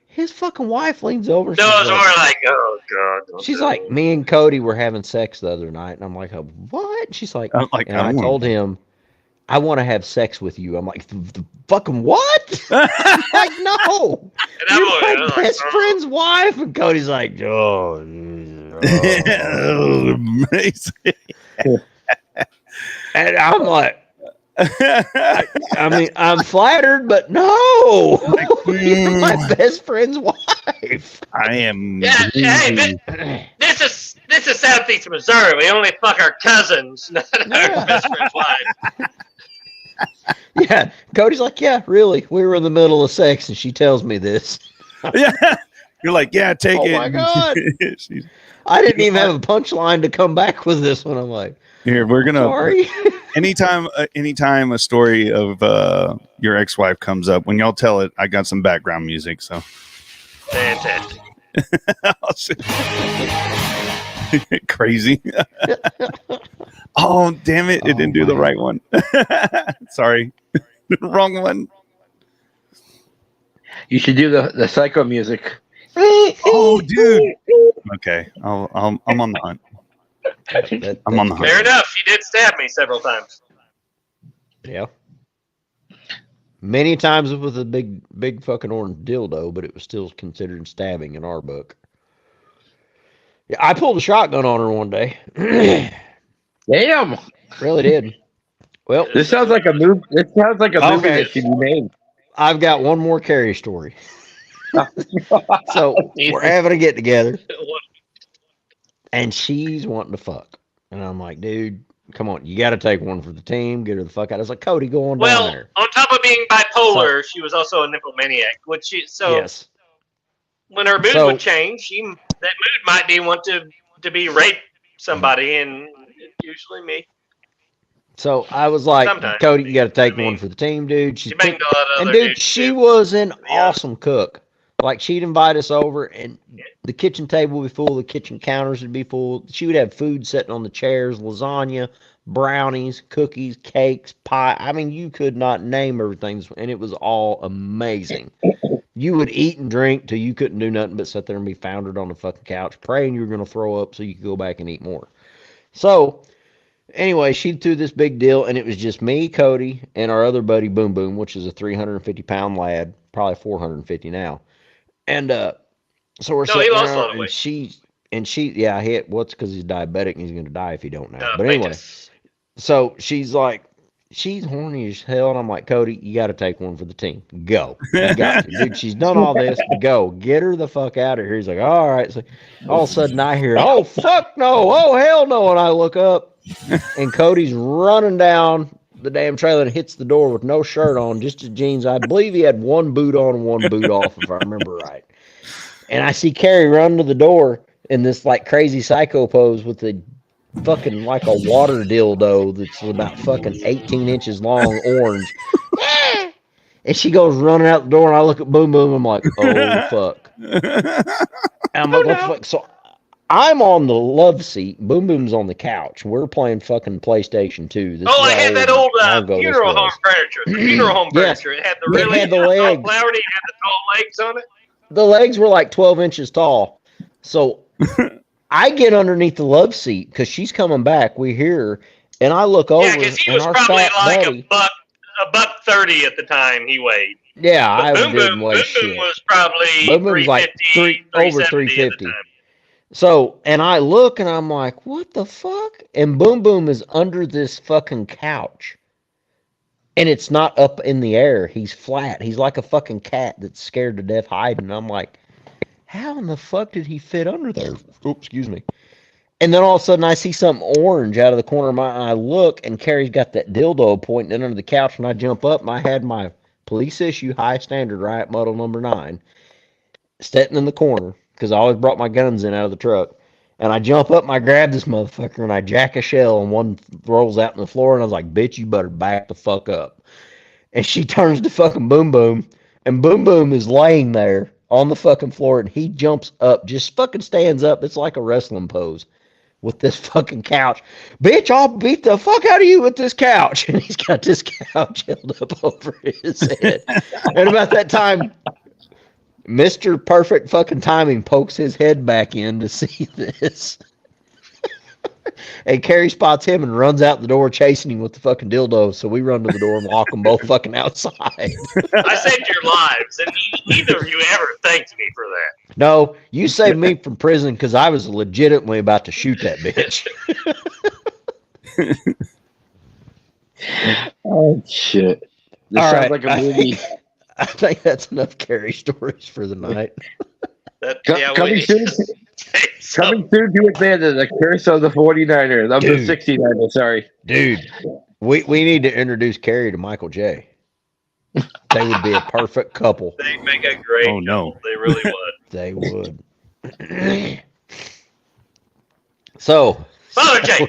His fucking wife leans over. And
No,
she's
it's
like,
more like, oh, God. don't
she's
tell
like,
me.
me and Cody were having sex the other night. And I'm like, what? She's like,
I'm like,
and I
don't
told him, I want to have sex with you. I'm like, the fucking what?
wanna-
Like, no.
And I'm
You're
like,
my
oh,
best
oh.
friend's wife. And Cody's like, oh.
Oh, amazing.
And I'm like, I mean, I'm flattered, but no. You're my best friend's wife.
I am.
Yeah, hey, this is Southeast Missouri. We only fuck our cousins, not our best friend's wife.
Yeah. Cody's like, yeah, really. We were in the middle of sex and she tells me this.
Yeah. You're like, yeah, take
Oh
it.
my God.
She's-
I didn't even have a punchline to come back with this one. I'm like,
Here, we're gonna.
sorry.
Anytime a story of your ex-wife comes up, when y'all tell it, I got some background music. So
Fantastic.
crazy. Oh damn it! It didn't do the right one. Sorry, wrong one.
You should do the psycho music.
Oh, dude. Okay, I'm on the hunt. I'm on the hunt.
Fair enough. She did stab me several times.
Yeah. Many times with a big fucking orange dildo, but it was still considered stabbing in our book. Yeah, I pulled a shotgun on her one day.
Damn.
Really did. Well,
This sounds like a movie. This sounds like a movie
Okay.
that should be made.
I've got one more Carrie story. So we're having a get together, and she's wanting to fuck, and I'm like, dude, come on, you got to take one for the team. Get her the fuck out. I was like, Cody, go on down
Well,
there.
on top of being bipolar, she was also a nymphomaniac.
Yes.
When her mood would change, that mood might be want to be rape somebody, and usually me.
So I was like,
Sometimes.
Cody, you got to take one for the team, dude.
She banged a lot of
and
other
dude,
dudes,
she
too.
was an awesome cook. Like, she'd invite us over, and the kitchen table would be full, the kitchen counters would be full. She would have food sitting on the chairs, lasagna, brownies, cookies, cakes, pie. I mean, you could not name everything, and it was all amazing. You would eat and drink till you couldn't do nothing but sit there and be foundered on the fucking couch, praying you were going to throw up so you could go back and eat more. So, anyway, she threw this big deal, and it was just me, Cody, and our other buddy, Boom Boom, which is a 350-pound lad, probably 450 now. And so we're sitting there, and she, yeah, what's because he's diabetic and he's going to die if he don't now. But anyway, so she's like, she's horny as hell, and I'm like, Cody, you got to take one for the team. Go. You got to. Dude, she's done all this. Go. Get her the fuck out of here. He's like, all right. So all of a sudden I hear, oh, fuck no. Oh, hell no. And I look up, and Cody's running down the damn trailer and hits the door with no shirt on, just his jeans. I believe he had one boot on and one boot off, if I remember right. And I see Carrie run to the door in this like crazy psycho pose with the fucking like a water dildo that's about fucking 18 inches long, orange. And she goes running out the door, and I look at Boom Boom. I'm like, oh fuck. And I'm like, what the fuck? So I'm on the love seat. Boom Boom's on the couch. We're playing fucking PlayStation 2.
I had that old funeral home furniture. The funeral home furniture. It had the really
had the legs.
flowery, it had the tall legs on it.
The legs were like 12 inches tall. So I get underneath the love seat because she's coming back. We hear her, and I look over.
Yeah, because he was probably like a buck 30 at the time he weighed.
Yeah, I
didn't weigh shit. Boom Boom was probably
Boom Boom was like over 350. So, and I look, and I'm like, what the fuck? And Boom Boom is under this fucking couch. And it's not up in the air. He's flat. He's like a fucking cat that's scared to death hiding. I'm like, how in the fuck did he fit under there? Oops, excuse me. And then all of a sudden I see something orange out of the corner of my eye. I look, and Carrie's got that dildo pointing in under the couch, and I jump up, and I had my police issue high standard riot model number 9 sitting in the corner because I always brought my guns in out of the truck. And I jump up, and I grab this motherfucker, and I jack a shell, and one rolls out on the floor, and I was like, bitch, you better back the fuck up. And she turns to fucking Boom Boom, and Boom Boom is laying there on the fucking floor, and he jumps up, just fucking stands up. It's like a wrestling pose with this fucking couch. Bitch, I'll beat the fuck out of you with this couch. And he's got this couch held up over his head. And about that time, Mr. Perfect fucking Timing pokes his head back in to see this. And Carrie spots him and runs out the door chasing him with the fucking dildo. So we run to the door and lock them both fucking outside.
I saved your lives, and neither of you ever thanked me for that.
No, you saved me from prison because I was legitimately about to shoot that bitch.
Oh, shit. This
All
sounds
right.
like a movie.
I think that's enough Carrie stories for the night.
Coming soon to Atlanta, the curse of the 49ers. Of the 69ers, sorry.
Dude, we need to introduce Carrie to Michael J. They would be a perfect couple.
They'd make a great
no.
They really would.
They would. So,
Father J,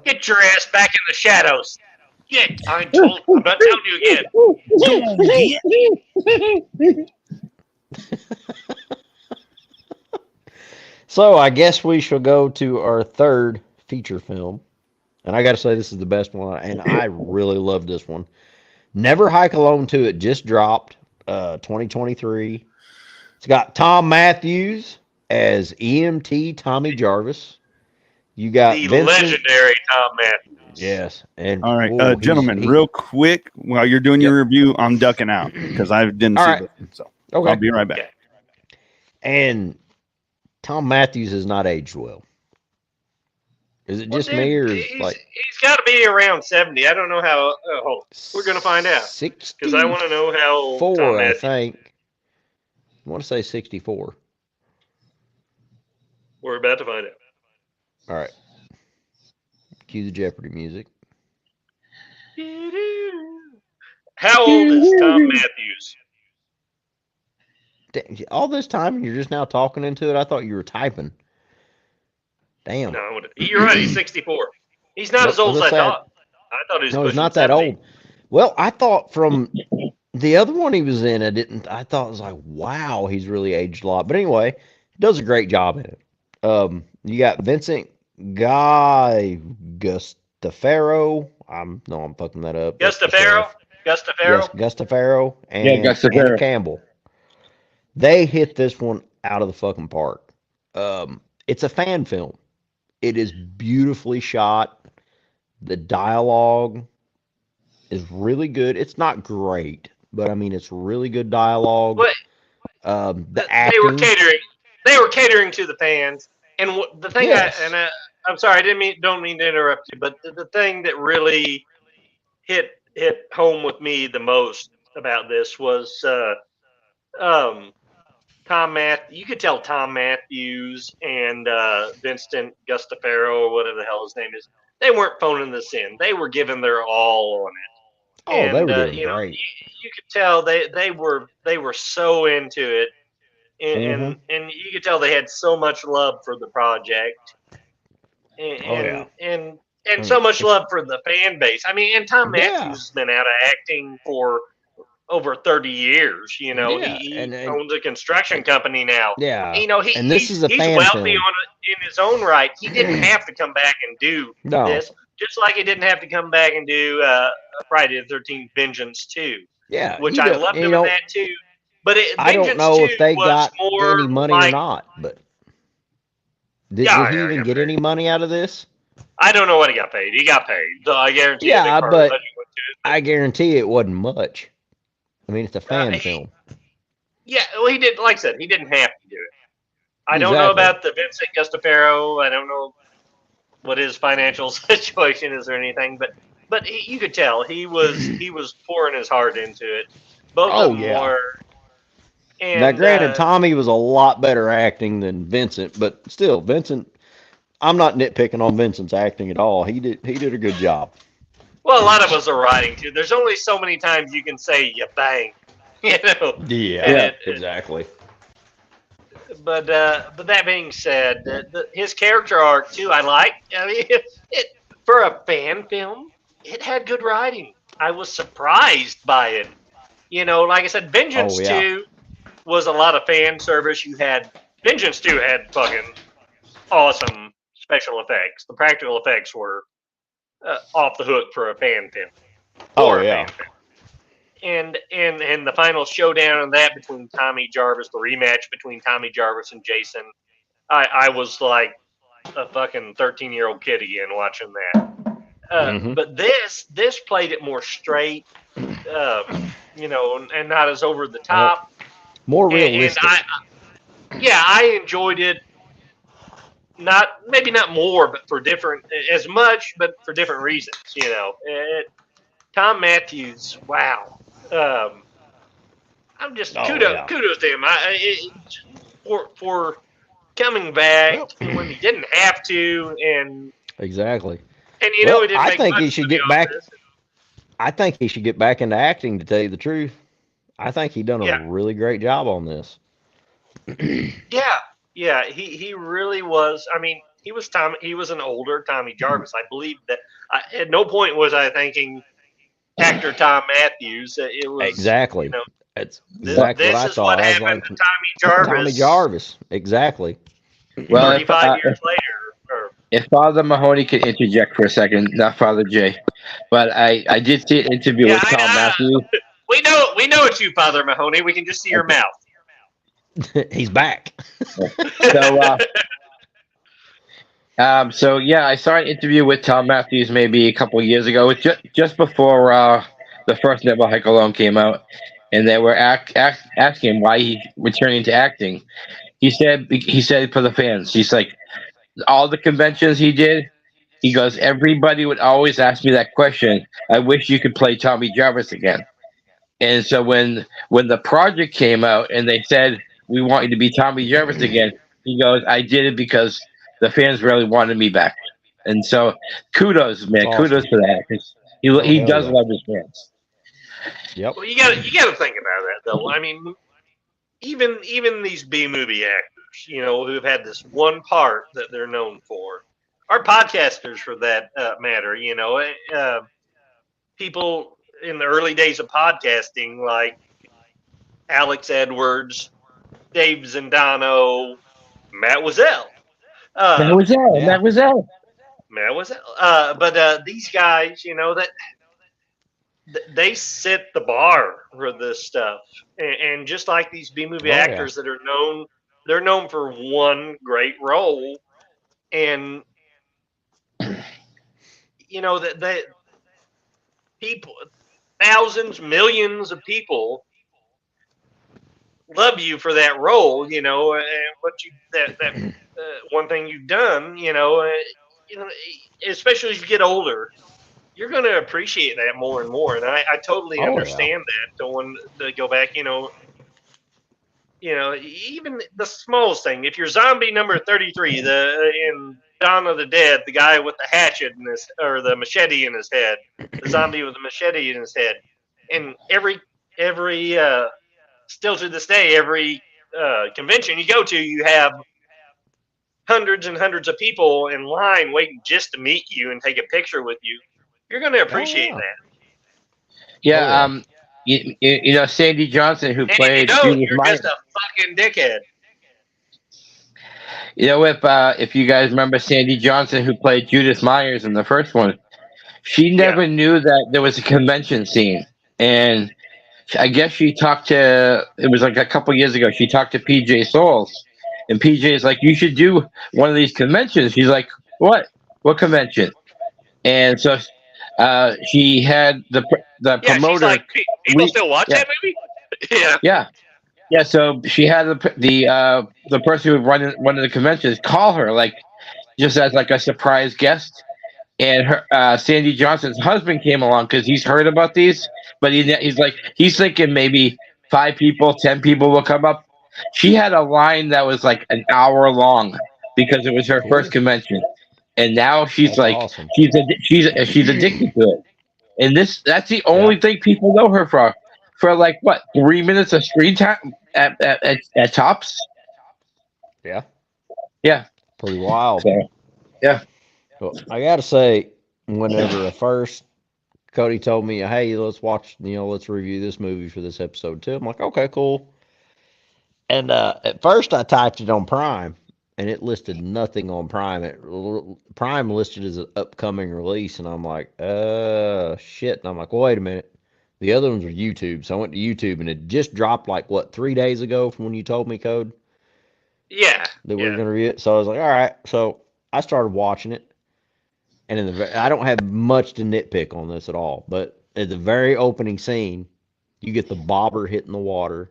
get your ass back in the shadows. Get, I'm not telling you again.
So I guess we shall go to our third feature film. And I got to say, this is the best one. And I really love this one. Never Hike Alone 2. It just dropped 2023. It's got Tom Matthews as EMT Tommy Jarvis. You got
the legendary Tom Matthews.
Yes. And
All right,
ooh,
gentlemen, real quick, while you're doing your review, I'm ducking out because I didn't see
right.
this. So
Okay.
I'll be right back.
Okay.
And Tom Matthews has not aged well. Is it just me, or is
he's got to be around 70. I don't know how old. We're going to find out.
64?
Because I want to know how old Tom
I
Matthews.
think. I want to say 64.
We're about to find out.
All right. Cue the Jeopardy music.
How old is Tom Matthews?
All this time, you're just now talking into it? I thought you were typing. Damn.
No, you're right. He's 64. He's not as old as I thought. I thought he was
No, he's not
70.
that old. Well, I thought from the other one he was in, I thought it was like, wow, he's really aged a lot. But anyway, does a great job in it. You got Vincent Gustafaro. I'm fucking that up.
Gustafaro?
Yes, Gustafaro and
Gustafaro.
Anna Campbell. They hit this one out of the fucking park. It's a fan film. It is beautifully shot. The dialogue is really good. It's not great, but I mean, it's really good dialogue. The acting.
They were catering to the fans. And the thing,
Yes.
I'm sorry, don't mean to interrupt you, but the thing that really hit home with me the most about this was Tom Matthews. You could tell Tom Matthews and Vincent Gustafaro, or whatever the hell his name is, they weren't phoning this in. They were giving their all on it.
Oh,
And,
they were doing great.
You could tell they were so into it, and you could tell they had so much love for the project, and so much love for the fan base. I mean, and Tom Matthews has been out of acting for over 30 years. He owns a construction company now.
Yeah.
And this is he's
fan
wealthy
film.
in his own right. He didn't have to come back and do this, just like he didn't have to come back and do Friday the 13th Vengeance 2.
Yeah.
Which I loved him in that too. But
I don't know if they got any money or not, but did he even get any money out of this?
I don't know what he got paid. He got paid. So I guarantee
but I guarantee it wasn't much. I mean, it's a fan film.
Yeah, well, he did. Like I said, he didn't have to do it. I don't know about the Vincent Gustafaro. I don't know what his financial situation is or anything, but you could tell he was pouring his heart into it. Both of them were. And,
now, granted, Tommy was a lot better acting than Vincent, but still, Vincent. I'm not nitpicking on Vincent's acting at all. He did a good job.
Well, a lot of us are writing too. There's only so many times you can say "you bang,"
Yeah, exactly.
But that being said, his character arc too, I like. I mean, it for a fan film, it had good writing. I was surprised by it. Like I said, Vengeance 2 was a lot of fan service. Vengeance 2 had fucking awesome special effects. The practical effects were off the hook for a fan film. Fan film. And the final showdown on that between Tommy Jarvis, the rematch between Tommy Jarvis and Jason, I was like a fucking 13-year-old kid again watching that. But this played it more straight, and not as over the top.
More realistic.
And I enjoyed it. Maybe not more, but for different, as much, but for different reasons. Tom Matthews, wow. I'm just kudos to him. For coming back when he didn't have to, and
exactly.
And he didn't
I think he should get back.
This.
I think he should get back into acting. To tell you the truth, I think he done a really great job on this.
Yeah, he really was. I mean, he was an older Tommy Jarvis. I believe that. At no point was I thinking actor Tom Matthews. It was
exactly. That's exactly what I thought. This is what
happened to Tommy Jarvis.
Tommy Jarvis, exactly.
Well,
35 years later.
If Father Mahoney could interject for a second, not Father Jay, but I did see an interview with Tom Matthews.
We know it's you, Father Mahoney. We can just see your mouth.
He's back.
So So yeah, I saw an interview with Tom Matthews maybe a couple of years ago, just before the first Never Hike Alone came out, and they were asking him why he returning to acting. He said for the fans. He's like all the conventions he did. He goes, everybody would always ask me that question. I wish you could play Tommy Jarvis again. And so when the project came out and they said we want you to be Tommy Jarvis again, he goes, I did it because the fans really wanted me back. And so kudos,
It's
man,
awesome.
kudos for that. 'Cause
Oh
he
hell
does
yeah.
love his fans.
Yep.
Well, you gotta think about that though. I mean, even these B movie actors, who've had this one part that they're known for, are podcasters for that matter. People in the early days of podcasting, like Alex Edwards, Dave Zendano, Matt Wiesel. Uh,
Mademoiselle,
Yeah.
Mademoiselle.
Matt Wiesel. But these guys, that they set the bar for this stuff, and just like these B movie
Oh yeah.
actors that are known, they're known for one great role, and that people, thousands, millions of people love you for that role, and what you that one thing you've done, especially as you get older, you're going to appreciate that more and more. And I totally
Oh yeah.
understand that. Don't want to go back, even the smallest thing. If you're zombie number 33, in Dawn of the Dead, the guy with the hatchet in his, or the machete in his head, the zombie with the machete in his head, and every still to this day, every convention you go to, you have hundreds and hundreds of people in line waiting just to meet you and take a picture with you. You're going to
Oh
appreciate
yeah.
that.
Yeah,
Oh yeah.
you know Sandy Johnson who
And if you
played
don't,
Judith
you're
Myers.
just a fucking dickhead.
You know, if you guys remember Sandy Johnson who played Judith Myers in the first one, she
Yeah.
never knew that there was a convention scene, and I guess she talked to. It was like a couple years ago. She talked to PJ Souls, and PJ is like, "You should do one of these conventions." She's like, "What? What convention?" And so she had the
Yeah, she's
promoter.
like, people still watch
Yeah,
that movie? Yeah.
yeah. Yeah, so she had the person who run one of the conventions call her like just as like a surprise guest, and her Sandy Johnson's husband came along because he's heard about these, but he's thinking maybe 5 people, 10 people will come up. She had a line that was like an hour long because it was her first
Cool.
convention, and now she's
That's
like
awesome.
she's addicted to it, and that's the
Yeah.
only thing people know her for like what 3 minutes of screen time at tops.
Yeah.
Yeah.
Pretty wild.
So yeah.
Well, I gotta say, whenever first Cody told me, "Hey, let's watch, let's review this movie for this episode too," I'm like, "Okay, cool." And at first, I typed it on Prime, and it listed nothing on Prime. Prime listed as an upcoming release, and I'm like, shit." And I'm like, well, "Wait a minute." The other ones were YouTube, so I went to YouTube, and it just dropped like what 3 days ago from when you told me, Code,
Yeah.
that we were
Yeah.
gonna review it. So I was like, "All right." So I started watching it. And I don't have much to nitpick on this at all, but at the very opening scene, you get the bobber hitting the water,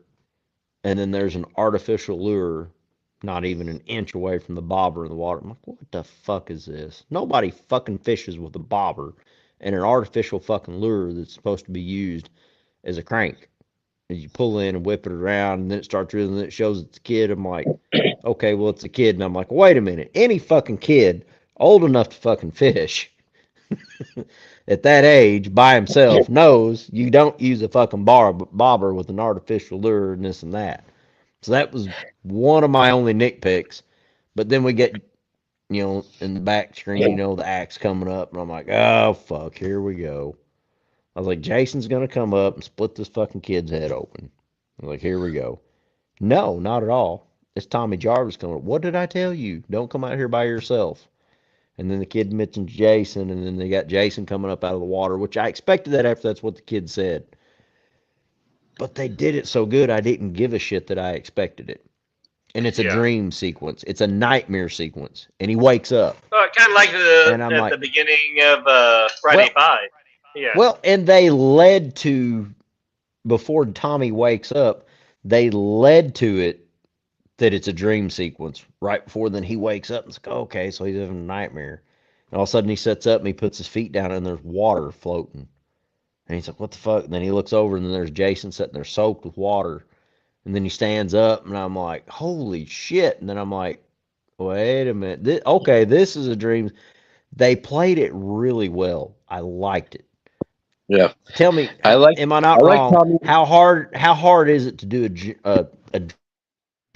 and then there's an artificial lure not even an inch away from the bobber in the water. I'm like, what the fuck is this? Nobody fucking fishes with a bobber and an artificial fucking lure that's supposed to be used as a crank. And you pull in and whip it around, and then it starts reeling, and it shows it's a kid. I'm like, okay, well, it's a kid. And I'm like, wait a minute. Any fucking kid old enough to fucking fish at that age by himself knows you don't use a fucking bobber with an artificial lure and this and that. So that was one of my only nitpicks. But then we get, in the back screen, the axe coming up, and I'm like, oh, fuck, here we go. I was like, Jason's going to come up and split this fucking kid's head open. I'm like, here we go. No, not at all. It's Tommy Jarvis coming up. What did I tell you? Don't come out here by yourself. And then the kid mentions Jason, and then they got Jason coming up out of the water, which I expected that after that's what the kid said. But they did it so good, I didn't give a shit that I expected it. and it's a
Yeah.
dream sequence. It's a nightmare sequence, and he wakes up.
Oh, kind of like
And I'm
at
like,
the beginning of Friday Five. Yeah.
well, and they led to, before Tommy wakes up, they led to it that it's a dream sequence right before then he wakes up and it's like, okay, so he's having a nightmare. And all of a sudden he sets up and he puts his feet down and there's water floating. And he's like, what the fuck? And then he looks over and then there's Jason sitting there soaked with water. And then he stands up and I'm like, holy shit. And then I'm like, wait a minute. Okay, this is a dream. They played it really well. I liked it.
Yeah.
Tell me, am I not wrong?
Tommy.
How hard is it to do a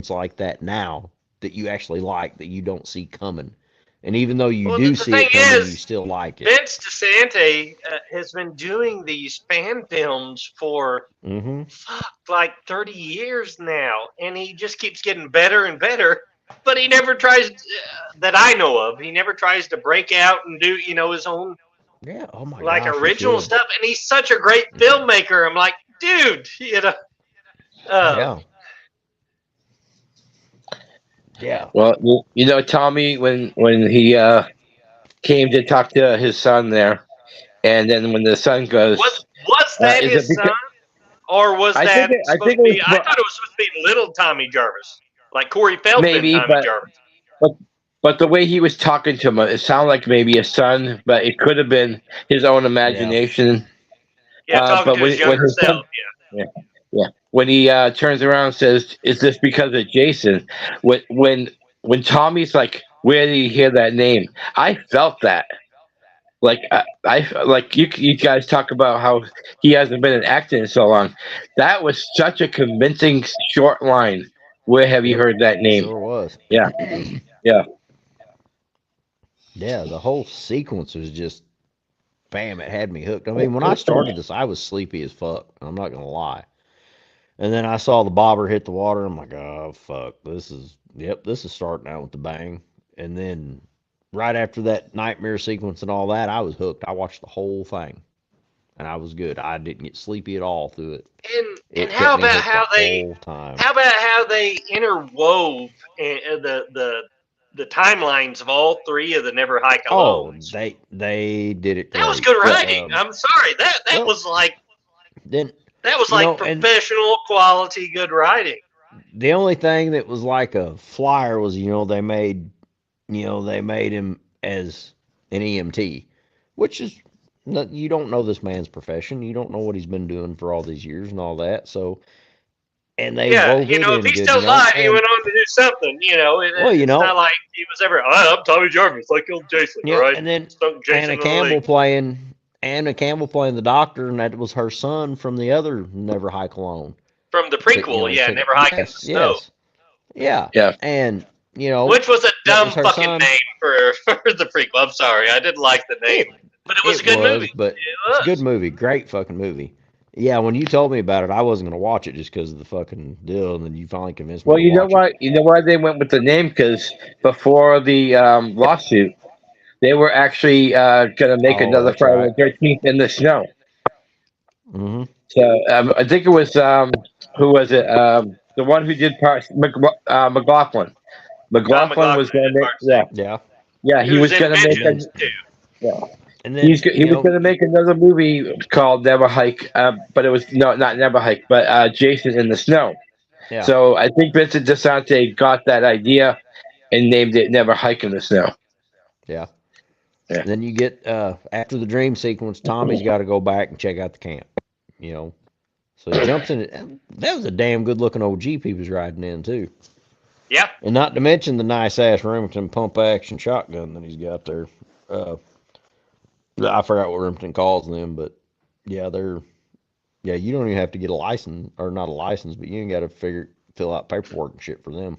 like that now that you actually like, that you don't see coming? And even though you do see it coming, you still like it.
Vince DeSante has been doing these fan films for like 30 years now, and he just keeps getting better and better. But he never tries, that I know of, he never tries to break out and do, his own
oh my
like
gosh,
original stuff. And he's such a great filmmaker. I'm like, dude,
Yeah.
Well, Tommy, when he came to talk to his son there, and then when the son goes,
was that his son, or was that supposed to be? I thought it was supposed to be little Tommy Jarvis, like Corey Feldman,
maybe,
Tommy Jarvis.
But the way he was talking to him, it sounded like maybe a son, but it could have been his own imagination.
Yeah, talking to his younger self.
Yeah. When he turns around and says, "Is this because of Jason?" When Tommy's like, "Where did you hear that name?" I felt that. Like I like you guys talk about how he hasn't been an actor in so long. That was such a convincing short line. Where have you heard that name?
Sure was.
Yeah. Yeah.
Yeah, the whole sequence was just, bam, it had me hooked. I mean, when I started this, I was sleepy as fuck. I'm not going to lie. And then I saw the bobber hit the water. I'm like, oh, fuck. This is starting out with the bang. And then right after that nightmare sequence and all that, I was hooked. I watched the whole thing. And I was good. I didn't get sleepy at all through it.
And how about how they interwove the timelines of all three of the Never Hike Alone?
Oh, they did it great.
That was good writing. I'm sorry. That was like professional quality good writing.
The only thing that was like a flyer was, they made him as an EMT, which is, you don't know this man's profession. You don't know what he's been doing for all these years and all that. So, and they wove it in
if he's still alive, he went on to do something. It's not like he was ever. I'm Tommy Jarvis, I killed Jason.
Yeah,
right?
And then Anna Campbell playing the doctor, and that was her son from the other Never Hike Alone.
From the prequel, Never Hike in the Snow.
Yes.
Yeah.
And
which was a dumb fucking name for the prequel. I'm sorry, I didn't like the name. But it was a good movie.
But it's a good movie. Great fucking movie. Yeah, when you told me about it, I wasn't going to watch it just because of the fucking deal, and then you finally convinced me.
Well, you know why? You know why they went with the name? Because before the lawsuit, they were actually going to make another Friday the 13th in the snow.
Mm-hmm.
So I think it was who was it? The one who did parts McLaughlin. McLaughlin was going to make he was going to make
and then,
he was going to make another movie called Never Hike, but it was not Never Hike, but Jason in the Snow.
Yeah.
So I think Vincent DeSante got that idea and named it Never Hike in the Snow.
Yeah. And then you get after the dream sequence, Tommy's got to go back and check out the camp. So he jumps in it. That was a damn good looking old Jeep he was riding in too.
Yeah.
And not to mention the nice ass Remington pump action shotgun that he's got there. I forgot what Remington calls them, but you don't even have to get a license, or not a license, but you ain't got to fill out paperwork and shit for them.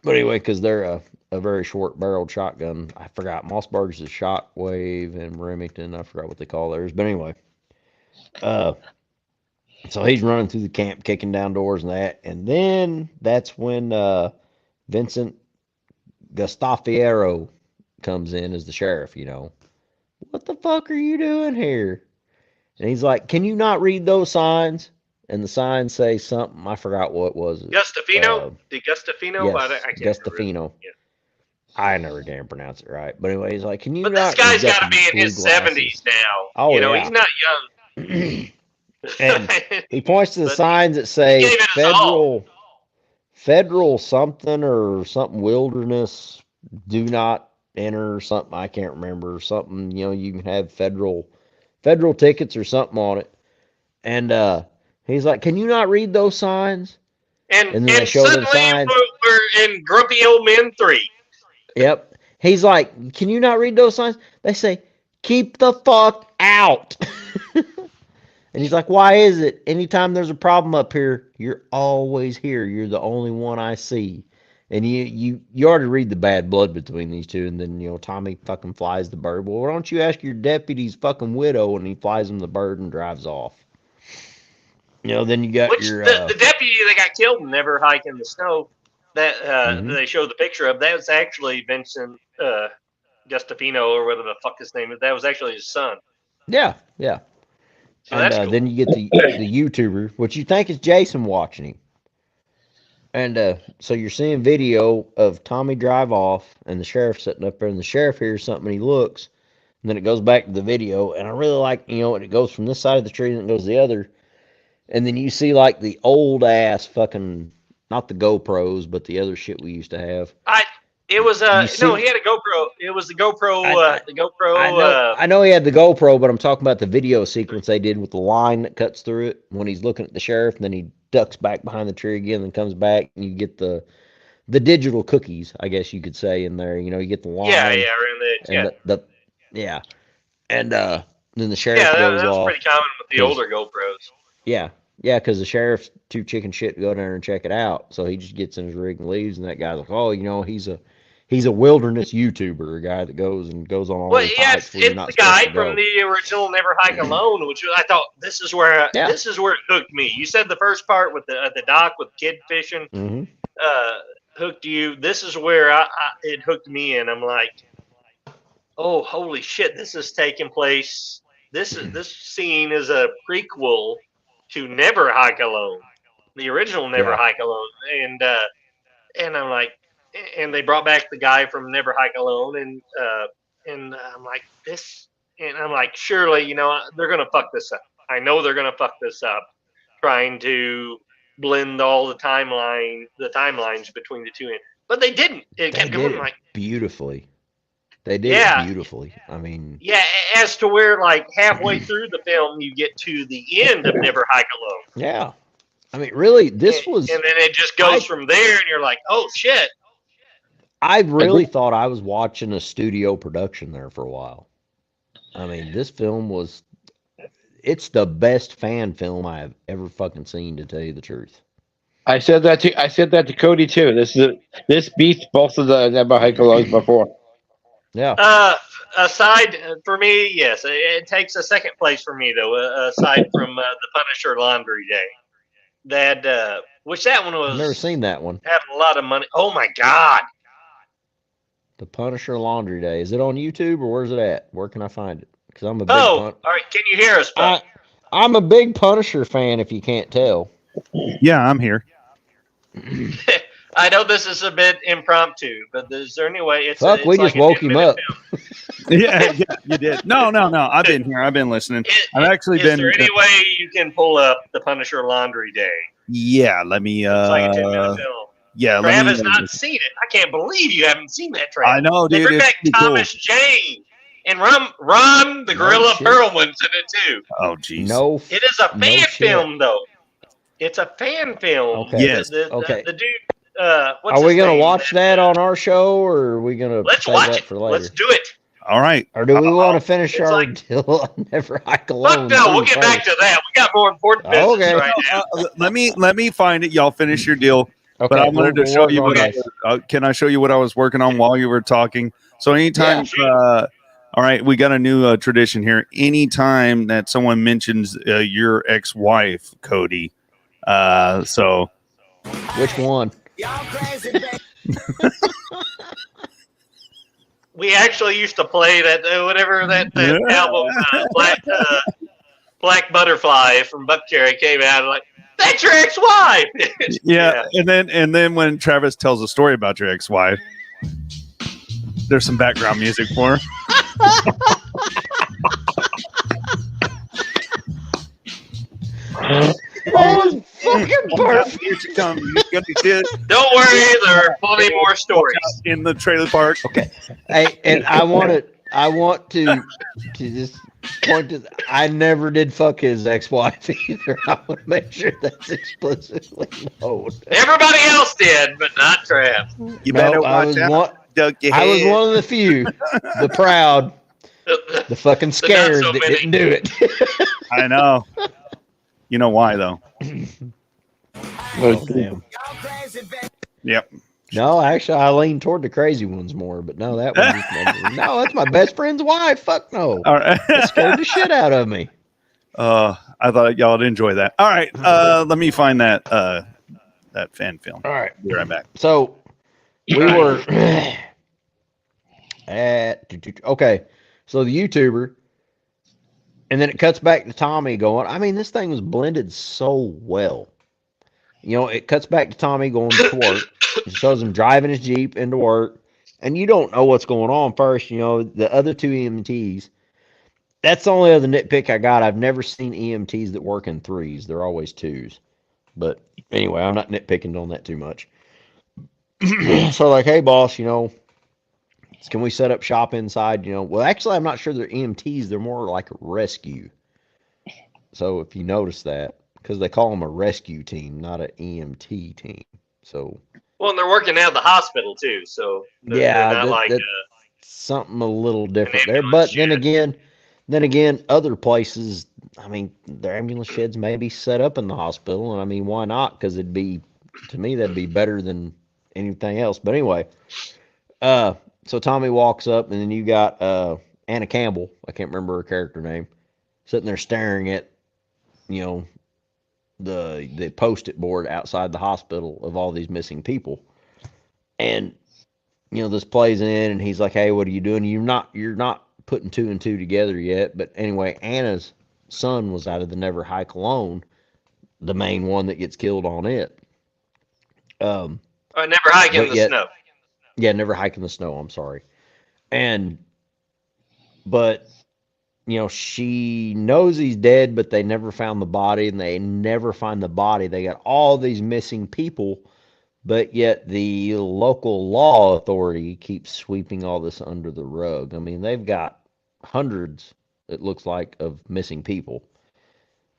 But anyway, because they're a very short barreled shotgun. I forgot. Mossberg's is Shockwave, and Remington, I forgot what they call theirs. But anyway, so he's running through the camp, kicking down doors and that. And then that's when Vincent Gustafiero comes in as the sheriff, What the fuck are you doing here? And he's like, can you not read those signs? and the signs say something. I forgot what was it.
Gustafino? Did Gustafino?
Yes,
I can't remember.
Gustafino.
Yeah.
I never can pronounce it right. But anyway, he's like, can you
But
not?
this guy's
he's
got to
the
be in
blue
his
glasses.
70s now.
Oh,
you know,
yeah.
he's not young.
And he points to the
But
signs that
he
say
gave it his all.
federal something or something wilderness, do not enter something. I can't remember something. You know, you can have federal tickets or something on it. And he's like, can you not read those signs?
And
then they show the
suddenly
signs.
we're in Grumpy Old Men 3.
Yep. He's like, can you not read those signs? They say, keep the fuck out. And he's like, why is it? Anytime there's a problem up here, you're always here. You're the only one I see. And you already read the bad blood between these two. And then, Tommy fucking flies the bird. Well, why don't you ask your deputy's fucking widow? And he flies him the bird and drives off. Then you got
the deputy that got killed in Never Hike in the Snow, that they showed the picture of, that was actually Vincent Gustafino, or whatever the fuck his name is. That was actually his son.
Yeah, yeah.
So that's cool.
Then you get the YouTuber, which you think is Jason watching him. And so you're seeing video of Tommy drive off and the sheriff sitting up there, and the sheriff hears something and he looks, and then it goes back to the video. And I really like, it goes from this side of the tree and it goes to the other. And then you see like the old ass fucking, not the GoPros, but the other shit we used to have.
He had a GoPro. It was the GoPro.
I know he had the GoPro, but I'm talking about the video sequence they did with the line that cuts through it when he's looking at the sheriff, and then he ducks back behind the tree again, and comes back, and you get the digital cookies, I guess you could say, in there. You get the line.
Yeah, around the edge.
And then the sheriff goes
that was
off.
pretty common with the older GoPros.
Yeah, because the sheriff's too chicken shit to go down there and check it out, so he just gets in his rig and leaves, and that guy's like, oh, he's a wilderness YouTuber, a guy that goes on all these hikes.
It's the guy from the original Never Hike Alone, which I thought this is where it hooked me. You said the first part with the dock with kid fishing hooked you. This is where it hooked me, and I'm like, oh, holy shit! This is taking place. This scene is a prequel to Never Hike Alone, the original Never Hike Alone, and I'm like. And they brought back the guy from Never Hike Alone, and I'm like, this, and I'm like, surely, they're gonna fuck this up. I know they're gonna fuck this up, trying to blend all the timelines between the two. But they didn't. It kept going like
beautifully. They did it beautifully. I mean,
as to where like halfway through the film you get to the end of Never Hike Alone.
Yeah, I mean, really, this was,
and then it just goes from there, and you're like, oh shit.
I really thought I was watching a studio production there for a while. I mean, this film it's the best fan film I have ever fucking seen, to tell you the truth.
I said that to Cody too. This beats both of the Never Hike Alones before.
Yeah.
Aside for me, yes, it takes a second place for me though. Aside from the Punisher Laundry Day, that one was.
I've never seen that one.
Had a lot of money. Oh my god.
The Punisher Laundry Day. Is it on YouTube or where's it at? Where can I find it? Because I'm a big
all right. Can you hear us, Buck?
I'm a big Punisher fan, if you can't tell.
Yeah, I'm here.
I know this is a bit impromptu, but is there any way
we just woke him up.
yeah, you did. No. I've been here. I've been listening. I've actually been.
Is there any way you can pull up the Punisher Laundry Day?
Yeah, let me.
It's like a 10-minute film.
Yeah,
Trav has not seen it. I can't believe you haven't seen that, Trav.
I know, dude.
They bring back Thomas Jane and Ron the Gorilla Perlman's in it too.
Oh, jeez.
No,
it is a fan film, though. It's a fan film.
Okay.
Yes.
Okay.
The dude.
Are we gonna watch that on our show, or are we gonna
let's
save
watch
that
it
for later?
Let's do it.
All right.
Or do we want to finish our deal on Never Hike Alone?
Fuck no, we'll get back to that. We got more important business right now.
Let me find it. Y'all finish your deal.
Okay,
but I wanted to show you. Can I show you what I was working on while you were talking? So anytime, all right, we got a new tradition here. Anytime that someone mentions your ex-wife, Cody, so
which one?
We actually used to play that whatever that album Black Butterfly from Buechler came out. Like That's your ex-wife.
Yeah. And then when Travis tells a story about your ex-wife, there's some background music for her.
That is fucking perfect.
Here she comes. You're gonna get
Don't worry, there are plenty more stories.
in the trailer park.
Okay. Hey, and I want to just point to, I never did fuck his ex-wife either. I want to make sure that's explicitly known.
Everybody else did, but not Trav.
You better
I
watch
was
out.
one.
Duck your
I was
head.
one of the few, the proud, the fucking scared
so
that
many.
didn't do it.
I know. You know why though?
Oh, damn.
Yep.
No, actually, I lean toward the crazy ones more, but no, that one just no, that's my best friend's wife. Fuck no.
All right.
That scared the shit out of me.
I thought y'all would enjoy that. All right. Let me find that fan film.
All right.
Be right back.
So we were at okay. So the YouTuber, and then it cuts back to Tommy going, I mean, this thing was blended so well. You know, it cuts back to Tommy going to work. It shows him driving his Jeep into work. And you don't know what's going on first. You know, the other two EMTs. That's the only other nitpick I got. I've never seen EMTs that work in threes. They're always twos. But anyway, I'm not nitpicking on that too much. So like, hey, boss, you know, can we set up shop inside? You know, well, actually, I'm not sure they're EMTs. They're more like a rescue. So if you notice that, because they call them a rescue team, not an EMT team. So
Well, and they're working out of the hospital too, so
yeah,
they're not like
something a little different there.
ambulance
But then again, other places, I mean, their ambulance sheds may be set up in the hospital, and I mean, why not? Because it'd be, to me, that'd be better than anything else. But anyway, so Tommy walks up, and then you got Anna Campbell, I can't remember her character name, sitting there staring at, you know, the post-it board outside the hospital of all these missing people. And you know, this plays in, and he's like, hey, what are you doing? You're not putting two and two together yet. But anyway, Anna's son was out of the Never Hike Alone, the main one that gets killed on it.
never hike in the snow.
Yeah, Never Hike in the Snow, I'm sorry. But you know, she knows he's dead, but they never found the body, and they never find the body. They got all these missing people, but yet the local law authority keeps sweeping all this under the rug. I mean, they've got hundreds, it looks like, of missing people,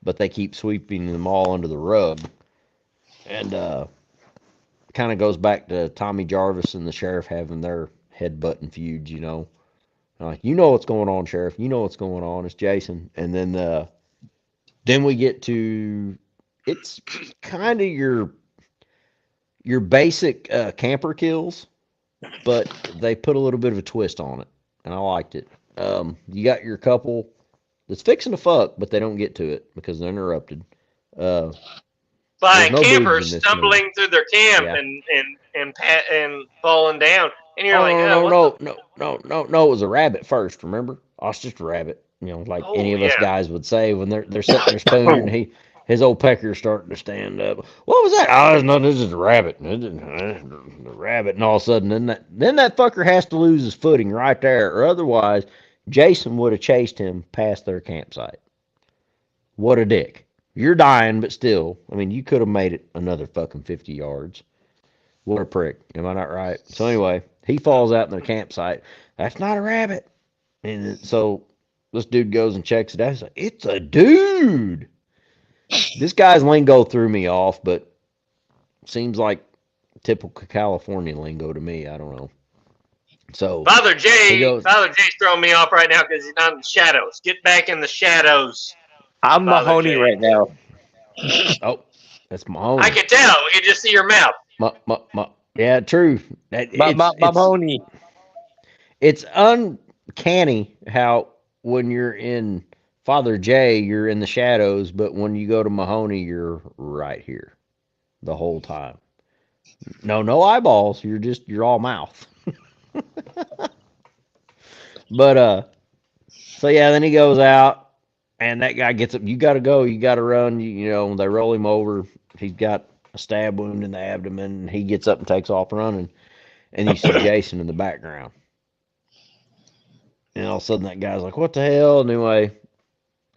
but they keep sweeping them all under the rug. And kind of goes back to Tommy Jarvis and the sheriff having their headbutting feuds, you know. Like, you know what's going on, Sheriff. You know what's going on. It's Jason. And then we get to, it's kind of your basic camper kills, but they put a little bit of a twist on it, and I liked it. You got your couple that's fixing to fuck, but they don't get to it because they're interrupted.
By
no
campers stumbling through their camp and falling down. And you're
no, it was a rabbit first, remember? Oh, it's just a rabbit. You know, like any of us guys would say when they're sitting there spooning, and his old pecker's starting to stand up. What was that? Oh, it's nothing, this is a rabbit. The rabbit, and all of a sudden, then that fucker has to lose his footing right there, or otherwise Jason would have chased him past their campsite. What a dick. You're dying, but still, I mean, you could have made it another fucking 50 yards. What a prick. Am I not right? So anyway, he falls out in their campsite. That's not a rabbit. And so this dude goes and checks it out. He's like, it's a dude. This guy's lingo threw me off, but seems like typical California lingo to me. I don't know. So
Father Jay's throwing me off right now because he's not in the shadows. Get back in the shadows.
I'm
Father
Mahoney
Jay.
right now.
Oh, that's Mahoney.
I can tell. We can just see your mouth.
Yeah, true.
Mahoney.
It's uncanny how when you're in Father J, you're in the shadows, but when you go to Mahoney, you're right here the whole time. No eyeballs. You're all mouth. But so yeah, then he goes out And that guy gets up. You got to go. You got to run. You know, they roll him over. He's got a stab wound in the abdomen. And he gets up and takes off running. And you see Jason in the background. And all of a sudden, that guy's like, what the hell? Anyway,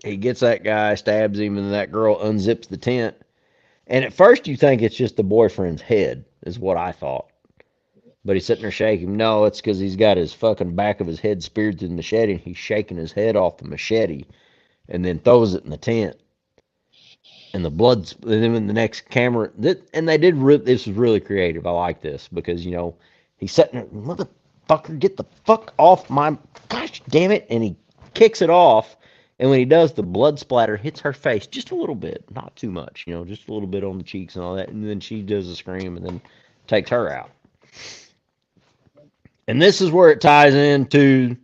he gets that guy, stabs him, and that girl unzips the tent. And at first, you think it's just the boyfriend's head, is what I thought. But he's sitting there shaking. No, it's because he's got his fucking back of his head speared through the machete, and he's shaking his head off the machete and then throws it in the tent. And the blood's, and then in the next camera, and they did, this was really creative. I like this because, you know, he's sitting there, motherfucker, get the fuck off my, gosh damn it. And he kicks it off. And when he does, the blood splatter hits her face just a little bit, not too much, you know, just a little bit on the cheeks and all that. And then she does a scream and then takes her out. And this is where it ties into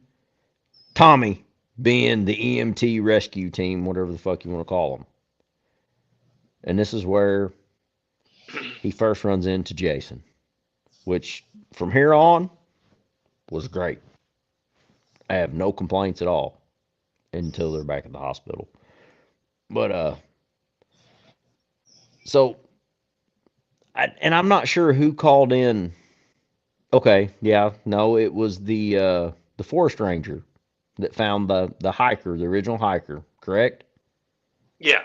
Tommy being the EMT rescue team, whatever the fuck you want to call them. And this is where he first runs into Jason, which from here on was great. I have no complaints at all until they're back at the hospital. But, so, and I'm not sure who called in. Okay, yeah, no, it was the forest ranger that found the hiker, the original hiker, correct?
Yeah.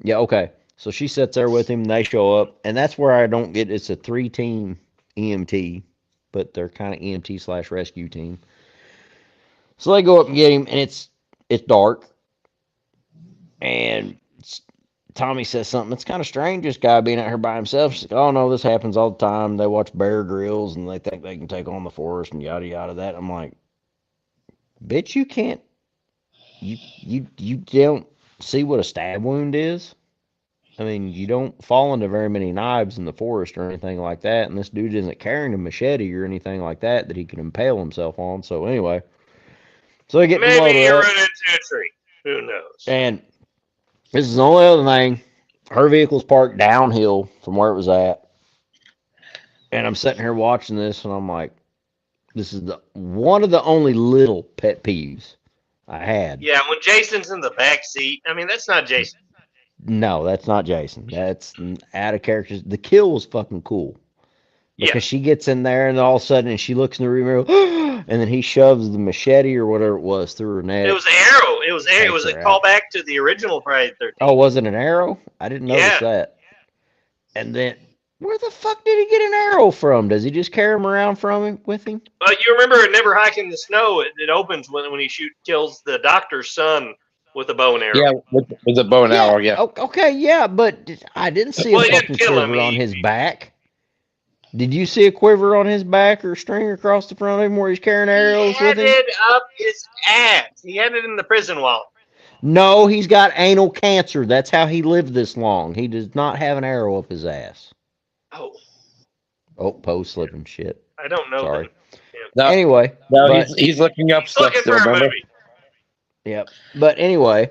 Yeah, okay. So she sits there with him, and they show up, and that's where I don't get. It's a 3-team EMT, but they're kind of EMT / rescue team. So they go up and get him, and it's dark, and Tommy says something. It's kind of strange, this guy being out here by himself. She's like, oh no, this happens all the time. They watch Bear Grylls, and they think they can take on the forest, and yada yada that. I'm like, bitch, you can't. You don't see what a stab wound is. I mean, you don't fall into very many knives in the forest or anything like that, and this dude isn't carrying a machete or anything like that he can impale himself on. So anyway, so they get
maybe he run into a tree. Who knows?
And this is the only other thing. Her vehicle's parked downhill from where it was at, and I'm sitting here watching this, and I'm like, this is one of the only little pet peeves I had.
Yeah, when Jason's in the back seat, I mean, that's not Jason.
No, that's not Jason. That's out of character. The kill was fucking cool. Because she gets in there and all of a sudden she looks in the rear mirror and then he shoves the machete or whatever it was through her neck.
It was an arrow. It was a callback to the original Friday the 13th.
Oh, was it an arrow? I didn't notice that. And then where the fuck did he get an arrow from? Does he just carry him around with him?
You remember Never Hike in the Snow? It opens when he kills the doctor's son with a bow and arrow.
Yeah, with a bow and arrow, yeah.
Okay, yeah, but I didn't see a fucking quiver on his back. Did you see a quiver on his back or a string across the front of him where he's carrying arrows with him?
He had it up his ass. He had it in the prison wallet.
No, he's got anal cancer. That's how he lived this long. He does not have an arrow up his ass. Oh, Poe's slipping shit.
I don't know.
Sorry.
Yeah.
No,
anyway.
No, he's looking up stuff still, remember?
Yep. But anyway.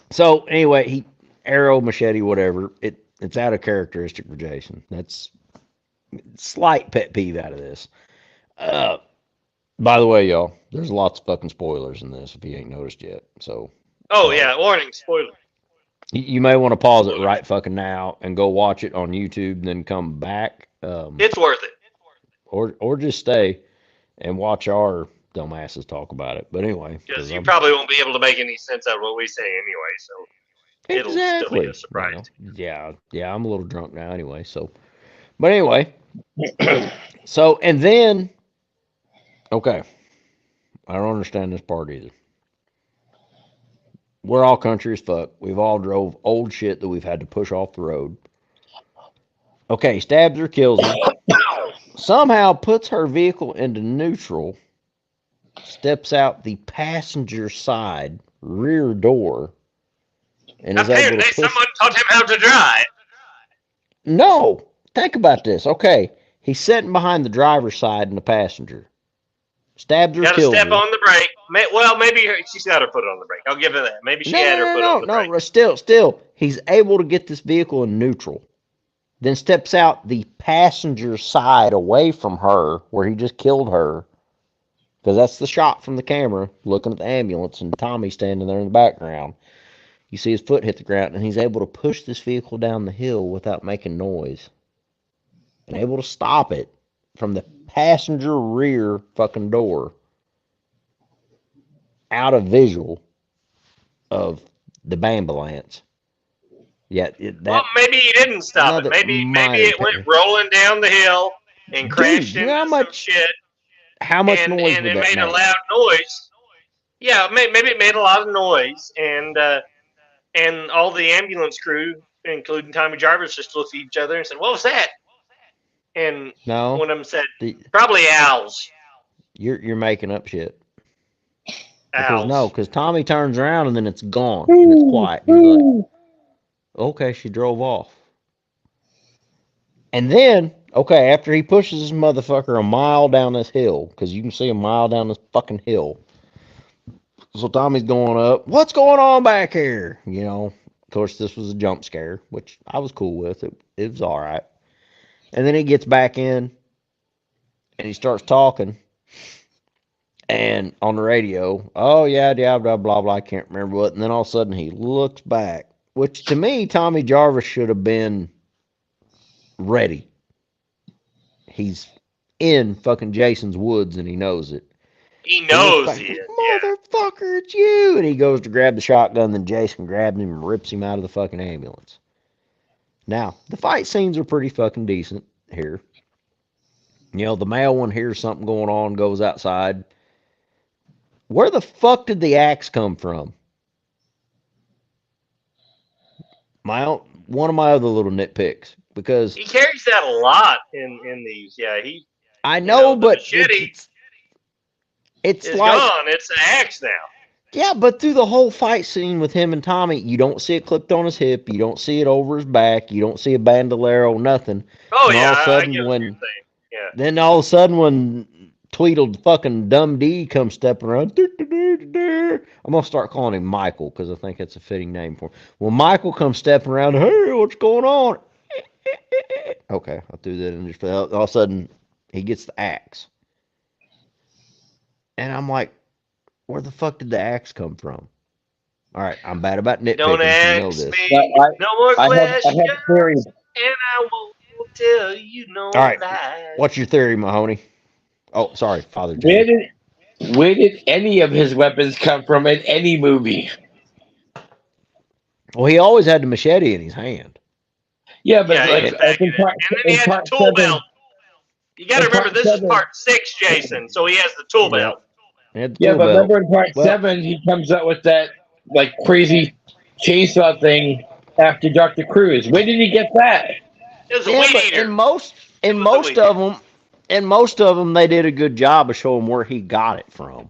So anyway, he arrow, machete, whatever. It's out of characteristic for Jason. That's slight pet peeve out of this. By the way, y'all, there's lots of fucking spoilers in this if you ain't noticed yet. So.
Oh yeah, warning, spoiler.
You may want to pause it right fucking now and go watch it on YouTube and then come back.
It's worth it.
Or just stay and watch our dumbasses talk about it. But anyway.
Because you probably won't be able to make any sense out of what we say anyway, so it'll still be a surprise.
Yeah, I'm a little drunk now anyway, so. But anyway. So, and then, okay. I don't understand this part either. We're all country as fuck. We've all drove old shit that we've had to push off the road. Okay, stabs her, kills her. Somehow puts her vehicle into neutral, steps out the passenger side rear door, and is able to push.
Someone taught him how to drive.
No, think about this. Okay, he's sitting behind the driver's side and the passenger. Stabs her, kills her.
Got to step on the brake. Well, maybe she's got her foot on the brake. I'll give her that. Maybe she had her foot on the brake.
No, still, he's able to get this vehicle in neutral. Then steps out the passenger side away from her, where he just killed her, because that's the shot from the camera looking at the ambulance and Tommy standing there in the background. You see his foot hit the ground, and he's able to push this vehicle down the hill without making noise, and able to stop it from the passenger rear fucking door out of visual of the ambulance. Yeah,
well, maybe he didn't stop it. Maybe it went rolling down the hill and crashed into some shit.
How much noise would
it
that
made
make?
a loud noise. Yeah, maybe it made a lot of noise, and all the ambulance crew, including Tommy Jarvis, just looked at each other and said, "What was that?" And
No,
one of them said, "Probably owls."
You're making up shit.
Owls.
Because Tommy turns around and then it's gone and it's quiet. He's like, okay, she drove off. And then, okay, after he pushes this motherfucker a mile down this hill, because you can see a mile down this fucking hill. So Tommy's going up. What's going on back here? You know, of course, this was a jump scare, which I was cool with. It was all right. And then he gets back in and he starts talking. And on the radio, oh, yeah, blah, blah, blah, I can't remember what. And then all of a sudden he looks back, which to me, Tommy Jarvis should have been ready. He's in fucking Jason's woods and he knows it.
He knows he is.
Motherfucker, it's you. And he goes to grab the shotgun, then Jason grabs him and rips him out of the fucking ambulance. Now, the fight scenes are pretty fucking decent here. You know, the male one hears something going on, goes outside. Where the fuck did the axe come from? One of my other little nitpicks, because
he carries that a lot in these. Yeah,
I know, but
it's like gone. It's an axe now.
Yeah, but through the whole fight scene with him and Tommy, you don't see it clipped on his hip. You don't see it over his back. You don't see a bandolero, nothing.
Oh, and yeah, all of a sudden,
then all of a sudden when Tweedled fucking Dumb D comes stepping around, I'm going to start calling him Michael because I think that's a fitting name for him. When Michael comes stepping around, hey, what's going on? Okay, I'll do that. And just all of a sudden, he gets the axe. And I'm like, where the fuck did the axe come from? All right, I'm bad about nitpicking.
Don't ask
you know this.
me no more questions,
I have a theory.
and I won't tell you no
lies.
lies.
What's your theory, Mahoney? Oh, sorry, Father Jim.
Where did any of his weapons come from in any movie?
Well, he always had the machete in his hand.
Yeah, but
and then he had the tool belt. You got to remember, this is part 6, Jason, so he has the tool belt.
Yeah, but remember in part 7, he comes up with that like crazy chainsaw thing after Dr. Cruz. Where did he get that?
It was a weed eater.
In most of them, they did a good job of showing where he got it from.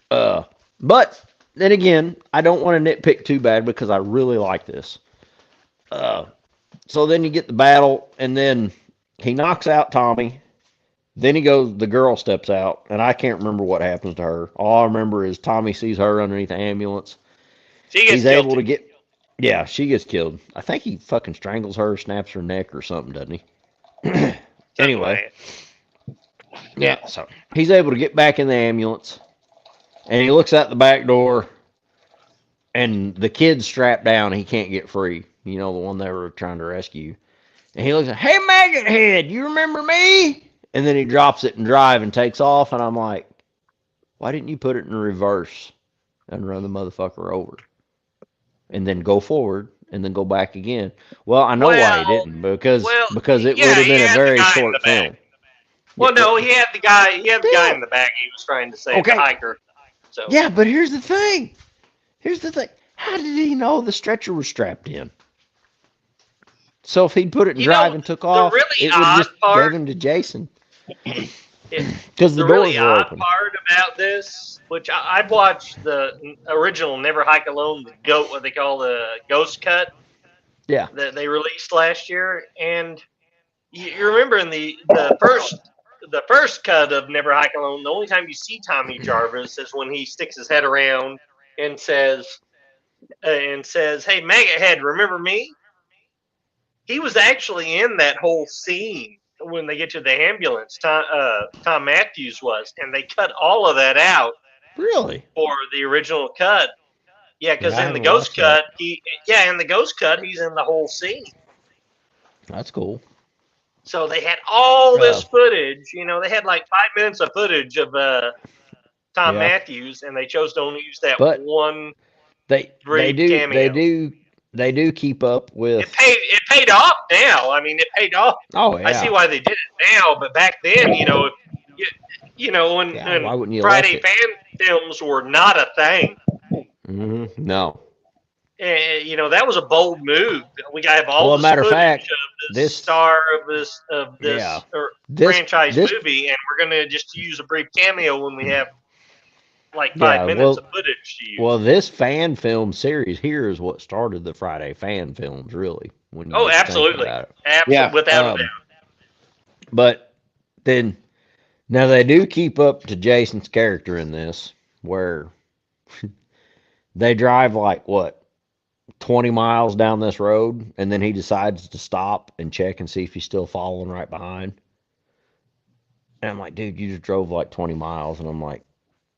But then again, I don't want to nitpick too bad because I really like this. So then you get the battle, and then he knocks out Tommy. Then the girl steps out, and I can't remember what happens to her. All I remember is Tommy sees her underneath the ambulance.
He's able
to get, yeah, she gets killed. I think he fucking strangles her, snaps her neck or something, doesn't he? Anyway. Yeah, so he's able to get back in the ambulance, and he looks out the back door, and the kid's strapped down, and he can't get free. You know, the one they were trying to rescue. And he looks at, hey, Maggot Head, you remember me? And then he drops it and drive and takes off, and I'm like, why didn't you put it in reverse and run the motherfucker over? And then go forward and then go back again. Well, I know why he didn't, because it would have been a very short film.
Well, no, he had the guy in the back. He was trying to save the hiker. So
yeah, but here's the thing. How did he know the stretcher was strapped in? So if he'd put it in drive and took off, it would just give him to Jason. Because the doors were open.
Part about this, which I've watched the original Never Hike Alone, what they call the Ghost Cut.
Yeah.
That they released last year, and you remember in the first cut of Never Hike Alone, the only time you see Tommy Jarvis is when he sticks his head around and says, "Hey, Maggot Head, remember me?" He was actually in that whole scene when they get to the ambulance, Tom Matthews was, and they cut all of that out
Really?
for the original cut. Yeah, because
Yeah, I
in the
haven't
ghost
watched that.
cut, in the ghost cut, he's in the whole scene.
That's cool.
So they had all this
Uh,
footage. They had like 5 minutes of footage of Tom
Yeah.
Matthews, and they chose to only use that
But
one
they
brief
do
cameo.
they do keep up with.
It paid off now. I mean, it paid off.
Oh
I see
yeah.
why they did it now, but back then, when
Yeah. Why wouldn't you
Friday
left it?
fan films were not a thing.
No.
That was a bold move. We got to have all
Well,
this
matter of
footage
fact,
of the
this-
star of this
Yeah.
or
This-
franchise
this-
movie, and we're gonna just use a brief cameo when we have like 5 minutes of footage to use.
Well, this fan film series here is what started the Friday fan films, really. When you think
Absolutely,
about it.
Yeah.
without a doubt.
But then, now they do keep up to Jason's character in this, where they drive like, what, 20 miles down this road, and then he decides to stop and check and see if he's still following right behind. And I'm like, dude, you just drove like 20 miles. And I'm like,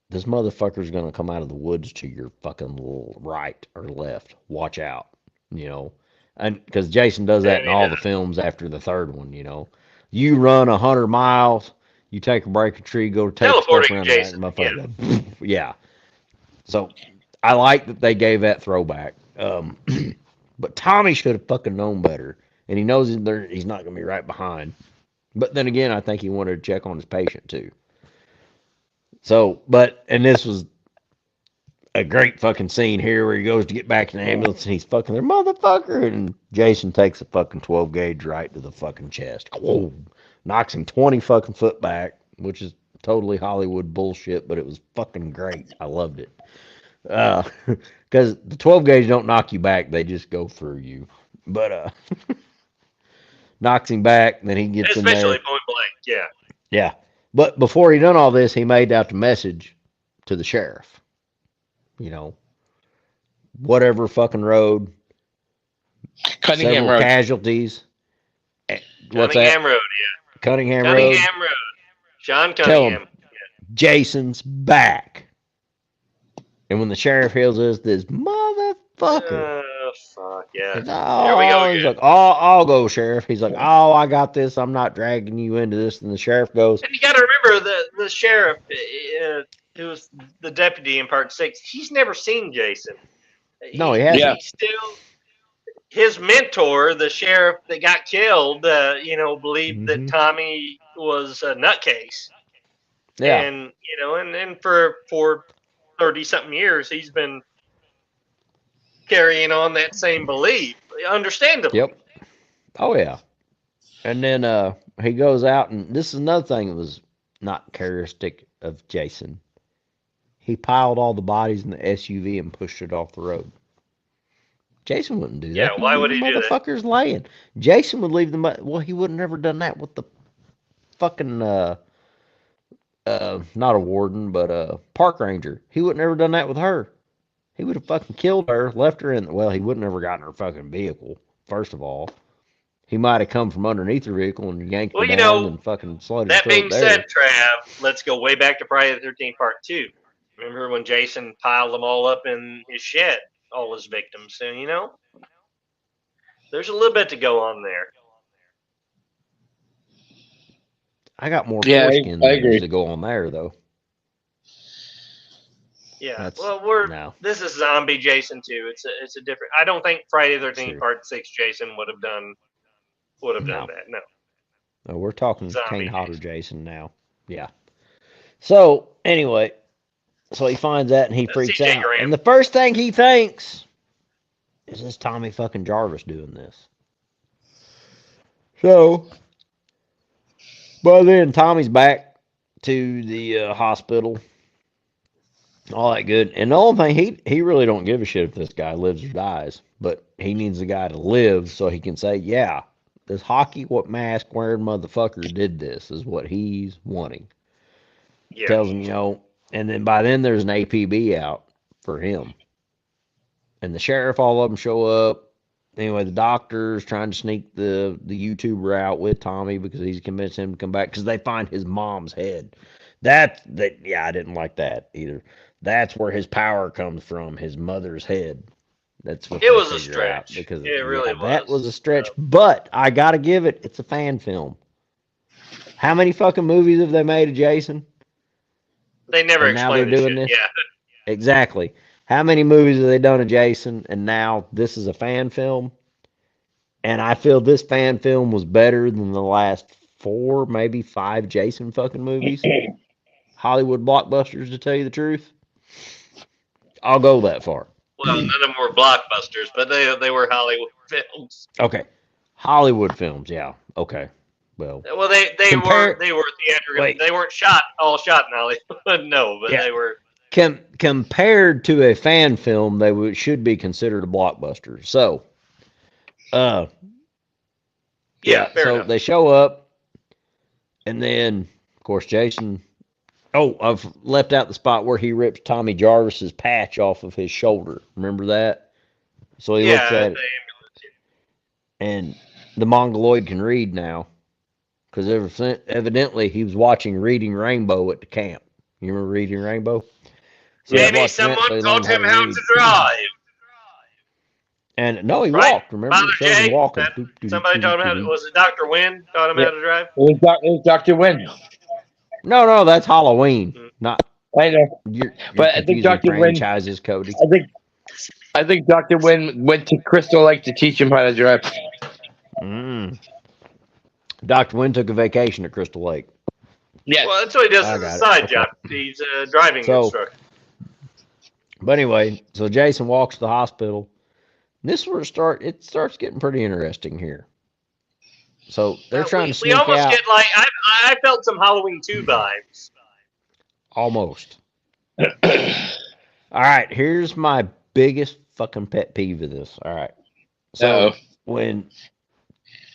this motherfucker's going to come out of the woods to your fucking little right or left. Watch out, And because Jason does that in all the films after the third one, You run 100 miles, you take a break, a tree, go take a step around
Jason,
that motherfucker. Yeah. So I like that they gave that throwback. But Tommy should have fucking known better. And he knows he's not going to be right behind. But then again, I think he wanted to check on his patient too. So, and this was a great fucking scene here where he goes to get back in the ambulance and he's fucking their motherfucker. And Jason takes a fucking 12 gauge right to the fucking chest. Whoa. Knocks him 20 fucking foot back, which is totally Hollywood bullshit, but it was fucking great. I loved it. Because the 12 gauge don't knock you back, they just go through you. But knocks him back, and then he gets
Especially
in there.
point blank, yeah.
Yeah. But before he done all this, he made out the message to the sheriff. Whatever fucking road.
Cunningham
several
Road.
Casualties. What's
Cunningham
that?
Road, yeah.
Cunningham Road.
Cunningham Road. John
Tell
Cunningham.
him Jason's back. And when the sheriff hears this motherfucker.
Fuck, yeah.
He's,
There we go
he's
again.
like, I'll go, sheriff. He's like, I got this. I'm not dragging you into this. And the sheriff goes,
And you got to remember the sheriff, who was the deputy in part 6, he's never seen Jason.
No, he hasn't.
Yeah.
He's still his mentor, the sheriff that got killed. Believed that Tommy was a nutcase.
yeah.
And and for 30-something years, he's been carrying on that same belief, understandably.
Yep. Oh, yeah. And then he goes out, and this is another thing that was not characteristic of Jason. He piled all the bodies in the SUV and pushed it off the road. Jason wouldn't do that.
Yeah, why would he do that?
Motherfuckers laying. Jason would leave them. Well, he would have never done that with the fucking not a warden, but a park ranger. He would never done that with her. He would have fucking killed her, left her in. Well, he would never gotten her fucking vehicle. First of all, he might have come from underneath her vehicle and yanked her down and fucking slowed her
That
throat
being
there.
said, Trav, let's go way back to Friday the 13th Part 2. Remember when Jason piled them all up in his shed, all his victims? And, there's a little bit to go on there.
I got more
Yeah,
foreskin
I agree.
to go on there, though.
Yeah,
That's-
well, this is zombie Jason too. It's a different. I don't think Friday the 13th
Sure.
Part 6 Jason would have done that. No.
No, we're talking
Zombie
Kane Hodder Jason now. Yeah. So, anyway, so he finds that and he freaks
CJ
out.
Graham.
And the first thing he thinks is this Tommy fucking Jarvis doing this. So, by then, Tommy's back to the hospital. All that good. And the only thing, he really don't give a shit if this guy lives or dies. But he needs the guy to live so he can say, yeah, this what mask wearing motherfucker did this is what he's wanting.
Yeah.
Tells him, and then by then there's an APB out for him. And the sheriff, all of them show up. anyway, the doctor's trying to sneak the YouTuber out with Tommy because he's convinced him to come back because they find his mom's head. Yeah, I didn't like that either. That's where his power comes from, his mother's head. That's what
It
they
was a
figure out
stretch.
because
It really
that
was.
was a stretch. But I gotta give it, it's a fan film. How many fucking movies have they made of Jason?
They never
And now they're
explained this
doing
shit.
this?
Yeah.
Exactly. How many movies have they done of Jason? And now this is a fan film. And I feel this fan film was better than the last 4, maybe 5 Jason fucking movies. Hollywood blockbusters, to tell you the truth. I'll go that far.
Well, none of them were blockbusters, but they were Hollywood films.
Okay. Hollywood films, yeah. Okay. Well,
Well, they were theatrical.
Wait.
They weren't all shot in Hollywood. No, but
Yeah.
they were.
Compared to a fan film, they should be considered a blockbuster. So,
Yeah, fair
so
enough.
they show up, and then, of course, Jason. Oh, I've left out the spot where he rips Tommy Jarvis's patch off of his shoulder. Remember that? So he looks at it, and the Mongoloid can read now, because evidently he was watching Reading Rainbow at the camp. You remember Reading Rainbow? So
Maybe
he
someone
evidently
taught
learned
him how
read.
to drive.
And no, he
Right?
walked. Remember,
Father
it shows him
Jay,
walking.
somebody taught him how to. Was it Dr. Wynn taught him how to drive?
It was Dr. Wynn.
No, that's Halloween. Not
I know.
you're
But I think
confusing
Dr. Wynn-
franchises, Cody.
I think Dr. Wynn went to Crystal Lake to teach him how to drive.
Dr. Wynn took a vacation at Crystal Lake.
Yes.
Well, that's what he does
I
as a
got it.
side
Okay.
job. He's a driving instructor.
But anyway, so Jason walks to the hospital. This is where it starts getting pretty interesting here. So they're trying to
We
sneak
almost
out.
get like I felt some Halloween 2 vibes.
Almost. All right, here's my biggest fucking pet peeve of this. All right. So when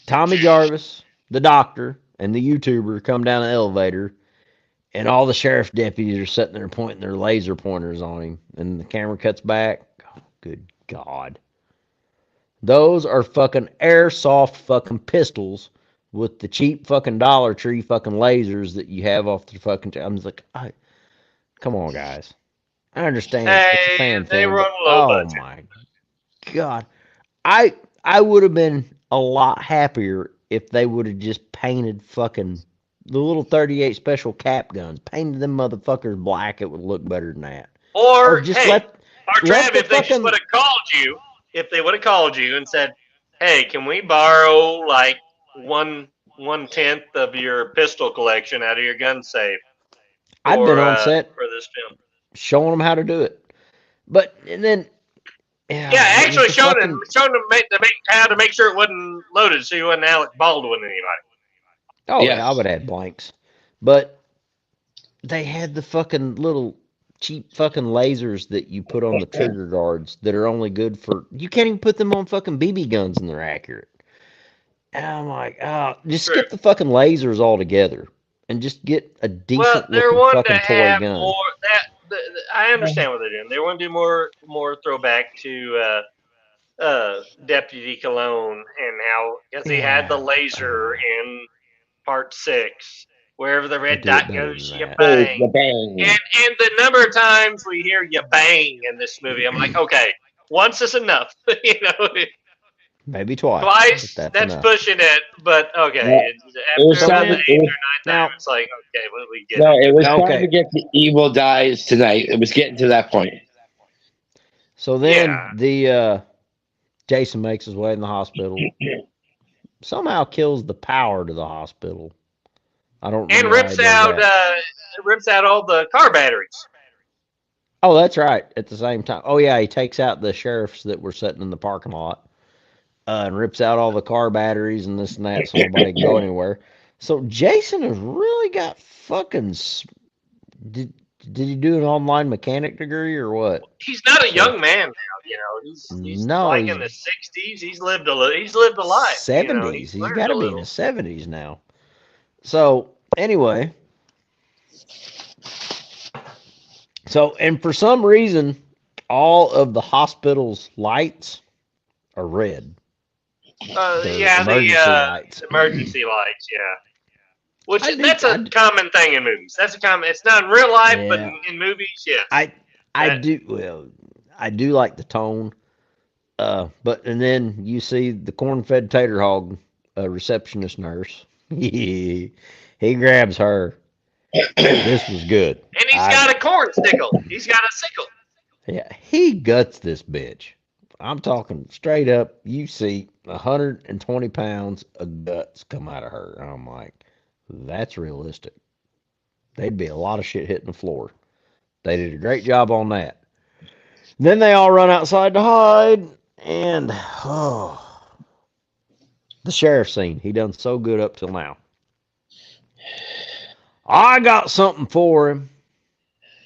Tommy Jarvis, the doctor, and the YouTuber come down the elevator, and all the sheriff's deputies are sitting there pointing their laser pointers on him, and the camera cuts back. Oh, good God. Those are fucking airsoft fucking pistols with the cheap fucking Dollar Tree fucking lasers that you have off the fucking. I'm just like, come on, guys. I understand. It's a fan
they
film,
were on
but-
a low
oh
budget.
my God. I would have been a lot happier if they would have just painted fucking the little 38 special cap guns, painted them motherfuckers black. It would look better than that.
Or
just
hey,
let
Trav,
the
if they just
fucking-
would have called you, and said, "Hey, can we borrow like 1/10 of your pistol collection out of your gun safe?"
I'd been on set
for this film.
showing them how to do it, but and then
Yeah,
it was
actually
the
showing
fucking-
them how to make sure it wasn't loaded, so you wasn't Alec Baldwin anybody.
Oh
Yeah.
yeah, I would have had blanks, but they had the fucking little cheap fucking lasers that you put on the trigger guards that are only good for. You can't even put them on fucking BB guns and they're accurate. And I'm like, just skip the fucking lasers altogether and just get a
Well,
decent
they're
looking
wanting
fucking
to
toy
have
gun.
more. I understand what they're doing. They want to do more throwback to Deputy Cologne and how because he had the laser in Part 6. Wherever the red
do it
dot
better
goes,
than
you
that.
bang.
Bang.
And the number of times we hear you bang in this movie, I'm like, okay, once is enough.
Maybe twice.
Twice,
but
that's
enough.
pushing it. But okay,
It was
after
time
the
to-
8th or 9th
now-
time, it's like, okay, well, we get
No,
it.
it was time
Okay.
to get the evil dies tonight. It was getting to that point.
So then
Yeah.
the Jason makes his way in the hospital. Somehow kills the power to the hospital. I don't
And
remember how he does that.
rips out all the car batteries.
Oh, that's right. At the same time. Oh, yeah. He takes out the sheriffs that were sitting in the parking lot and rips out all the car batteries and this and that so nobody can go anywhere. So Jason has really got fucking. Did he do an online mechanic degree or what?
He's not a young man now, He's
No,
like
he's-
in the 60s. He's lived a life.
70s. He's
learned
got to
a
be in
little.
his 70s now. So, anyway. So, and for some reason, all of the hospital's lights are red. emergency lights.
Emergency lights, yeah. Which
I do-
that's a
I do-
common thing in movies. That's a common. It's not in real life, but
Yeah.
in movies, yes.
I
That-
do well. I do like the tone. But and then you see the corn-fed tater hog, receptionist nurse. he grabs her. This was good.
And he's got a corn sickle. He's got a sickle.
Yeah, he guts this bitch. I'm talking straight up. You see 120 pounds of guts come out of her. I'm like, that's realistic. They'd be a lot of shit hitting the floor. They did a great job on that. Then they all run outside to hide, and the sheriff scene. He done so good up till now. I got something for him.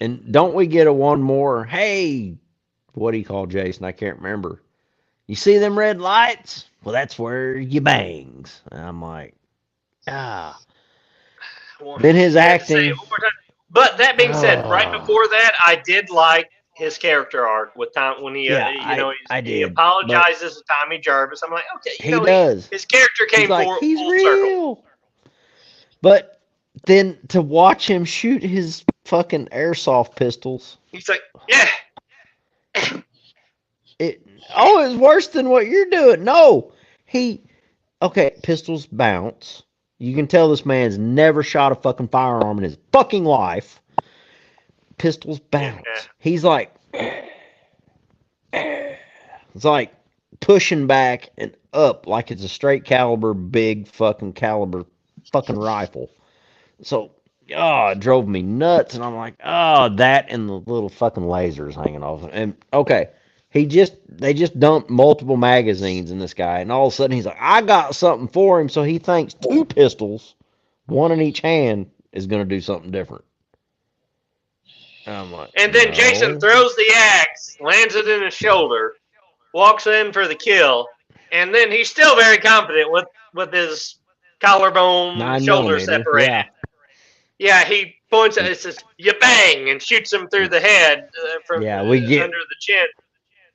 And don't we get a one more? Hey, what do you call Jason? I can't remember. You see them red lights? Well, that's where you bangs. And I'm like, ah. Then his acting.
But that being said, right before that, I did like his character arc with Tom when he, he apologizes to Tommy Jarvis. I'm like, okay,
he does.
His character came
He's
full
real.
circle.
But then to watch him shoot his fucking airsoft pistols.
He's like, yeah.
It's worse than what you're doing. No, pistols bounce. You can tell this man's never shot a fucking firearm in his fucking life. Pistols bounce. Yeah. He's like, it's like pushing back and up like it's a straight caliber, big fucking caliber fucking rifle. So, it drove me nuts. And I'm like, that and the little fucking lasers hanging off. And okay. They just dumped multiple magazines in this guy, and all of a sudden he's like, I got something for him, so he thinks 2 pistols, one in each hand, is going to do something different. I'm like,
and then Jason throws the axe, lands it in his shoulder, walks in for the kill, and then he's still very confident with his collarbone, shoulder separated. Yeah, he points at it, says, you bang, and shoots him through the head from under the chin.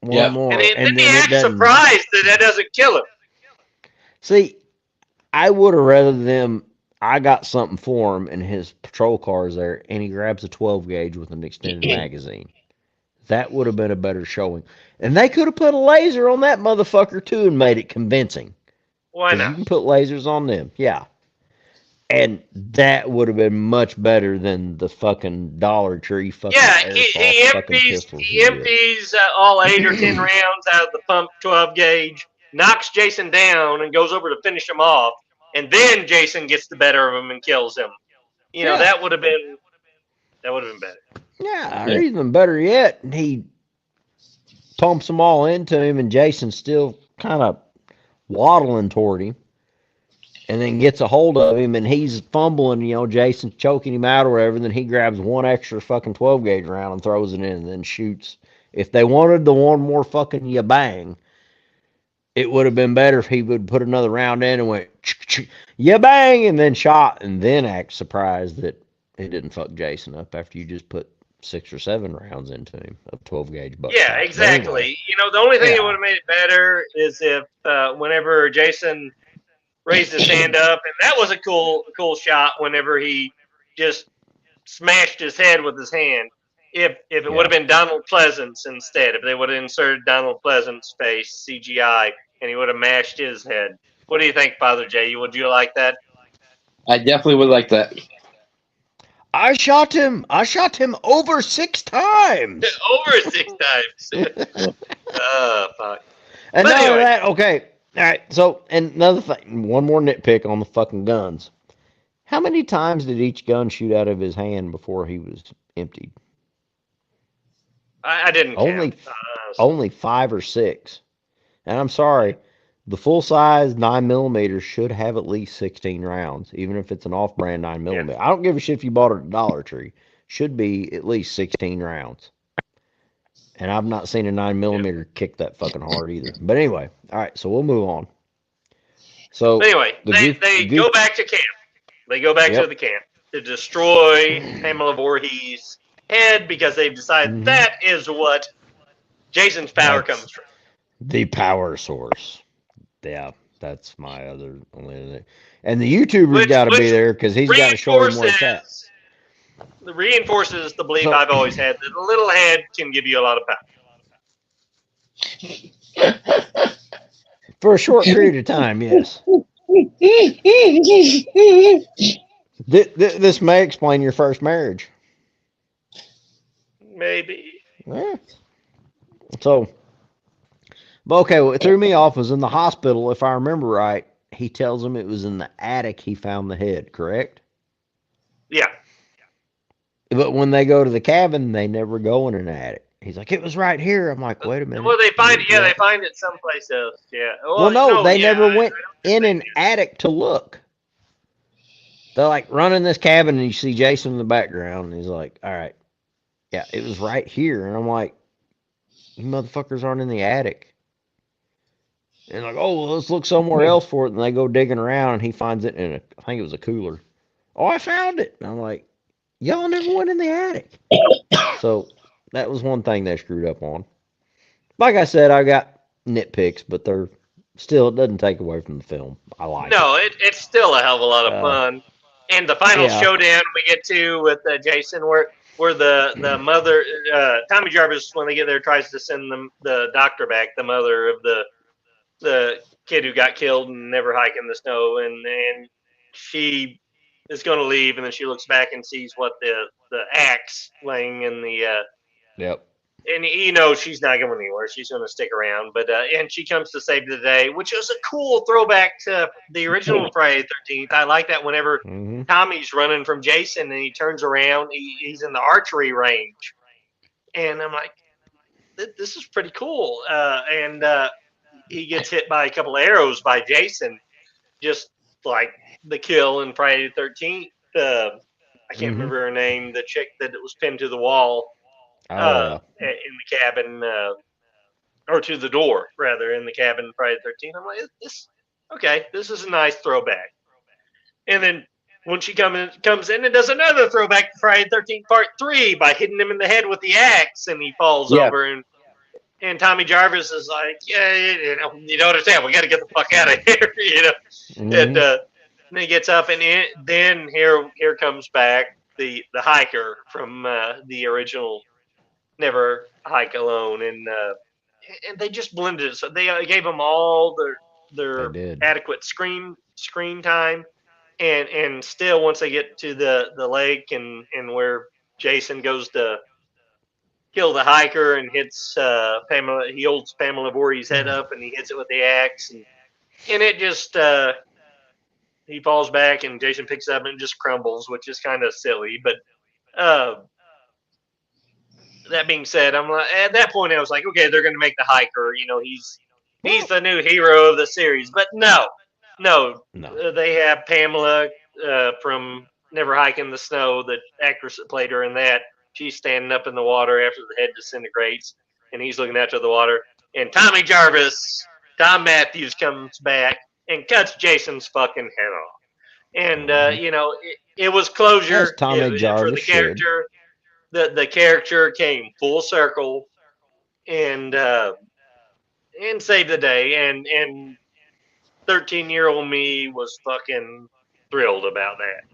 One more.
And then he acts surprised that doesn't kill him.
See, I would have rather I got something for him, and his patrol car is there, and he grabs a 12 gauge with an extended magazine. That would have been a better showing. And they could have put a laser on that motherfucker, too, and made it convincing.
Why not?
You can put lasers on them, yeah. And that would have been much better than the fucking Dollar Tree fucking
he empties all 8 or 10 rounds out of the pump 12 gauge, knocks Jason down, and goes over to finish him off. And then Jason gets the better of him and kills him. That would have been better.
Yeah, or even better yet, he pumps them all into him, and Jason's still kind of waddling toward him. And then gets a hold of him, and he's fumbling, Jason's choking him out or whatever, and then he grabs one extra fucking 12 gauge round and throws it in and then shoots. If they wanted the one more fucking ya bang, it would have been better if he would put another round in and went ya bang and then shot and then act surprised that it didn't fuck Jason up after you just put 6 or 7 rounds into him of 12 gauge buckshot.
Yeah, exactly. Anyway, the only thing that would have made it better is if whenever Jason raised his hand up, and that was a cool shot whenever he just smashed his head with his hand. If it would have been Donald Pleasance instead, if they would have inserted Donald Pleasance's face, CGI, and he would have mashed his head. What do you think, Father Jay? Would you like that?
I definitely would like that.
I shot him over 6 times.
Over 6 times. Fuck.
And now anyway. That, okay. All right, so, and another thing, one more nitpick on the fucking guns. How many times did each gun shoot out of his hand before he was emptied?
I didn't count.
Only 5 or 6. And I'm sorry, the full-size 9mm should have at least 16 rounds, even if it's an off-brand 9mm. Yeah. I don't give a shit if you bought it at Dollar Tree. Should be at least 16 rounds. And I've not seen a 9mm kick that fucking hard either. But anyway, all right, so we'll move on. So
anyway, they go back to camp. They go back to the camp to destroy Pamela Voorhees' head because they've decided that is what Jason's power comes from.
The power source. Yeah. That's my other only. And the YouTuber's
Which
got to be there because he's got to show him where it's at.
Reinforces the belief
So-
I've always had that a little head can give you a lot of power.
For a short period of time, yes. This may explain your first marriage.
Maybe.
Yeah. So, but okay, what threw me off was in the hospital, if I remember right, he tells him it was in the attic he found the head, correct?
Yeah.
But when they go to the cabin, they never go in an attic. He's like, it was right here. I'm like, wait a minute.
Well, they find it. Yeah, they find it someplace else. Yeah.
Well, no, they
yeah,
never went
I
in an attic to look. They're like running this cabin, and you see Jason in the background, and he's like, all right, yeah, it was right here. And I'm like, you motherfuckers aren't in the attic. And like, oh, well, let's look somewhere else for it. And they go digging around, and he finds it in I think it was a cooler. Oh, I found it. And I'm like, y'all never went in the attic. So that was one thing they screwed up on. Like I said, I got nitpicks, but they're still, it doesn't take away from the film. I like it.
it's still a hell of a lot of fun. And the final
Yeah.
showdown we get to with Jason, where the mother, Tommy Jarvis, when they get there, tries to send the doctor back, the mother of the kid who got killed and never hike in the snow, and she is going to leave, and then she looks back and sees what the axe laying in the
Yep.
and she's not going anywhere. She's going to stick around, but and she comes to save the day, which is a cool throwback to the original Friday the 13th. I like that whenever Tommy's running from Jason and he turns around, he's in the archery range, and I'm like, this is pretty cool. And he gets hit by a couple of arrows by Jason, just like the kill in Friday the 13th. I can't remember her name, the chick that was pinned to the wall. In the cabin, or to the door, rather, in the cabin Friday the 13th. I'm like, this is a nice throwback. And then when she comes in and does another throwback to Friday the 13th Part 3 by hitting him in the head with the axe, and he falls over, and Tommy Jarvis is like, yeah, you don't understand, we got to get the fuck out of here, and then he gets up, and then here comes back the hiker from the original Never Hike Alone, and they just blended it. So they gave them all their adequate screen time, and still once they get to the lake and where Jason goes to kill the hiker and hits Pamela, he holds Pamela Voorhees' head up and he hits it with the axe, and it just he falls back and Jason picks up and it just crumbles, which is kind of silly, but. That being said, I'm like, at that point I was like, okay, they're going to make the hiker. He's the new hero of the series. But no. They have Pamela from Never Hike in the Snow, the actress that played her in that. She's standing up in the water after the head disintegrates, and he's looking out to the water. And Tom Matthews comes back and cuts Jason's fucking head off. And it was closure for the character. The character came full circle and saved the day, and 13-year-old me was fucking thrilled about that.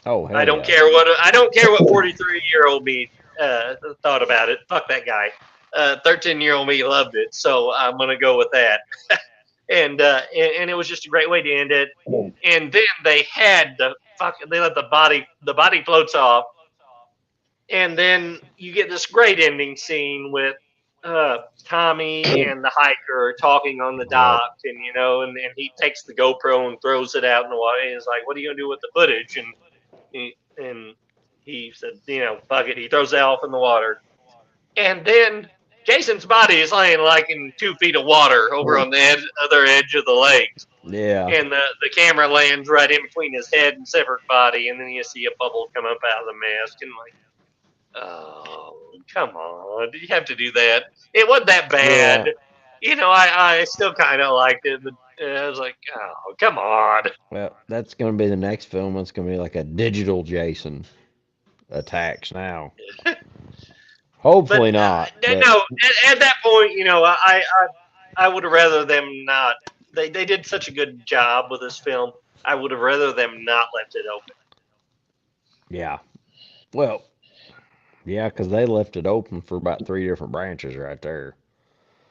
Oh, hell
I don't care what 43-year-old me thought about it. Fuck that guy. 13-year-old me loved it, so I'm gonna go with that. and it was just a great way to end it. And then they let the body floats off. And then you get this great ending scene with Tommy and the hiker talking on the dock, and and he takes the GoPro and throws it out in the water. And he's like, "What are you gonna do with the footage?" And he said, "Fuck it." He throws it off in the water, and then Jason's body is laying like in 2 feet of water over on the other edge of the lake.
Yeah.
And the camera lands right in between his head and severed body, and then you see a bubble come up out of the mask, and like. Oh, come on. Did you have to do that? It wasn't that bad. Yeah. I still kind of liked it, but I was like, oh, come on.
Well, that's going to be the next film. It's going to be like a digital Jason attacks now. Hopefully not.
No, at that point, I would have rather them not they did such a good job with this film. I would have rather them not left it open.
Yeah. Well, yeah, because they left it open for about 3 different branches right there.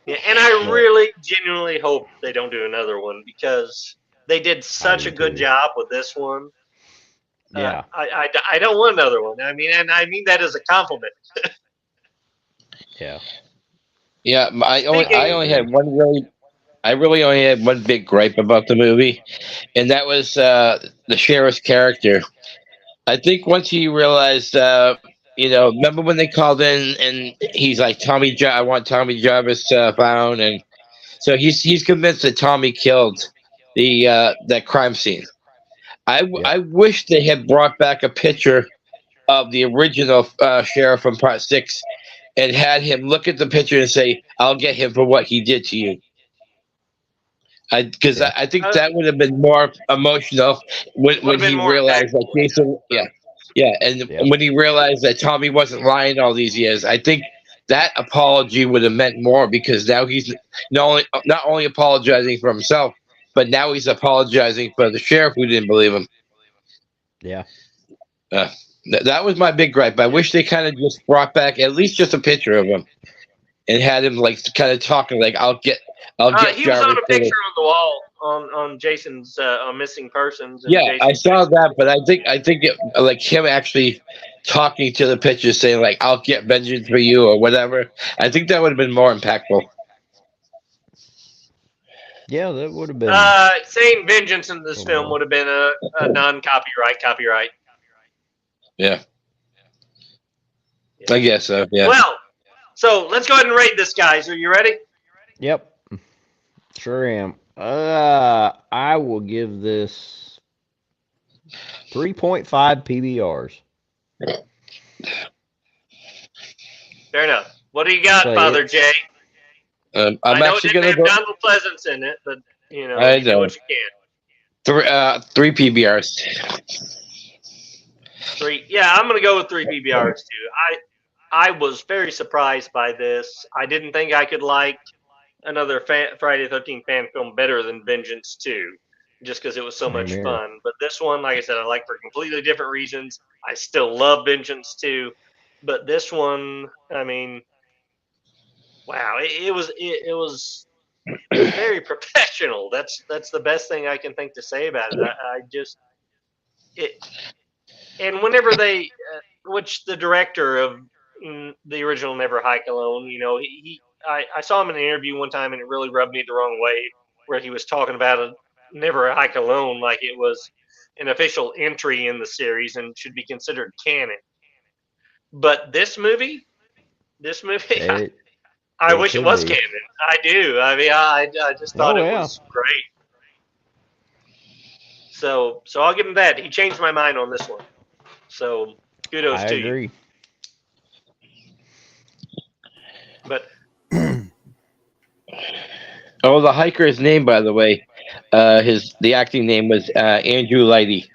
Yeah, and I
But
really genuinely hope they don't do another one because they did such
do
a good
too.
job with this one.
Yeah.
I don't want another one. I mean, and I mean that as a compliment.
Yeah.
Yeah, I only had
Agreed.
one really. I really only had one big gripe about the movie, and that was the sheriff's character. I think once he realized, remember when they called in and he's like, I want Tommy Jarvis found, and so he's convinced that Tommy killed the that crime scene.
Yep.
I wish they had brought back a picture of the original sheriff from Part 6 and had him look at the picture and say, "I'll get him for what he did to you." Because
Yeah.
I think that would have been more emotional when
Would have been
he
more
realized that
impactful.
Jason, yeah, and
Yep.
when he realized that Tommy wasn't lying all these years, I think that apology would have meant more because now he's not only apologizing for himself, but now he's apologizing for the sheriff who didn't believe him.
Yeah.
That was my big gripe. I wish they kind of just brought back at least just a picture of him and had him like kind of talking like, "I'll get
He was on
Jarvis
a
for
picture
this."
on the wall on Jason's on missing persons. And
Yeah, I
Jason's
saw that, but I think it, like him actually talking to the picture, saying like, "I'll get vengeance for you" or whatever. I think that would have been more impactful.
Yeah, that would have been.
saying vengeance in this
Oh,
film
wow.
would have been a non-copyright.
Yeah, I guess so. Yeah.
Well, so let's go ahead and rate this, guys. Are you ready?
Yep. Sure am. I will give this 3.5 PBRs.
Fair enough. What do you got,
So
Father Jay?
I'm
I know it
actually
didn't
gonna
have
go
Donald Pleasance in it, but you know,
I
you do
know.
what you can.
three PBRs.
3. Yeah, I'm gonna go with 3 PBRs too. I was very surprised by this. I didn't think I could like another Friday the 13th fan film better than Vengeance 2, just because it was so
Same
much
here.
fun. But this one, like I said, I like for completely different reasons. I still love Vengeance 2, but this one, I mean, wow, it was very professional. That's the best thing I can think to say about it. I just it, and whenever they, which the director of the original Never Hike Alone, you know, I saw him in an interview one time and it really rubbed me the wrong way, where he was talking about a Never Hike Alone like it was an official entry in the series and should be considered canon. But this movie,
It,
I
it
wish it
could
was
be.
canon. I do. I mean, I just thought
Oh,
it
yeah.
was great. So I'll give him that. He changed my mind on this one. So kudos
I
to you.
agree.
But
Oh, the hiker's name, by the way, the acting name was Andrew Lighty.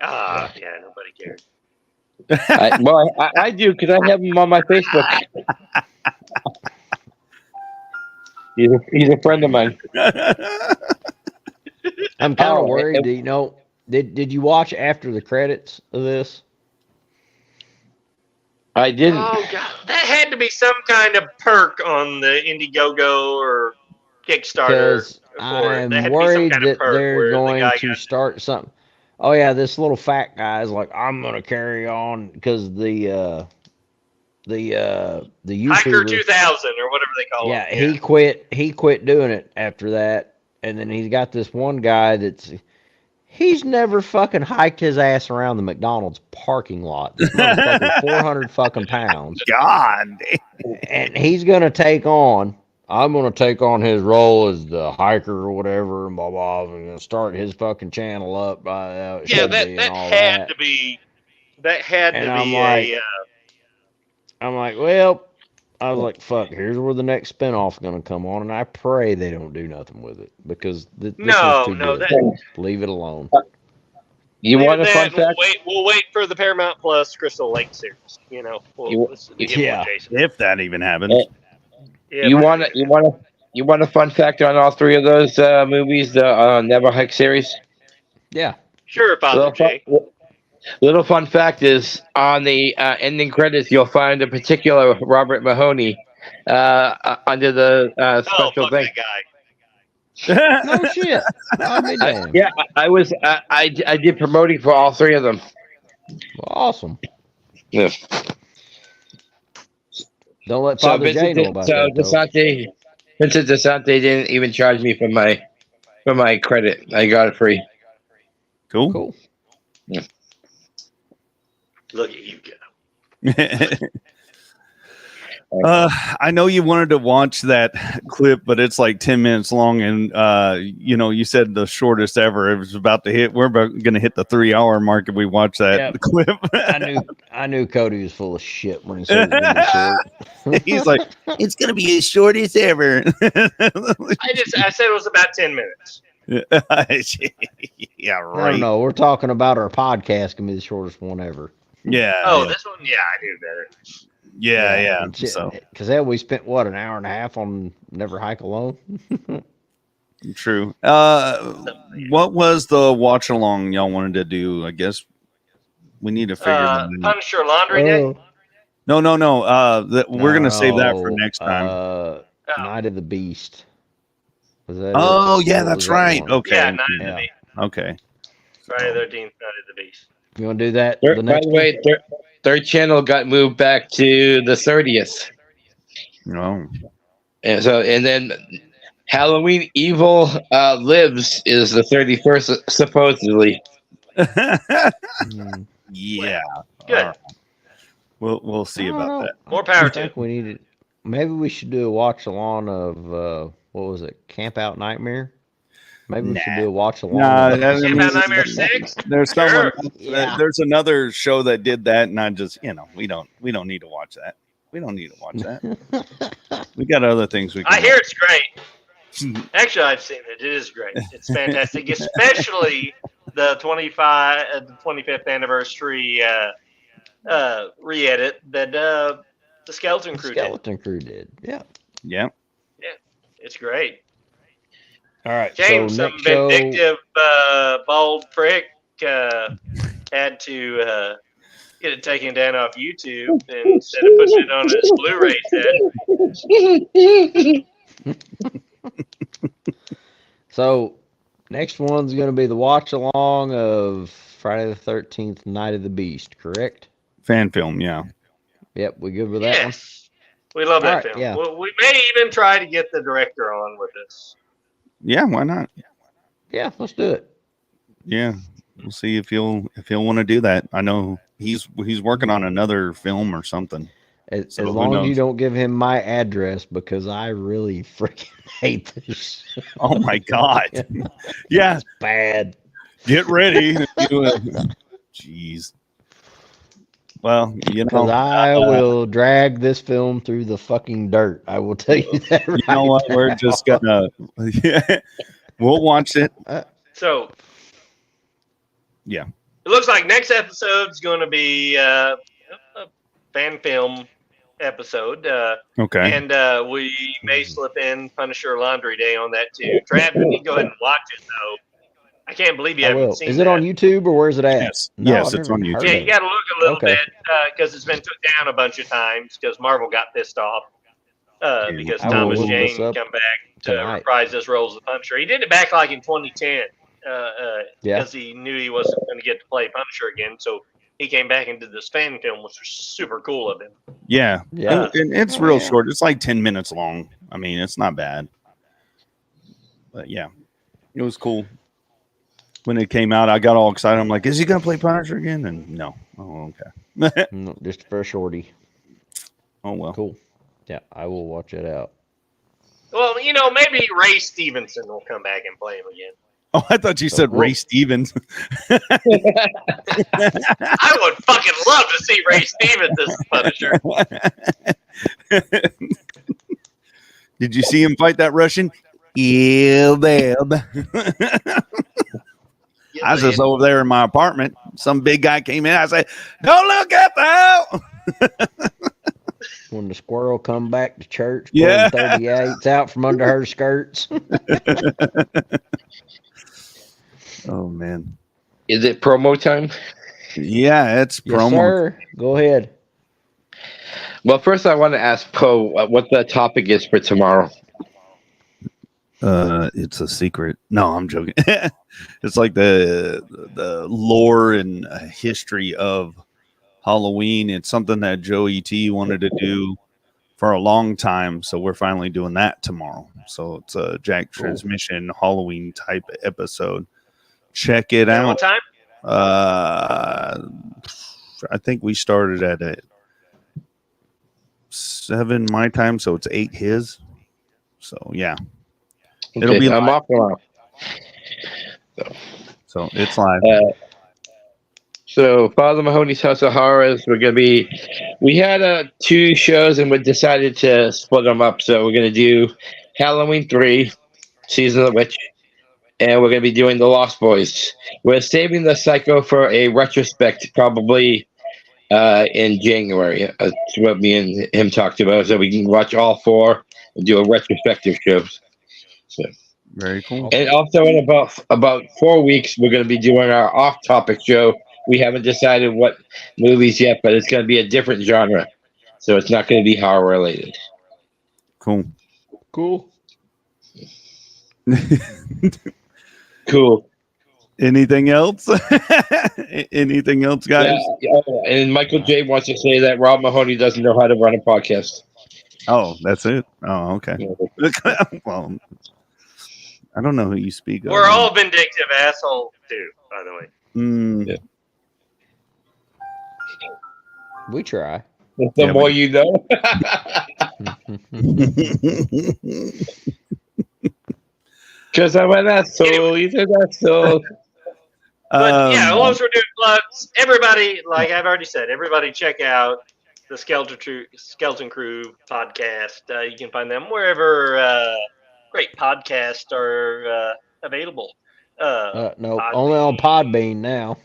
yeah, nobody cares.
I do because I have him on my Facebook. He's a friend of mine.
I'm kind of
Oh,
worried. You know, did you watch after the credits of this?
I didn't.
Oh god, that had to be some kind of perk on the Indiegogo or Kickstarter
Because
for it. There
I'm
had to be some
worried
kind of
that
perk
they're
where the
going
guy
to
got
start something. Oh yeah, this little fat guy's like, I'm gonna carry on because the
Hiker
YouTuber.
2000 or whatever they call
Yeah,
it.
he quit doing it after that, and then he's got this one guy he's never fucking hiked his ass around the McDonald's parking lot. This motherfucker's 400 fucking pounds,
God.
and he's gonna take on. I'm gonna take on his role as the hiker or whatever, and blah blah. I'm gonna start his fucking channel up. It
Yeah,
should
that
be and all
had
that.
to be that had
And
to
I'm
be
like,
a
well, I was like, fuck, here's where the next spinoff's going to come on, and I pray they don't do nothing with it, because this was too good. Leave it alone.
You
leave
want
it
a
that,
fun fact?
We'll wait for the Paramount Plus Crystal Lake series. You know,
You-
let's get more Jason.
If that even happens.
You want you want a fun fact on all three of those movies, the Never Hike series?
Yeah.
Sure, Father
Little fun,
J.
little fun fact is on the ending credits, you'll find a particular Robert Mahoney under the
Oh,
special
fuck
thing.
that guy.
No shit. I'll be damned.
Yeah, I did promoting for all three of them.
Well, awesome.
Yeah.
Don't let Father J know about that, though.
Vincent DeSante didn't even charge me for my credit. I got it free.
Cool.
Cool.
Look at you go.
I know you wanted to watch that clip, but it's like 10 minutes long, and you said the shortest ever. It was about to hit. We're going to hit the 3-hour mark if we watch that clip.
I knew Cody was full of shit when he said it was short.
He's like, it's going to be as short as ever.
I said it was about 10 minutes.
Yeah, right.
I don't know. We're talking about our podcast can be the shortest one ever.
Yeah.
Oh,
yeah.
this one, yeah, I knew better.
Yeah. So
because we spent an hour and a half on Never Hike Alone.
true. What was the watch along y'all wanted to do? I guess we need to figure that out.
Punisher Laundry Day.
No. We're gonna save that for next time.
Night of the Beast. Was that?
Oh, yeah,
What
that's
was that
right.
one?
Okay.
Yeah, Night of the Beast.
Okay.
Friday the 13th, Night of the Beast.
You want to do that?
By
The next
the way, third channel got moved back to the 30th.
No.
And then Halloween Evil Lives is the 31st, supposedly.
Yeah.
Good.
We'll see about that.
More power
I
to
think we needed. Maybe we should do a watch along of what was it? Camp Out Nightmare. Maybe we should do a watch along.
Nah,
of
that-
Camp Out Nightmare 6?
There's
Sure.
someone.
Yeah.
There's another show that did that, and I just we don't need to watch that. We don't need to watch that. We got other things we can.
I hear it's great. Actually, I've seen it. It is great. It's fantastic, especially the 25th anniversary re-edit that the Skeleton Crew did.
Skeleton Crew did. Yeah.
Yeah.
It's great.
All right.
James,
so
some
next show,
vindictive bald prick had to get it taken down off YouTube instead of pushing it on his Blu-ray set.
So next one's going to be the watch along of Friday the 13th, Night of the Beast. Correct?
Fan film. Yeah.
Yep. We good with that one?
Yes. We love that
All right,
film.
yeah.
We may even try to get the director on with us.
Yeah. Why not?
Yeah. Let's do it.
Yeah. We'll see if he'll want to do that. I know he's working on another film or something.
As
So who
long as you
knows?
don't give him my address, because I really freaking hate this.
Oh my God. Yeah.
It's bad.
Get ready. Jeez. Well,
Because I will drag this film through the fucking dirt. I will tell you that.
You know what?
right
We're
now.
just gonna. We'll watch it.
So,
Yeah.
it looks like next episode's going to be a fan film episode.
Okay.
And we may slip in Punisher Laundry Day on that too. Trav, you need to go ahead and watch it, though. I can't believe you
I
haven't
will.
seen
Is
that.
it on YouTube or where's it at?
Yes.
No,
Yes,
I've
it's
never
on
heard
YouTube.
Yeah,
of
you
it.
got to look a little
Okay.
bit because it's been took down a bunch of times because Marvel got pissed off because
I will
Thomas
look this
Jane
up
come back to
tonight.
reprise his role as the Punisher. He did it back like in 2010
Yeah.
because he knew he wasn't going to get to play Punisher again. So he came back and did this fan film, which was super cool of him.
Yeah.
Yeah.
And it's
Oh,
real
yeah.
short. It's like 10 minutes long. I mean, it's not bad. But yeah, it was cool. When it came out, I got all excited. I'm like, is he going to play Punisher again? And no. Oh, okay.
No, just for a shorty.
Oh, well.
Cool. Yeah, I will watch it out.
Well, you know, maybe Ray Stevenson will come back and play him again.
Oh, I thought you said
well-
Ray Stevens.
I would fucking love to see Ray Stevens as the Punisher.
Did you see him fight that Russian? Yeah, babe. I was just over there in my apartment. Some big guy came in. I said, "Don't look at that."
when the squirrel come back to church,
Yeah.
pulling 38s out from under her skirts.
Oh man.
Is it promo time?
Yeah, it's
Yes,
promo.
sir. Go ahead.
Well, first I want to ask Poe what the topic is for tomorrow.
It's a secret. No, I'm joking. It's like the lore and history of Halloween. It's something that Joey T wanted to do for a long time, so we're finally doing that tomorrow. So it's a Jack Transmission Halloween type episode. Check it
And
out.
what time?
I think we started at 7 my time, so it's 8 his. So yeah, it'll be
I'm
live.
off tomorrow.
So it's live.
So Father Mahoney's House of Horrors, we had 2 shows and we decided to split them up. So we're going to do Halloween 3, Season of the Witch, and we're going to be doing The Lost Boys. We're saving the Psycho for a retrospect, probably in January. That's what me and him talked about, so we can watch all 4 and do a retrospective show. So.
Very cool.
And also in about 4 weeks, we're going to be doing our off-topic show. We haven't decided what movies yet, but it's going to be a different genre, so it's not going to be horror related.
Cool.
Cool.
Anything else? Anything else, guys?
Yeah. And Michael J wants to say that Rob Mahoney doesn't know how to run a podcast.
Oh, that's it. Oh, okay. Well, I don't know who you speak of.
We're all vindictive assholes too, by the way.
Yeah.
We try.
The more you know. Because I'm an asshole. He's an asshole.
But yeah, as long as we're doing plugs, everybody, like I've already said, everybody check out the Skeleton Crew podcast. You can find them wherever great podcasts are available.
No,
Podbean.
only on Podbean now.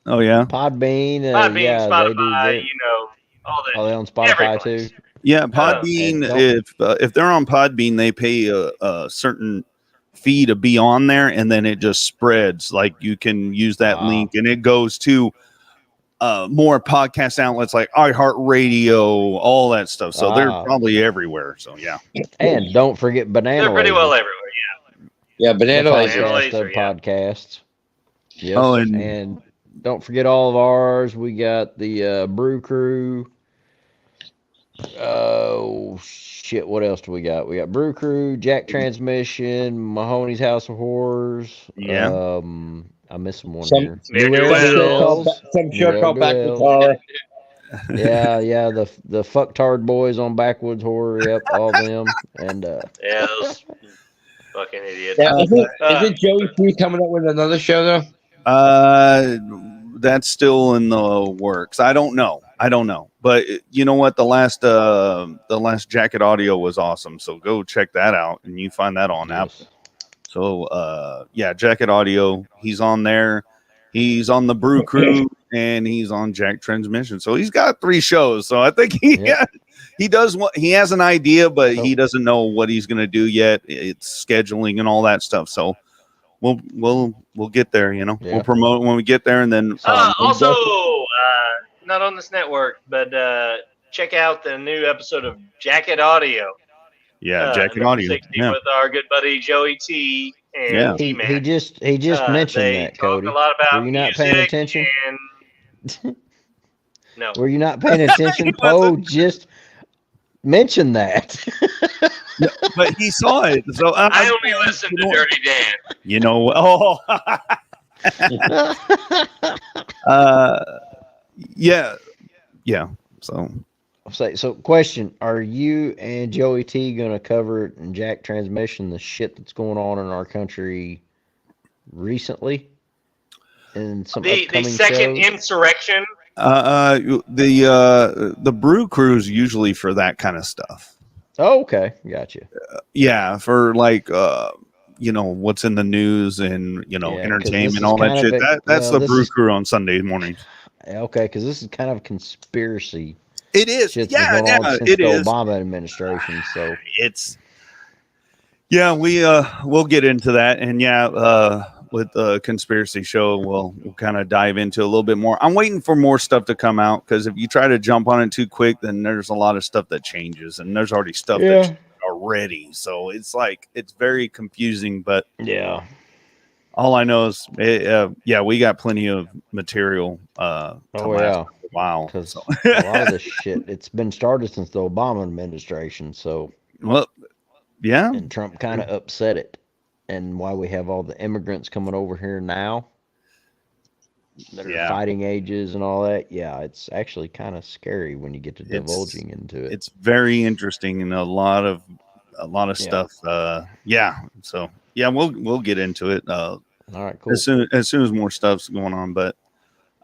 Oh yeah,
Podbean,
Podbean, yeah,
Spotify,
they do.
all that.
Are they on Spotify
Every
too?
yeah. Podbean. If they're on Podbean, they pay a certain fee to be on there, and then it just spreads. Like you can use that link, and it goes to more podcast outlets like iHeartRadio, all that stuff. So they're probably everywhere. So yeah.
And don't forget Banana.
They're pretty well everywhere.
Yeah, Banana Laser.
Podcasts. Yes.
Oh,
and don't forget all of ours. We got the Brew Crew. Oh shit! What else do we got? We got Brew Crew, Jack Transmission, Mahoney's House of Horrors.
Yeah.
I'm missing one
Some
here.
Some show called Backwoods Horror.
Yeah. The fucktard boys on Backwoods Horror. Yep, all them. And
Yeah, those fucking idiots.
Yeah, isn't Joey P coming up with another show though?
That's still in the works. I don't know. But you know what? The last Jacket Audio was awesome. So go check that out, and you find that on Apple. So yeah, Jacket Audio. He's on there. He's on the Brew Crew, and he's on Jack Transmission. So he's got 3 shows. So I think he does what he has an idea, but he doesn't know what he's going to do yet. It's scheduling and all that stuff. So we'll get there. We'll promote when we get there, and then
also not on this network, but check out the new episode of Jacket Audio.
Yeah, Jacket Audio.
60 with our good buddy Joey T. And T-Man.
He just mentioned that, Cody.
A lot about
Were you not paying attention?
No.
Were you not paying attention? Poe just mentioned that.
No, but he saw it. So
I only listen to Dirty Dan.
You know. Oh. Yeah.
So question: are you and Joey T gonna cover it in Jack Transmission, the shit that's going on in our country recently, and some
the
upcoming
second
shows?
insurrection?
The Brew Crew's usually for that kind of stuff.
Oh, okay, gotcha.
Yeah, for like what's in the news and entertainment, all that shit. That's the Brew Crew on Sunday mornings.
Okay, because this is kind of a conspiracy
It is.
Shit's
Yeah,
been going on
yeah,
since
it
the
is.
Obama administration. So
It's we'll get into that, and with the conspiracy show, we'll kind of dive into a little bit more. I'm waiting for more stuff to come out because if you try to jump on it too quick, then there's a lot of stuff that changes, and there's already stuff that's already. So it's like it's very confusing. But
yeah,
all I know is, we got plenty of material to last a while.
because
So.
a lot of this shit it's been started since the Obama administration. So
Well, yeah,
and Trump kind of upset it, and why we have all the immigrants coming over here now that are fighting ages and all that. Yeah, it's actually kind of scary when you get to divulging into it.
It's very interesting and a lot of stuff. So we'll get into it.
All right, cool.
As soon as more stuff's going on, but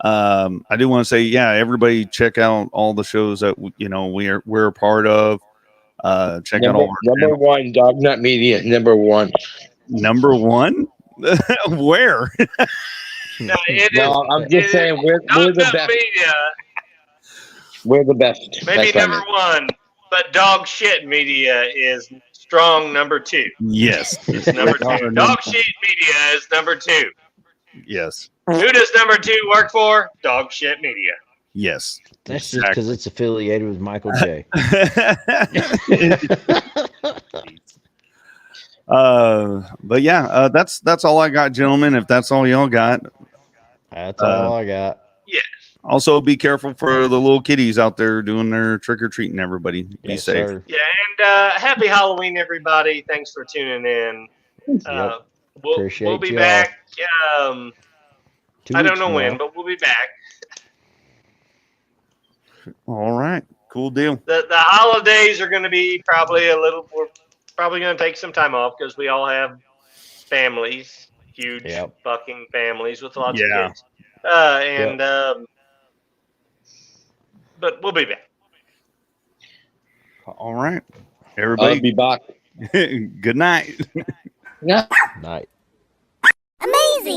I do want to say, everybody check out all the shows that we're a part of. Check out all
number one, Dog Nut Media, number one.
Number one? Where?
No, it is.
I'm just saying we're the best.
Media,
we're the best.
maybe number one, but Dog Shit Media is strong number two.
Yes.
It's number two. Dog Shit Media is number two.
Yes.
Who does number two work for? Dog Shit Media.
Yes.
That's just because it's affiliated with Michael J.
But that's all I got, gentlemen. If that's all y'all got,
that's all I got.
Yes.
Also, be careful for the little kiddies out there doing their trick or treating. Everybody, be safe.
Sir.
Yeah, and happy Halloween, everybody. Thanks for tuning in. We'll be back. I don't know when, but we'll be back.
All right, cool deal.
The holidays are going to be probably we're probably going to take some time off because we all have families, huge fucking families with lots of kids. But we'll be back.
All right, everybody.
I'll be back.
Good night.
Yeah.
Night.